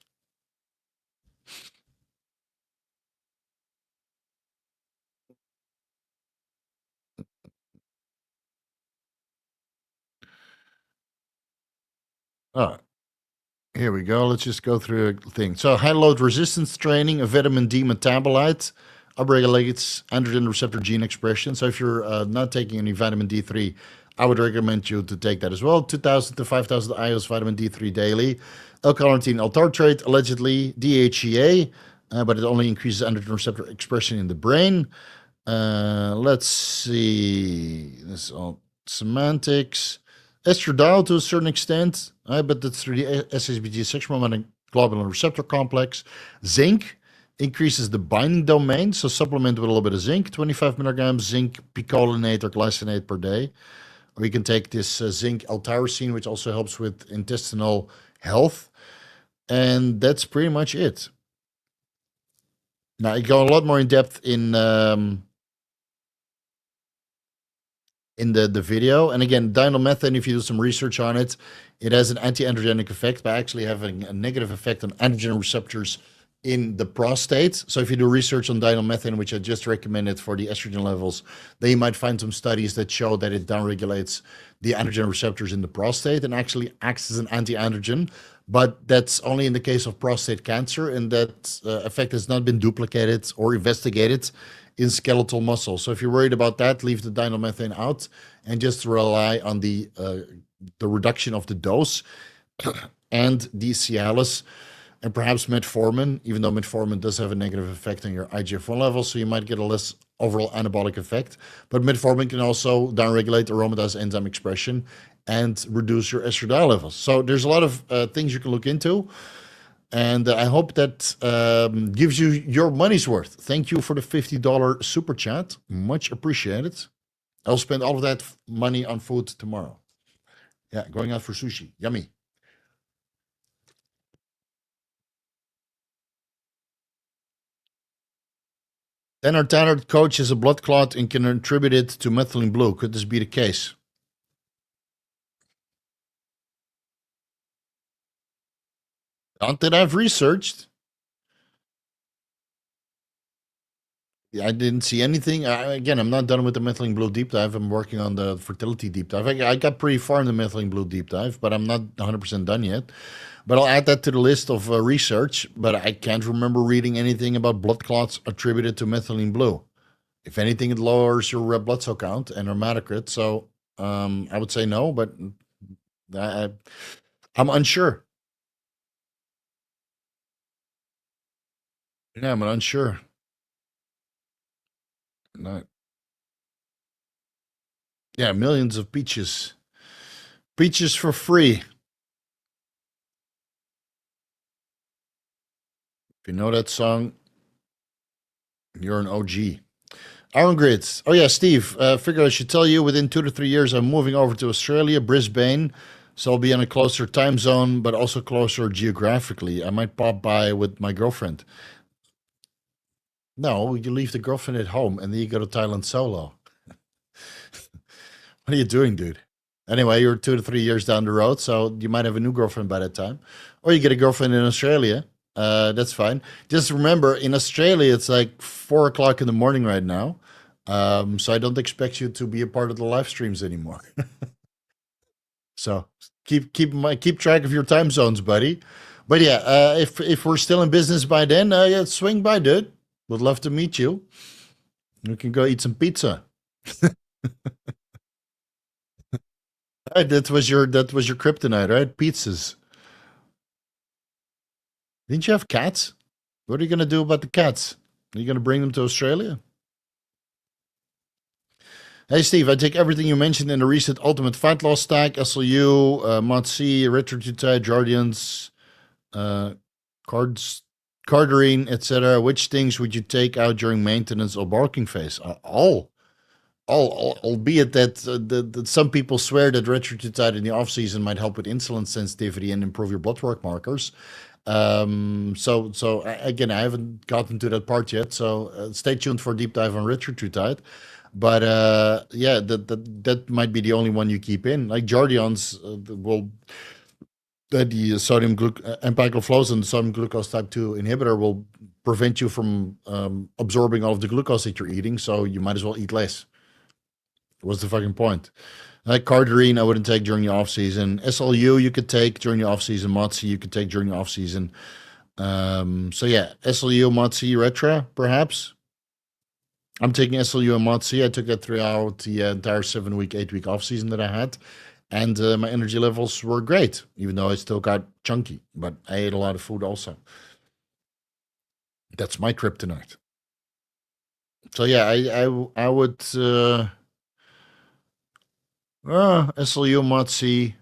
Oh, here we go. Let's just go through a thing. So high load resistance training, a vitamin D metabolite, upregulates androgen receptor gene expression. So if you're not taking any vitamin D3, I would recommend you to take that as well. 2,000 to 5,000 IUs vitamin D3 daily. L-carnitine L-tartrate, allegedly DHEA, but it only increases androgen receptor expression in the brain. Let's see. This is all semantics. Estradiol to a certain extent, but that's through the SHBG sexual globulin receptor complex. Zinc increases the binding domain, so supplement with a little bit of zinc, 25 milligrams zinc picolinate or glycinate per day. Or you can take this zinc L-tyrosine, which also helps with intestinal health. And that's pretty much it. Now, you go a lot more in depth in the video. And again, dinomethane, if you do some research on it, it has an anti-androgenic effect by actually having a negative effect on androgen receptors in the prostate. So if you do research on dinomethane, which I just recommended for the estrogen levels, then you might find some studies that show that it downregulates the androgen receptors in the prostate and actually acts as an anti-androgen. But that's only in the case of prostate cancer, and that effect has not been duplicated or investigated in skeletal muscle. So if you're worried about that, leave the dinomethane out and just rely on the reduction of the dose and the Cialis and perhaps metformin, even though metformin does have a negative effect on your IGF-1 levels, so you might get a less overall anabolic effect. But metformin can also downregulate aromatase enzyme expression and reduce your estradiol levels. So there's a lot of things you can look into. And I hope that gives you your money's worth. Thank you for the $50 super chat. Much appreciated. I'll spend all of that money on food tomorrow. Yeah, going out for sushi. Yummy. Then our tattered coach is a blood clot and can attribute it to methylene blue. Could this be the case? Not that I've researched. I didn't see anything. Again, I'm not done with the methylene blue deep dive. I'm working on the fertility deep dive. I got pretty far in the methylene blue deep dive, but I'm not 100% done yet. But I'll add that to the list of research. But I can't remember reading anything about blood clots attributed to methylene blue. If anything, it lowers your red blood cell count and hematocrit. So I would say no, but I'm unsure. Yeah, I'm unsure. Not. Yeah, millions of peaches. Peaches for free. If you know that song, you're an OG. Iron Grids. Oh yeah, Steve. Figured I should tell you. Within 2 to 3 years, I'm moving over to Australia, Brisbane. So I'll be in a closer time zone, but also closer geographically. I might pop by with my girlfriend. No, you leave the girlfriend at home and then you go to Thailand solo. What are you doing, dude? Anyway, you're 2 to 3 years down the road, so you might have a new girlfriend by that time, or you get a girlfriend in Australia. That's fine. Just remember, in Australia, it's like 4 o'clock in the morning right now. So I don't expect you to be a part of the live streams anymore. So keep track of your time zones, buddy. But yeah, if we're still in business by then, yeah, swing by, dude. Would love to meet you. We can go eat some pizza. Right, that was your kryptonite, right? Pizzas. Didn't you have cats? What are you gonna do about the cats? Are you gonna bring them to Australia? Hey Steve, I take everything you mentioned in the recent Ultimate Fat Loss Stack, SLU, MOTC, Retrotutide, Jardians, Cardarine, etc. Which things would you take out during maintenance or bulking phase? All, albeit that some people swear that Retrotutide in the off season might help with insulin sensitivity and improve your blood work markers. So again, I haven't gotten to that part yet. So stay tuned for a deep dive on Retrotutide. But yeah, that might be the only one you keep in. Like Jardians will. The sodium empagliflozin, the sodium glucose type 2 inhibitor, will prevent you from absorbing all of the glucose that you're eating, so you might as well eat less. What's the fucking point? Like Cardarine, I wouldn't take during the off season. SLU you could take during the off season. MOTC you could take during the off season. So yeah, SLU, MOTC, Retra, perhaps. I'm taking SLU and MOTC. I took that throughout the entire 7-week, 8-week off season that I had. And my energy levels were great, even though I still got chunky. But I ate a lot of food also. That's my kryptonite. So yeah, I would SLU MOTC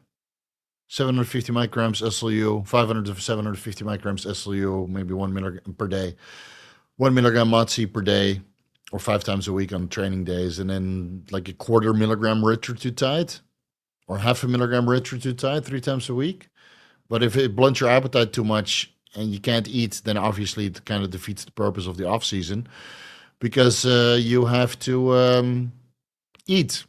750 micrograms SLU, 500 to 750 micrograms SLU, maybe 1 milligram per day, 1 milligram MOTC per day, or 5 times a week on training days, and then like a 1/4 milligram erythritide or 0.5 milligram erythritide 3 times a week. But if it blunts your appetite too much and you can't eat, then obviously it kind of defeats the purpose of the off season because you have to eat.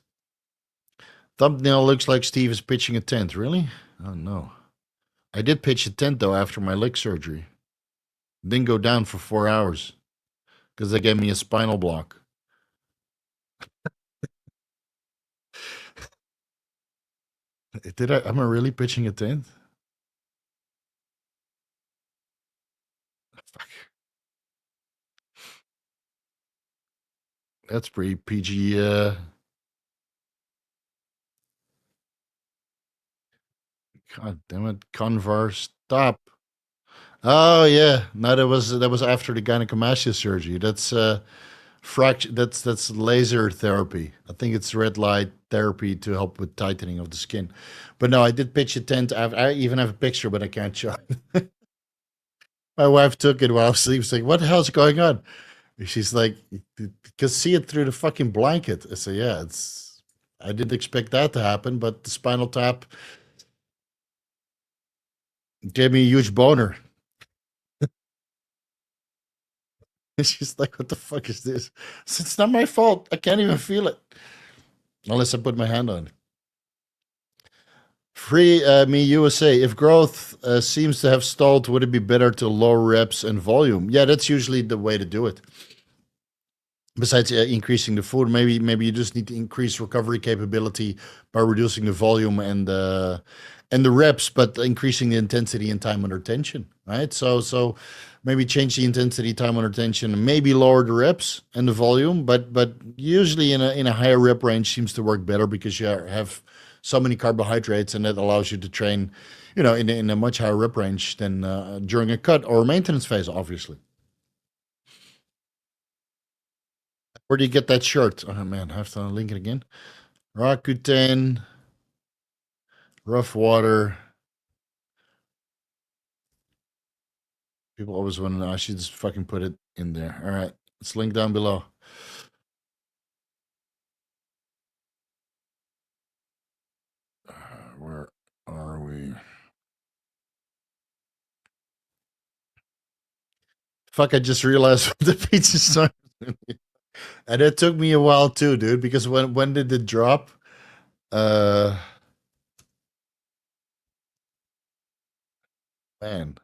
Thumbnail looks like Steve is pitching a tent. Really? Oh no. I did pitch a tent though after my leg surgery. Didn't go down for 4 hours because they gave me a spinal block. Did I? Am I really pitching a tent? Fuck. That's pretty PG. God damn it, Converse, stop. Oh yeah, no, that was after the gynecomastia surgery. That's that's laser therapy. I think it's red light therapy to help with tightening of the skin. But no, I did pitch a tent. I even have a picture, but I can't show it. My wife took it while I was asleep. She's like, "What the hell's going on?" She's like, "Because see it through the fucking blanket." I say, "Yeah, it's." I didn't expect that to happen, but the spinal tap gave me a huge boner. And she's like, "What the fuck is this?" So it's not my fault. I can't even feel it unless I put my hand on it. Free Me USA. If growth seems to have stalled, would it be better to lower reps and volume? Yeah, that's usually the way to do it. Besides increasing the food, maybe you just need to increase recovery capability by reducing the volume and the reps, but increasing the intensity and time under tension. Right. So maybe change the intensity, time under tension, and maybe lower the reps and the volume. But usually in a higher rep range seems to work better because you have so many carbohydrates, and that allows you to train, in a much higher rep range than during a cut or maintenance phase, obviously. Where do you get that shirt? Oh man, I have to link it again. Accutane, rough water. People always want to know. I should just fucking put it in there. All right, it's linked down below. Where are we? Fuck! I just realized what the pizza sign. And it took me a while too, dude. Because when did it drop? Uh, man,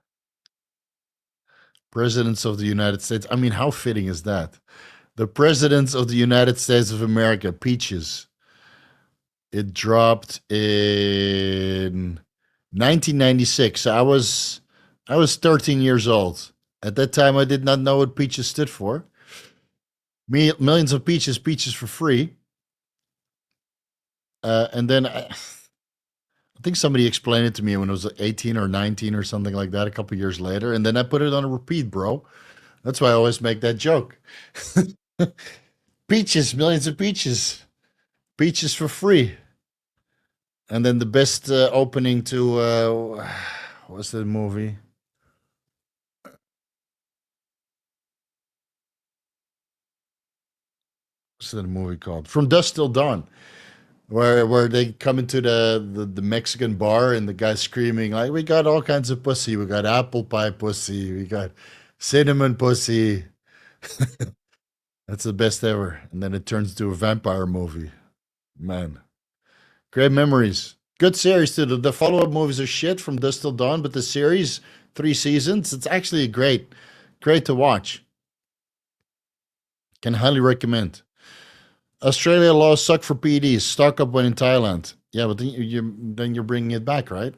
presidents of the United States. I mean, how fitting is that? The presidents of the United States of America, peaches. It dropped in 1996. I was 13 years old. At that time, I did not know what peaches stood for. Millions of peaches, peaches for free. And then I think somebody explained it to me when I was 18 or 19 or something like that a couple years later. And then I put it on a repeat, bro. That's why I always make that joke. Peaches, millions of peaches, peaches for free. And then the best opening to what's the movie? What's that movie called? From Dusk Till Dawn, where they come into the Mexican bar and the guy's screaming like, "We got all kinds of pussy. We got apple pie pussy. We got cinnamon pussy." That's the best ever. And then it turns into a vampire movie. Man, great memories. Good series too. The follow-up movies are shit from Dusk Till Dawn, but the series, 3 seasons, it's actually great to watch. Can highly recommend. Australia laws suck for PEDs. Stock up when in Thailand. Yeah, but then you're bringing it back, right?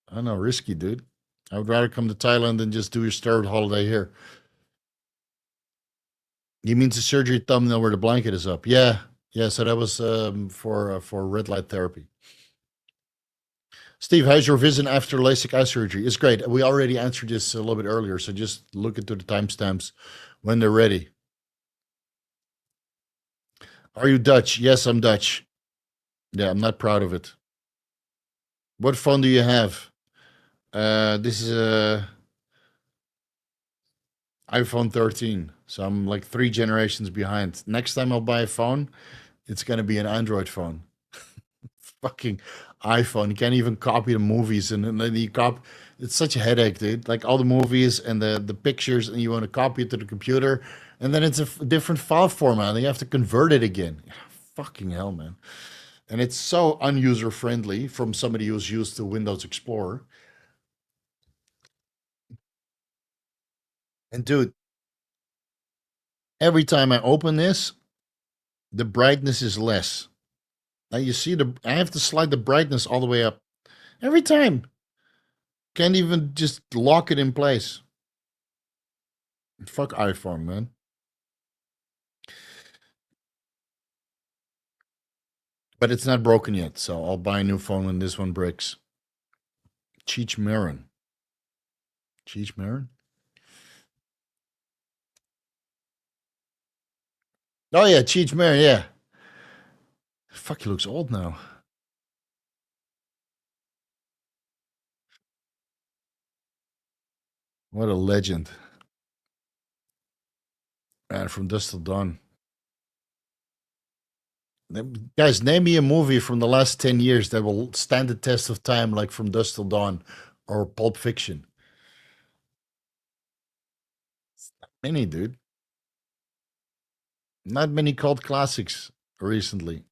I know, risky, dude. I would rather come to Thailand than just do your steroid holiday here. You mean the surgery thumbnail where the blanket is up? Yeah, yeah. So that was for red light therapy. Steve, how's your vision after LASIK eye surgery? It's great. We already answered this a little bit earlier, so just look into the timestamps when they're ready. Are you Dutch? Yes, I'm Dutch. Yeah, I'm not proud of it. What phone do you have? This is a iPhone 13, so I'm like 3 generations behind. Next time I'll buy a phone, it's gonna be an Android phone. Fucking iPhone. You can't even copy the movies, and then you copy. It's such a headache, dude. Like all the movies and the pictures, and you want to copy it to the computer, and then it's a different file format, and you have to convert it again. Fucking hell, man. And it's so unuser friendly from somebody who's used to Windows Explorer. And dude, every time I open this, the brightness is less. Now you see I have to slide the brightness all the way up every time. Can't even just lock it in place. Fuck iPhone, man. But it's not broken yet, so I'll buy a new phone when this one breaks. Cheech Marin. Cheech Marin? Oh yeah, Cheech Marin, yeah. Fuck, he looks old now. What a legend. Man, from Dusk Till Dawn. Guys, name me a movie from the last 10 years that will stand the test of time, like From Dusk Till Dawn or Pulp Fiction. Many, dude. Not many cult classics recently.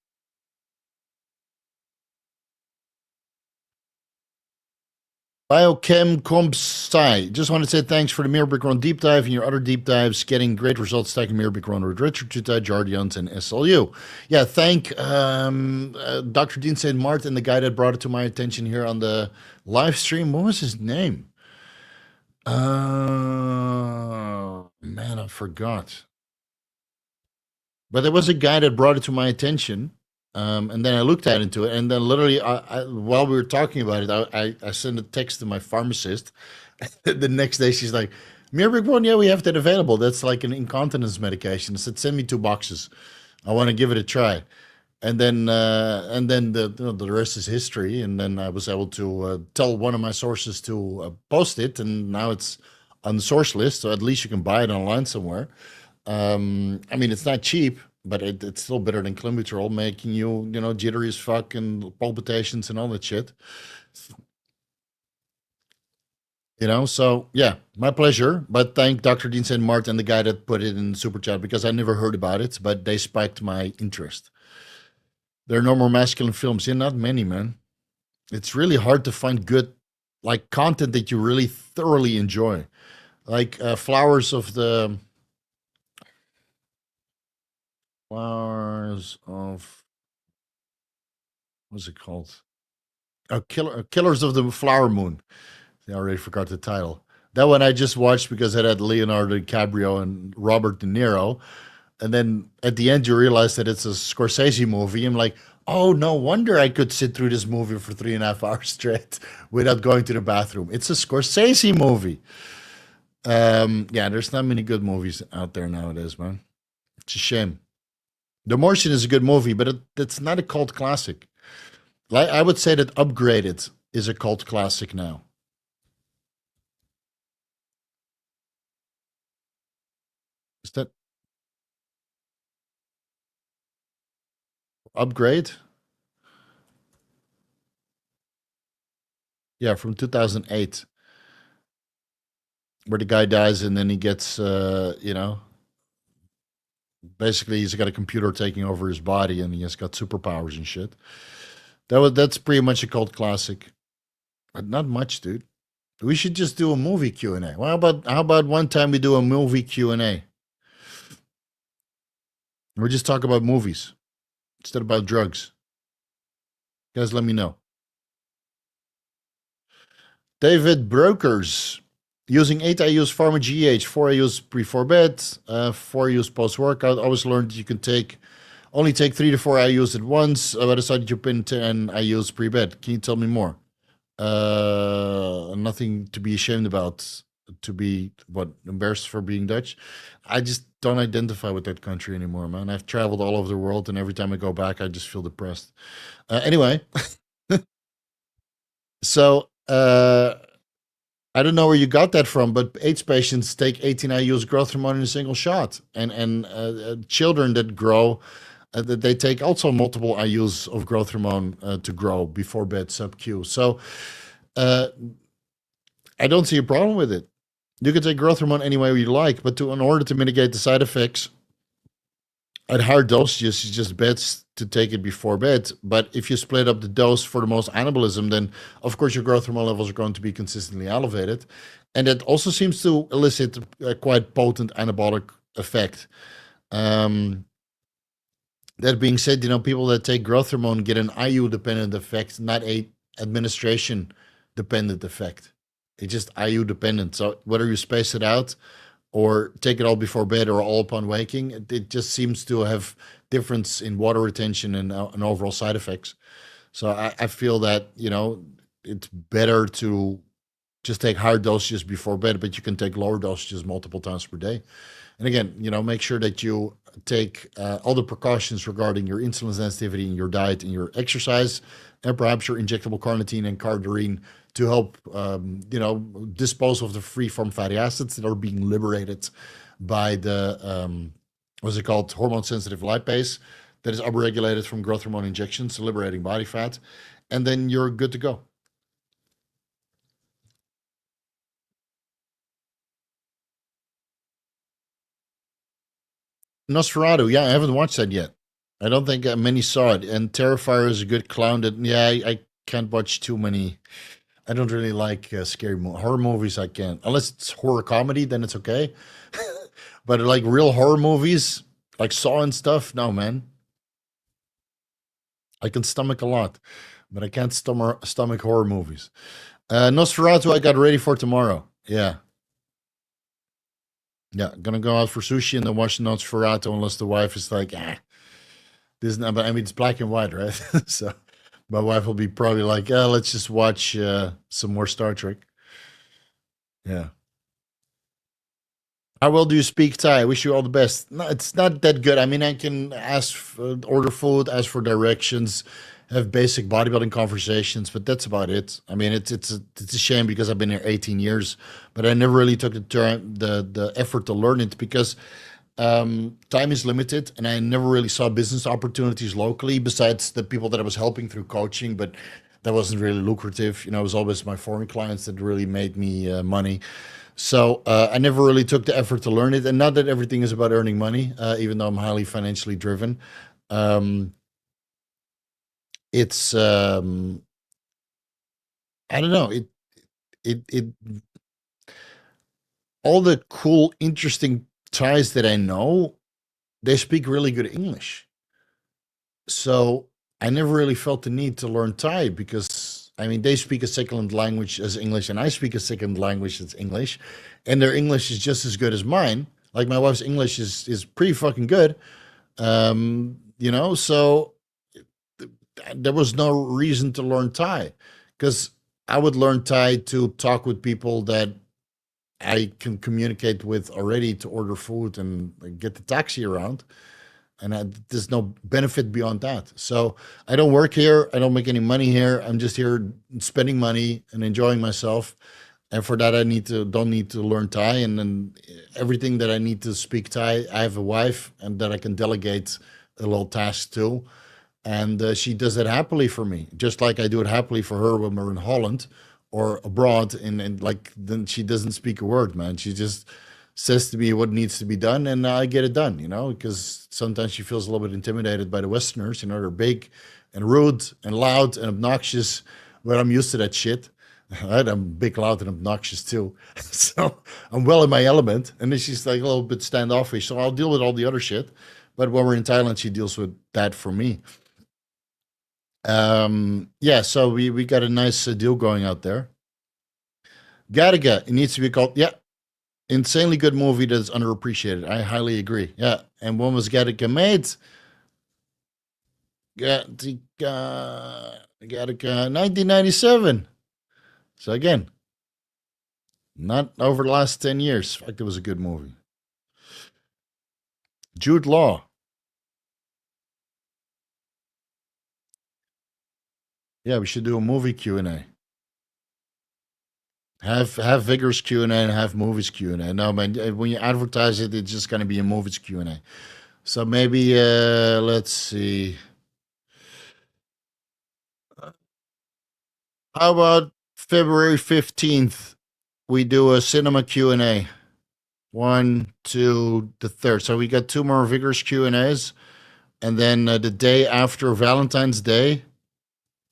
Biochem Compsci. Just want to say thanks for the Mirabicron deep dive and your other deep dives. Getting great results stacking Mirabicron with Richard Tuta, Jardians, and SLU. Yeah, thank Dr. Dean St. Martin, the guy that brought it to my attention here on the live stream. What was his name? Man, I forgot. But there was a guy that brought it to my attention. And then I looked into it, and then literally, while we were talking about it, I sent a text to my pharmacist. The next day, she's like, Mirabicron, yeah, we have that available. That's like an incontinence medication. I said, send me 2 boxes. I want to give it a try. And then the rest is history. And then I was able to tell one of my sources to post it, and now it's on the source list. So at least you can buy it online somewhere. I mean, it's not cheap, but it's still better than Clenbuterol, making you, jittery as fuck and palpitations and all that shit. So yeah, my pleasure. But thank Dr. Dean St. Martin, the guy that put it in the super chat, because I never heard about it, but they spiked my interest. There are no more masculine films. Yeah, not many, man. It's really hard to find good, like, content that you really thoroughly enjoy. Like Flowers of, what's it called? Killers of the Flower Moon. I already forgot the title. That one I just watched because it had Leonardo DiCaprio and Robert De Niro. And then at the end, you realize that it's a Scorsese movie. I'm like, oh, no wonder I could sit through this movie for 3.5 hours straight without going to the bathroom. It's a Scorsese movie. Yeah, there's not many good movies out there nowadays, man. It's a shame. The Martian is a good movie, but it's not a cult classic. Like, I would say that Upgraded is a cult classic now. Is that Upgrade? Yeah, from 2008, where the guy dies and then he gets, basically he's got a computer taking over his body and he has got superpowers and shit. That's pretty much a cult classic, but not much, dude. We should just do a movie Q&A. Well, how about one time we do a movie Q&A? We just talk about movies instead about drugs. Guys, let me know. David Brokers. Using 8, I use Pharma GH. 4, I use before bed. 4, I use post-workout. I always learned you can only take 3 to 4 IUs at once. But I decided to pin 10 IUs pre-bed. Can you tell me more? Nothing to be ashamed about, to be what, embarrassed for being Dutch. I just don't identify with that country anymore, man. I've traveled all over the world, and every time I go back, I just feel depressed. Anyway, so I don't know where you got that from, but AIDS patients take 18 IU's growth hormone in a single shot, and children that grow, that they take also multiple IU's of growth hormone to grow before bed sub Q. So uh, I don't see a problem with it. You can take growth hormone any way you like, but in order to mitigate the side effects at higher dosages, it's just best to take it before bed. But if you split up the dose for the most anabolism, then of course your growth hormone levels are going to be consistently elevated. And that also seems to elicit a quite potent anabolic effect. Um, that being said, people that take growth hormone get an IU dependent effect, not a administration dependent effect. It's just IU dependent. So whether you space it out or take it all before bed or all upon waking, it just seems to have difference in water retention and overall side effects. So I feel that, it's better to just take higher dosages before bed, but you can take lower dosages multiple times per day. And again, make sure that you take all the precautions regarding your insulin sensitivity in your diet and your exercise, and perhaps your injectable carnitine and cardarine to help, dispose of the free-form fatty acids that are being liberated by the, what's it called, hormone-sensitive lipase that is upregulated from growth hormone injections, liberating body fat, and then you're good to go. Nosferatu, yeah, I haven't watched that yet. I don't think many saw it. And Terrifier is a good clown. That, yeah, I can't watch too many. I don't really like scary horror movies. I can't, unless it's horror comedy, then it's okay. But like real horror movies, like Saw and stuff, no, man. I can stomach a lot, but I can't stomach horror movies. Nosferatu, I got ready for tomorrow. Yeah. Yeah, gonna go out for sushi and then watch Nosferatu unless the wife is like, this is not, but I mean, it's black and white, right? So my wife will be probably like, let's just watch some more Star Trek. Yeah. How well do you speak Thai? I wish you all the best. No, it's not that good. I mean, I can order food, ask for directions, have basic bodybuilding conversations, but that's about it. I mean, it's a shame because I've been here 18 years, but I never really took the effort to learn it because time is limited, and I never really saw business opportunities locally besides the people that I was helping through coaching, but that wasn't really lucrative. It was always my foreign clients that really made me money. So I never really took the effort to learn it. And not that everything is about earning money, even though I'm highly financially driven. Um, it's I don't know. It all the cool, interesting Thais that I know, they speak really good English. So I never really felt the need to learn Thai because I mean they speak a second language as English and I speak a second language as English, and their English is just as good as mine. Like my wife's English is pretty fucking good. So there was no reason to learn Thai because I would learn Thai to talk with people that I can communicate with already to order food and get the taxi around. And there's no benefit beyond that. So I don't work here. I don't make any money here. I'm just here spending money and enjoying myself. And for that, I don't need to learn Thai. And then everything that I need to speak Thai, I have a wife and that I can delegate a little task to. And she does it happily for me, just like I do it happily for her when we're in Holland or abroad. And like, then she doesn't speak a word, man. She just says to me what needs to be done, and I get it done, because sometimes she feels a little bit intimidated by the Westerners. They're big and rude and loud and obnoxious, but I'm used to that shit. Right? I'm big, loud, and obnoxious too. So I'm well in my element. And then she's like a little bit standoffish. So I'll deal with all the other shit. But when we're in Thailand, she deals with that for me. Yeah, so we got a nice deal going out there. Gattaca, it needs to be called, yeah, insanely good movie that's underappreciated. I highly agree. Yeah, and when was Gattaca made? Gattaca, 1997. So again, not over the last 10 years. Fuck, it was a good movie. Jude Law. Yeah, we should do a movie Q&A. Have vigorous Q&A and have movies Q&A. No, man, when you advertise it, it's just going to be a movies Q&A. So maybe, let's see. How about February 15th? We do a cinema Q&A. 1, 2, the 3rd. So we got 2 more vigorous Q&As. And then the day after Valentine's Day,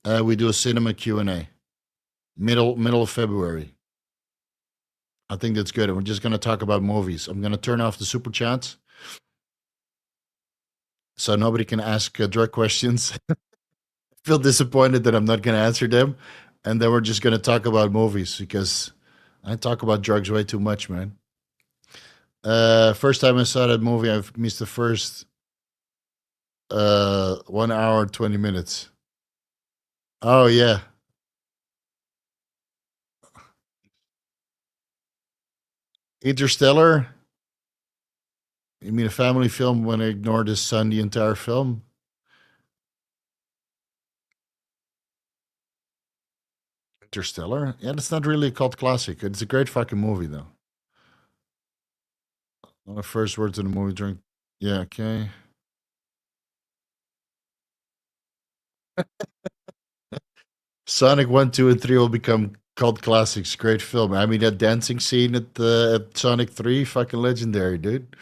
we do a cinema Q&A. Middle of February. I think that's good. And we're just going to talk about movies. I'm going to turn off the super chats so nobody can ask direct questions. Feel disappointed that I'm not going to answer them. And then we're just going to talk about movies because I talk about drugs way too much, man. First time I saw that movie, I've missed the first 1 hour, 20 minutes. Oh, yeah. Interstellar. You mean a family film when I ignored his son the entire film? Interstellar? Yeah, that's not really a cult classic. It's a great fucking movie, though. One of the first words in the movie during. Yeah, okay. Sonic 1, 2, and 3 will become cult classics. Great film. I mean, that dancing scene at Sonic 3, fucking legendary, dude.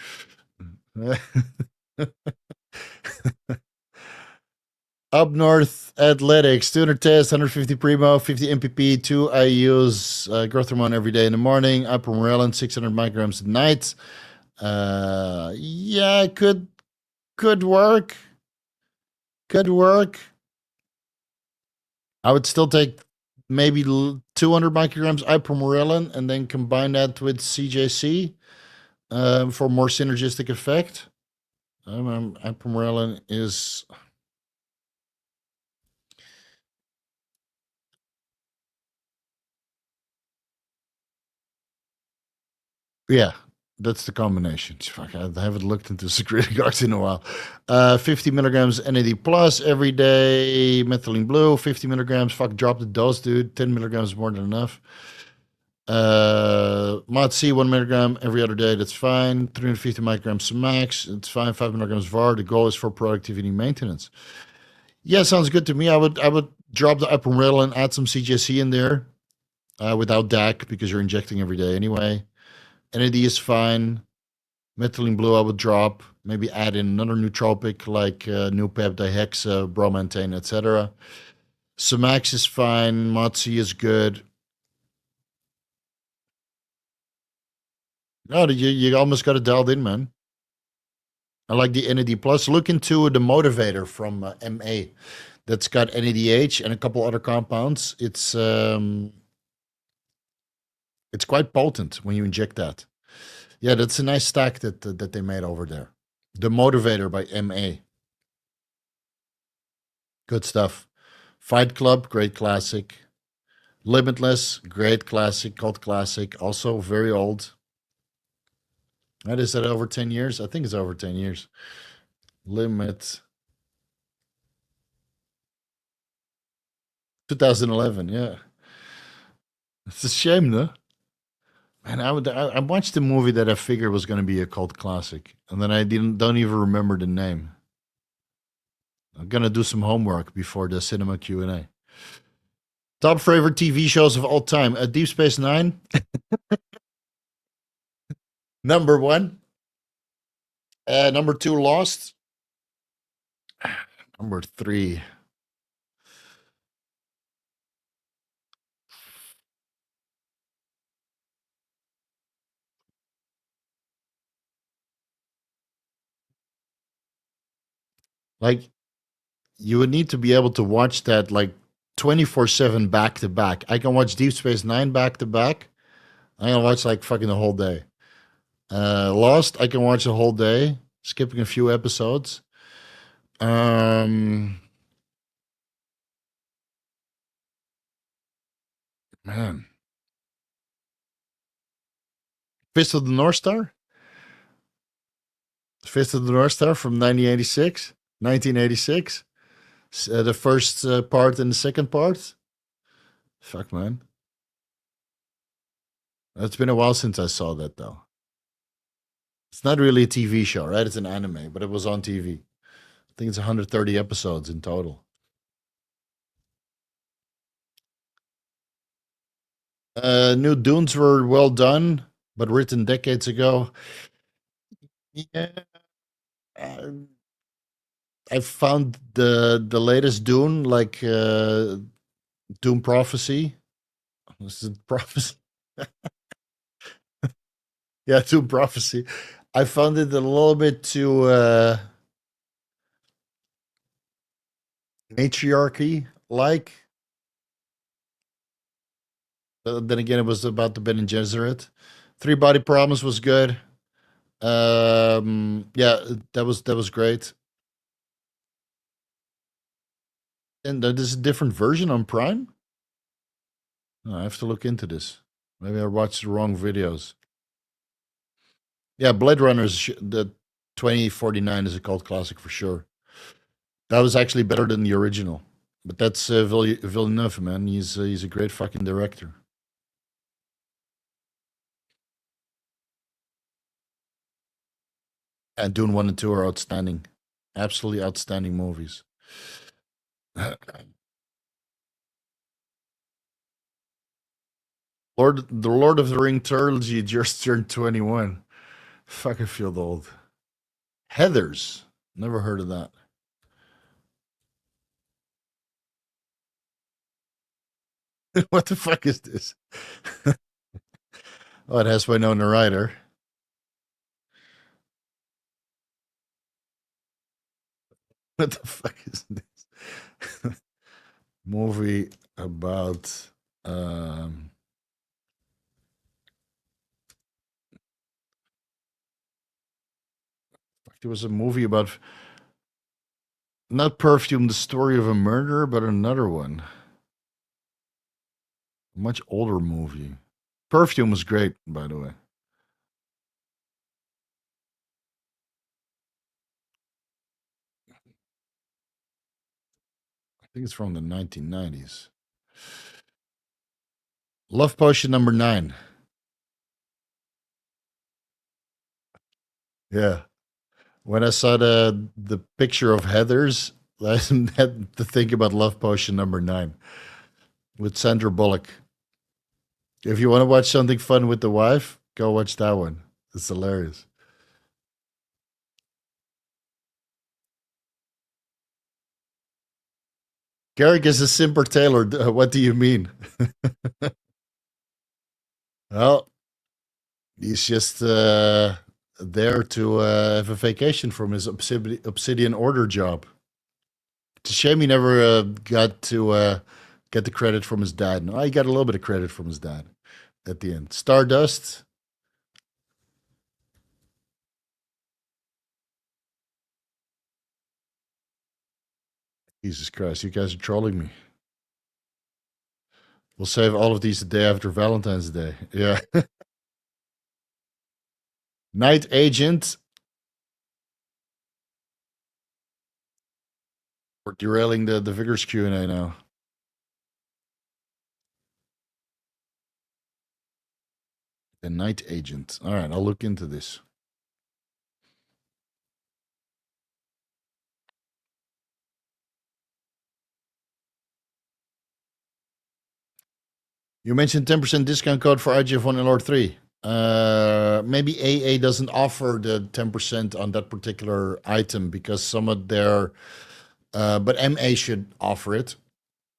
Up North Athletics, 200 test, 150 Primo, 50 MPP, 2 I use growth hormone every day in the morning, Albuterol, 600 micrograms at night. Yeah, could work. Could work. I would still take maybe 200 micrograms ipamorelin and then combine that with CJC for more synergistic effect. Ipamorelin is. Yeah, that's the combination. Fuck, I haven't looked into security guards in a while. 50 milligrams NAD plus every day. Methylene blue, 50 milligrams. Fuck, drop the dose, dude. 10 milligrams is more than enough. Mod C, 1 milligram every other day. That's fine. 350 micrograms max. It's fine. 5 milligrams VAR. The goal is for productivity maintenance. Yeah, sounds good to me. I would drop the ipamorelin and add some CJC in there without DAC because you're injecting every day anyway. NAD is fine. Methylene blue I would drop. Maybe add in another nootropic like Nupep, Dihexa, Bromantane, etc. Sumax is fine. Mod-C is good. Oh, you almost got it dialed in, man. I like the NAD plus. Look into the motivator from MA. That's got NADH and a couple other compounds. It's quite potent when you inject that. Yeah, that's a nice stack that they made over there. The Motivator by MA. Good stuff. Fight Club, great classic. Limitless, great classic, cult classic. Also very old. That is that over 10 years? I think it's over 10 years. Limit. 2011, yeah. It's a shame, though. Man, I watched a movie that I figured was going to be a cult classic, and then I don't even remember the name. I'm gonna do some homework before the cinema Q&A. Top favorite TV shows of all time: Deep Space Nine, number 1. Number 2, Lost. Number 3. Like, you would need to be able to watch that like 24/7 back to back. I can watch Deep Space Nine back to back. I can watch like fucking the whole day. Lost, I can watch the whole day, skipping a few episodes. Um, Man. Fist of the North Star? Fist of the North Star from 1986? 1986? The first part and the second part? Fuck, man. It's been a while since I saw that, though. It's not really a TV show, right? It's an anime, but it was on TV. I think it's 130 episodes in total. New Dunes were well done, but written decades ago. Yeah. I found the latest Dune, like Doom Prophecy. This is Prophecy. Yeah, Doom Prophecy. I found it a little bit too matriarchy like. Then again, it was about the Ben and Gesserit. Three Body Promise was good. Yeah, that was great. And there's a different version on Prime. Oh, I have to look into this. Maybe I watched the wrong videos. Yeah, Blade Runner the 2049 is a cult classic for sure. That was actually better than the original. But that's Villeneuve, man. He's a great fucking director. And Dune 1 and 2 are outstanding. Absolutely outstanding movies. The Lord of the Ring trilogy just turned 21. Fuck, I feel old. Heathers. Never heard of that. What the fuck is this? Oh, it has Winona Ryder. What the fuck is this? Movie about there was a movie about not Perfume, the story of a murder, but another one. A much older movie. Perfume was great, by the way. I think it's from the 1990s. Love Potion number 9. Yeah. When I saw the picture of Heathers, I had to think about Love Potion number 9 with Sandra Bullock. If you want to watch something fun with the wife, go watch that one. It's hilarious. Garrick is a simper Taylor. What do you mean? Well, he's just there to have a vacation from his Obsidian Order job. It's a shame he never got to get the credit from his dad. No, he got a little bit of credit from his dad at the end. Stardust. Jesus Christ, you guys are trolling me. We'll save all of these the day after Valentine's Day. Yeah. Night Agent. We're derailing the Vigors Q&A now. The Night Agent. All right, I'll look into this. You mentioned 10% discount code for IGF-1 LR3. Maybe AA doesn't offer the 10% on that particular item because some of their, but MA should offer it.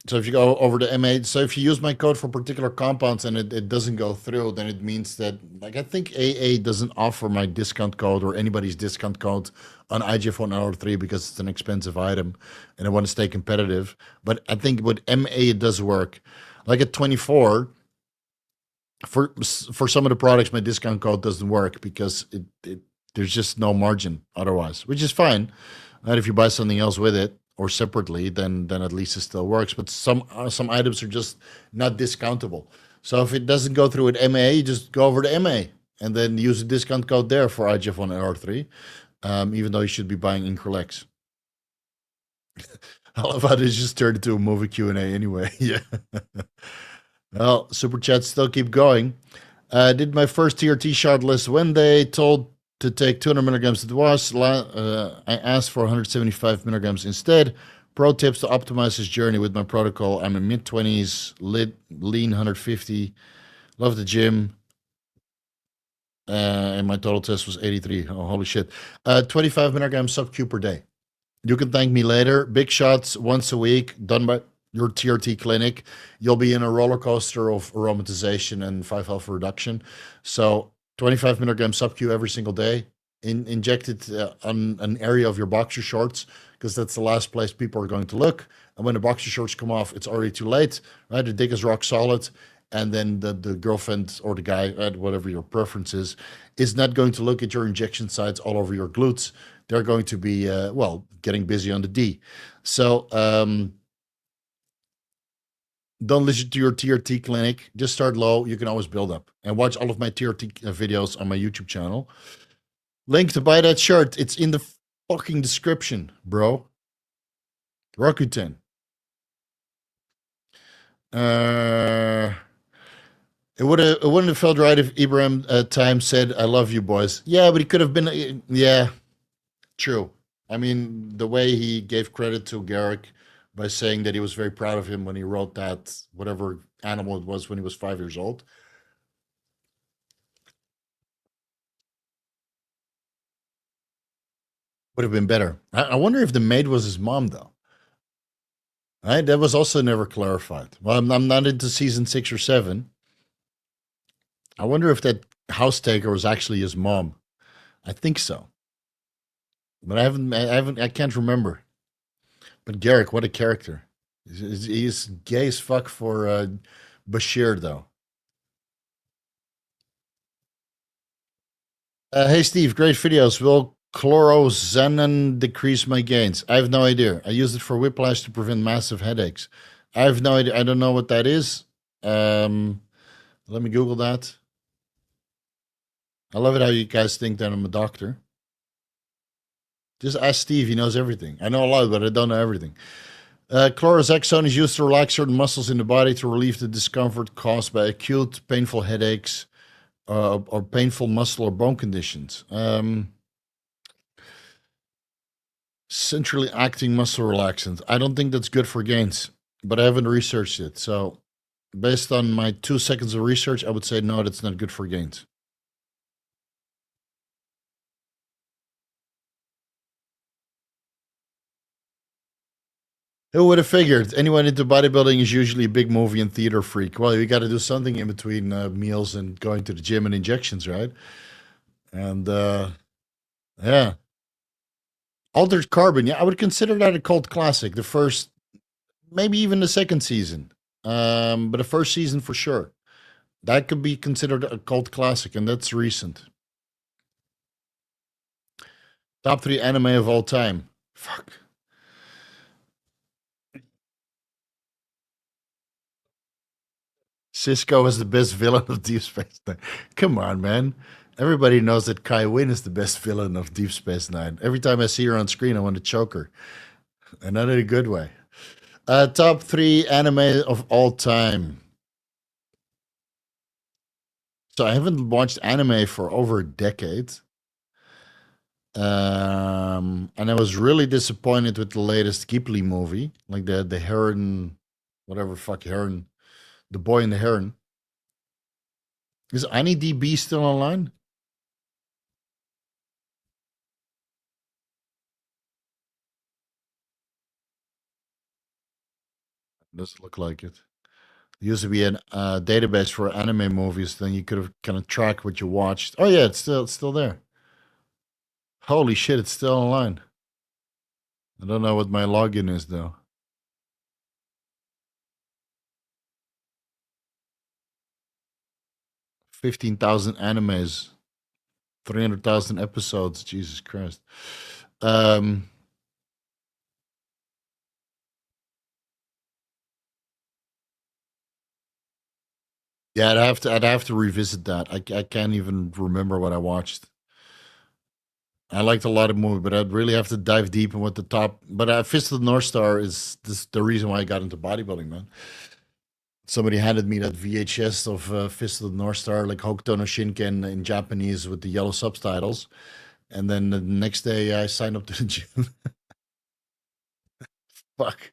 So if you go over to MA, so if you use my code for particular compounds and it doesn't go through, then it means that, like, I think AA doesn't offer my discount code or anybody's discount code on IGF-1 LR3 because it's an expensive item and I want to stay competitive. But I think with MA, it does work. Like at 24, for some of the products, my discount code doesn't work because there's just no margin otherwise, which is fine. Right? If you buy something else with it, or separately, then at least it still works. But some items are just not discountable. So if it doesn't go through an MA, you just go over to MA and then use a discount code there for IGF-1 and R3, even though you should be buying Increlex. I love how this just turned into a movie Q&A anyway. Yeah. Well, super chats still keep going. Did my first TRT shot last Wednesday, told to take 200 milligrams it was. I asked for 175 milligrams instead. Pro tips to optimize this journey with my protocol. I'm in mid-20s, lean 150, love the gym. And my total test was 83. Oh, holy shit. 25 milligrams sub-Q per day. You can thank me later. Big shots once a week, done by your TRT clinic. You'll be in a roller coaster of aromatization and 5-alpha reduction. So 25 milligrams sub-Q every single day. Inject it on an area of your boxer shorts, because that's the last place people are going to look. And when the boxer shorts come off, it's already too late, right? The dick is rock solid. And then the girlfriend or the guy, whatever your preference is not going to look at your injection sites all over your glutes. They're going to be, getting busy on the D. So don't listen to your TRT clinic. Just start low. You can always build up. And watch all of my TRT videos on my YouTube channel. Link to buy that shirt. It's in the fucking description, bro. Rakuten. It wouldn't have felt right if Ibrahim Time said, "I love you, boys." Yeah, but he could have been. Yeah, true. I mean, the way he gave credit to Garrick by saying that he was very proud of him when he wrote that whatever animal it was when he was 5 years old. Would have been better. I wonder if the maid was his mom, though. Right? That was also never clarified. Well, I'm not into season 6 or 7. I wonder if that house taker was actually his mom. I think so, but I can't remember. But Garrick, what a character! He's gay as fuck for Bashir, though. Hey Steve, great videos. Will chloroxaxon decrease my gains? I have no idea. I use it for whiplash to prevent massive headaches. I have no idea. I don't know what that is. Let me Google that. I love it how you guys think that I'm a doctor. Just ask Steve. He knows everything. I know a lot, but I don't know everything. Chloroxaxon is used to relax certain muscles in the body to relieve the discomfort caused by acute painful headaches or painful muscle or bone conditions. Centrally acting muscle relaxant. I don't think that's good for gains, but I haven't researched it. So based on my 2 seconds of research, I would say no, that's not good for gains. Who would have figured? Anyone into bodybuilding is usually a big movie and theater freak. Well, you got to do something in between meals and going to the gym and injections, right? And yeah, Altered Carbon. Yeah, I would consider that a cult classic. The first, maybe even the second season, but the first season for sure. That could be considered a cult classic, and that's recent. Top 3 anime of all time. Fuck. Cisco is the best villain of Deep Space Nine. Come on, man. Everybody knows that Kai Wynn is the best villain of Deep Space Nine. Every time I see her on screen, I want to choke her. And not in a good way. Top 3 anime of all time. So I haven't watched anime for over a decade. And I was really disappointed with the latest Ghibli movie, like the Heron, whatever fuck Heron, the boy and the Heron. Is AnyDB still online? Doesn't look like it. There used to be a database for anime movies. Then you could have kind of track what you watched. Oh yeah, it's still there. Holy shit, it's still online. I don't know what my login is though. 15,000 animes, 300,000 episodes. Jesus Christ. Yeah, I'd have to revisit that. I can't even remember what I watched. I liked a lot of movie, but I'd really have to dive deep in what the top. But Fist of the North Star is the reason why I got into bodybuilding, man. Somebody handed me that VHS of Fist of the North Star, like Hokuto no Shinken in Japanese with the yellow subtitles. And then the next day I signed up to the gym. Fuck.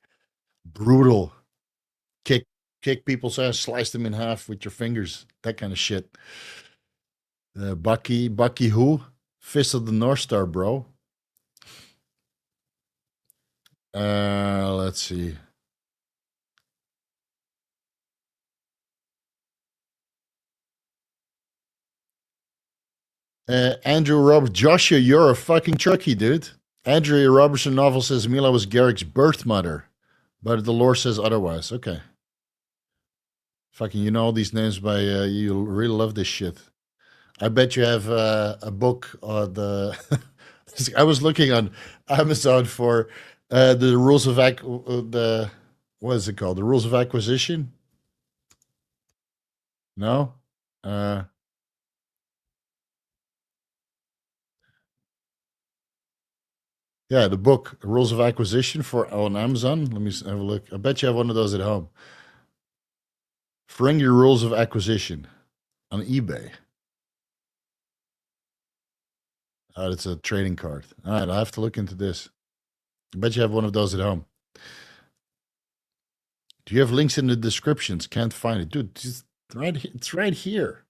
Brutal. Kick kick people's ass, slice them in half with your fingers. That kind of shit. Bucky who? Fist of the North Star, bro. Let's see. Andrew Roberts, Joshua, you're a fucking Chucky, dude. Andrea Robertson novel says Mila was Garrick's birth mother, but the lore says otherwise. Okay. Fucking, you know all these names by, you really love this shit. I bet you have a book on the. I was looking on Amazon for the rules of the what is it called? The rules of acquisition? No? Uh, yeah, the book Rules of Acquisition for on Amazon. Let me have a look. I bet you have one of those at home. Bring your rules of acquisition on eBay. Oh, it's a trading card. All right, I'll have to look into this. I bet you have one of those at home. Do you have links in the descriptions? Can't find it, dude. It's right here,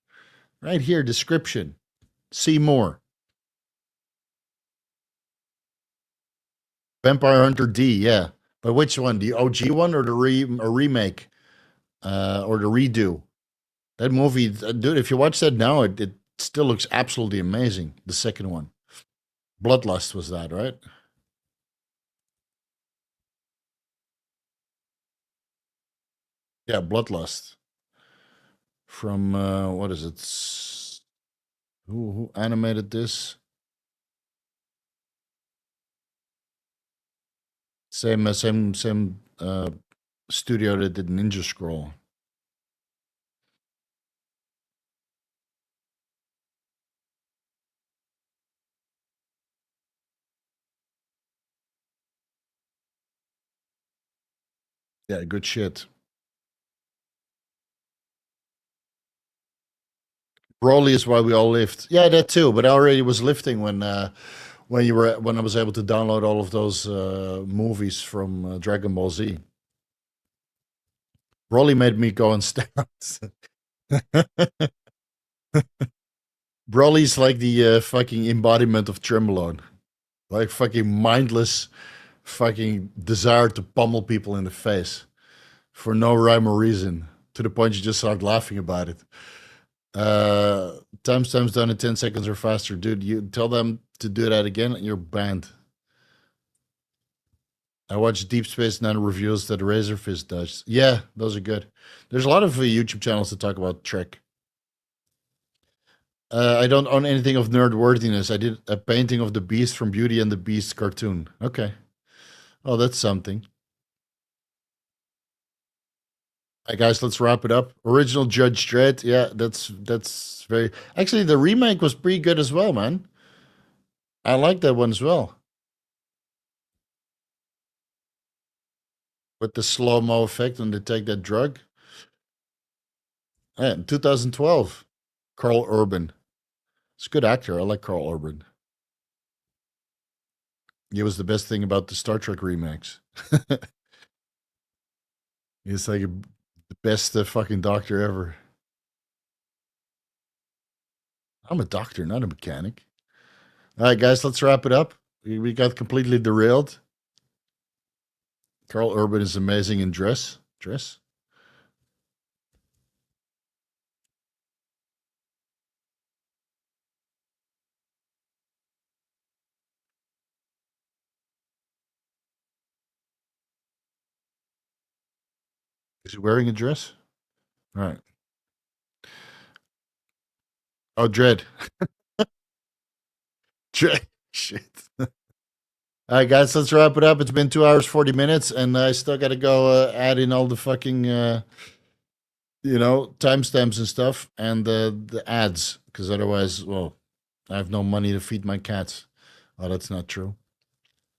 right here. Description. See more. Vampire Hunter D. Yeah, but which one? The OG one or the remake, or the redo? That movie, dude. If you watch that now, it still looks absolutely amazing. The second one, Bloodlust, was that right? Yeah, Bloodlust from what is it? Who animated this? Same studio that did Ninja Scroll. Yeah, good shit. Broly is why we all lift. Yeah, that too. But I already was lifting when I was able to download all of those movies from Dragon Ball Z. Broly made me go on steroids. Broly's like the fucking embodiment of Trembolone. Like fucking mindless, fucking desire to pummel people in the face for no rhyme or reason. To the point you just start laughing about it. Timestamps done in 10 seconds or faster. Dude, you tell them to do that again and you're banned. I watched Deep Space Nine reviews that Razorfist does. Yeah, those are good. There's a lot of YouTube channels that talk about Trek. I don't own anything of nerd worthiness. I did a painting of the Beast from Beauty and the Beast cartoon. Okay. Oh, that's something. All right, guys, let's wrap it up. Original Judge Dredd. Yeah, that's very. Actually, the remake was pretty good as well, man. I like that one as well. With the slow mo effect when they take that drug. Yeah, 2012. Carl Urban. It's a good actor. I like Carl Urban. He was the best thing about the Star Trek remakes. He's like the best fucking doctor ever. I'm a doctor, not a mechanic. All right, guys, let's wrap it up. We got completely derailed. Carl Urban is amazing in dress. Dress? Is he wearing a dress? All right. Oh, Dread. Dread. Shit. All right, guys, let's wrap it up. It's been 2 hours, 40 minutes, and I still got to go add in all the fucking you know, timestamps and stuff, and the ads, because otherwise, well, I have no money to feed my cats. Oh, that's not true.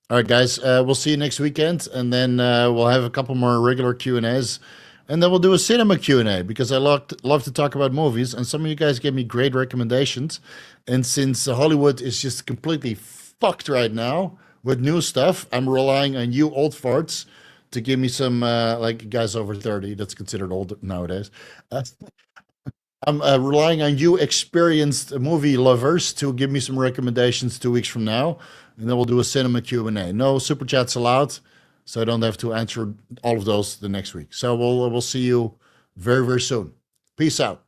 All right, guys, we'll see you next weekend, and then we'll have a couple more regular Q&As, and then we'll do a cinema Q&A, because I love to talk about movies, and some of you guys gave me great recommendations, and since Hollywood is just completely fucked right now with new stuff, I'm relying on you old farts to give me some, like guys over 30, that's considered old nowadays. Uh, I'm relying on you experienced movie lovers to give me some recommendations 2 weeks from now, and then we'll do a cinema Q&A. No super chats allowed, so I don't have to answer all of those the next week. So we'll see you very, very soon. Peace out.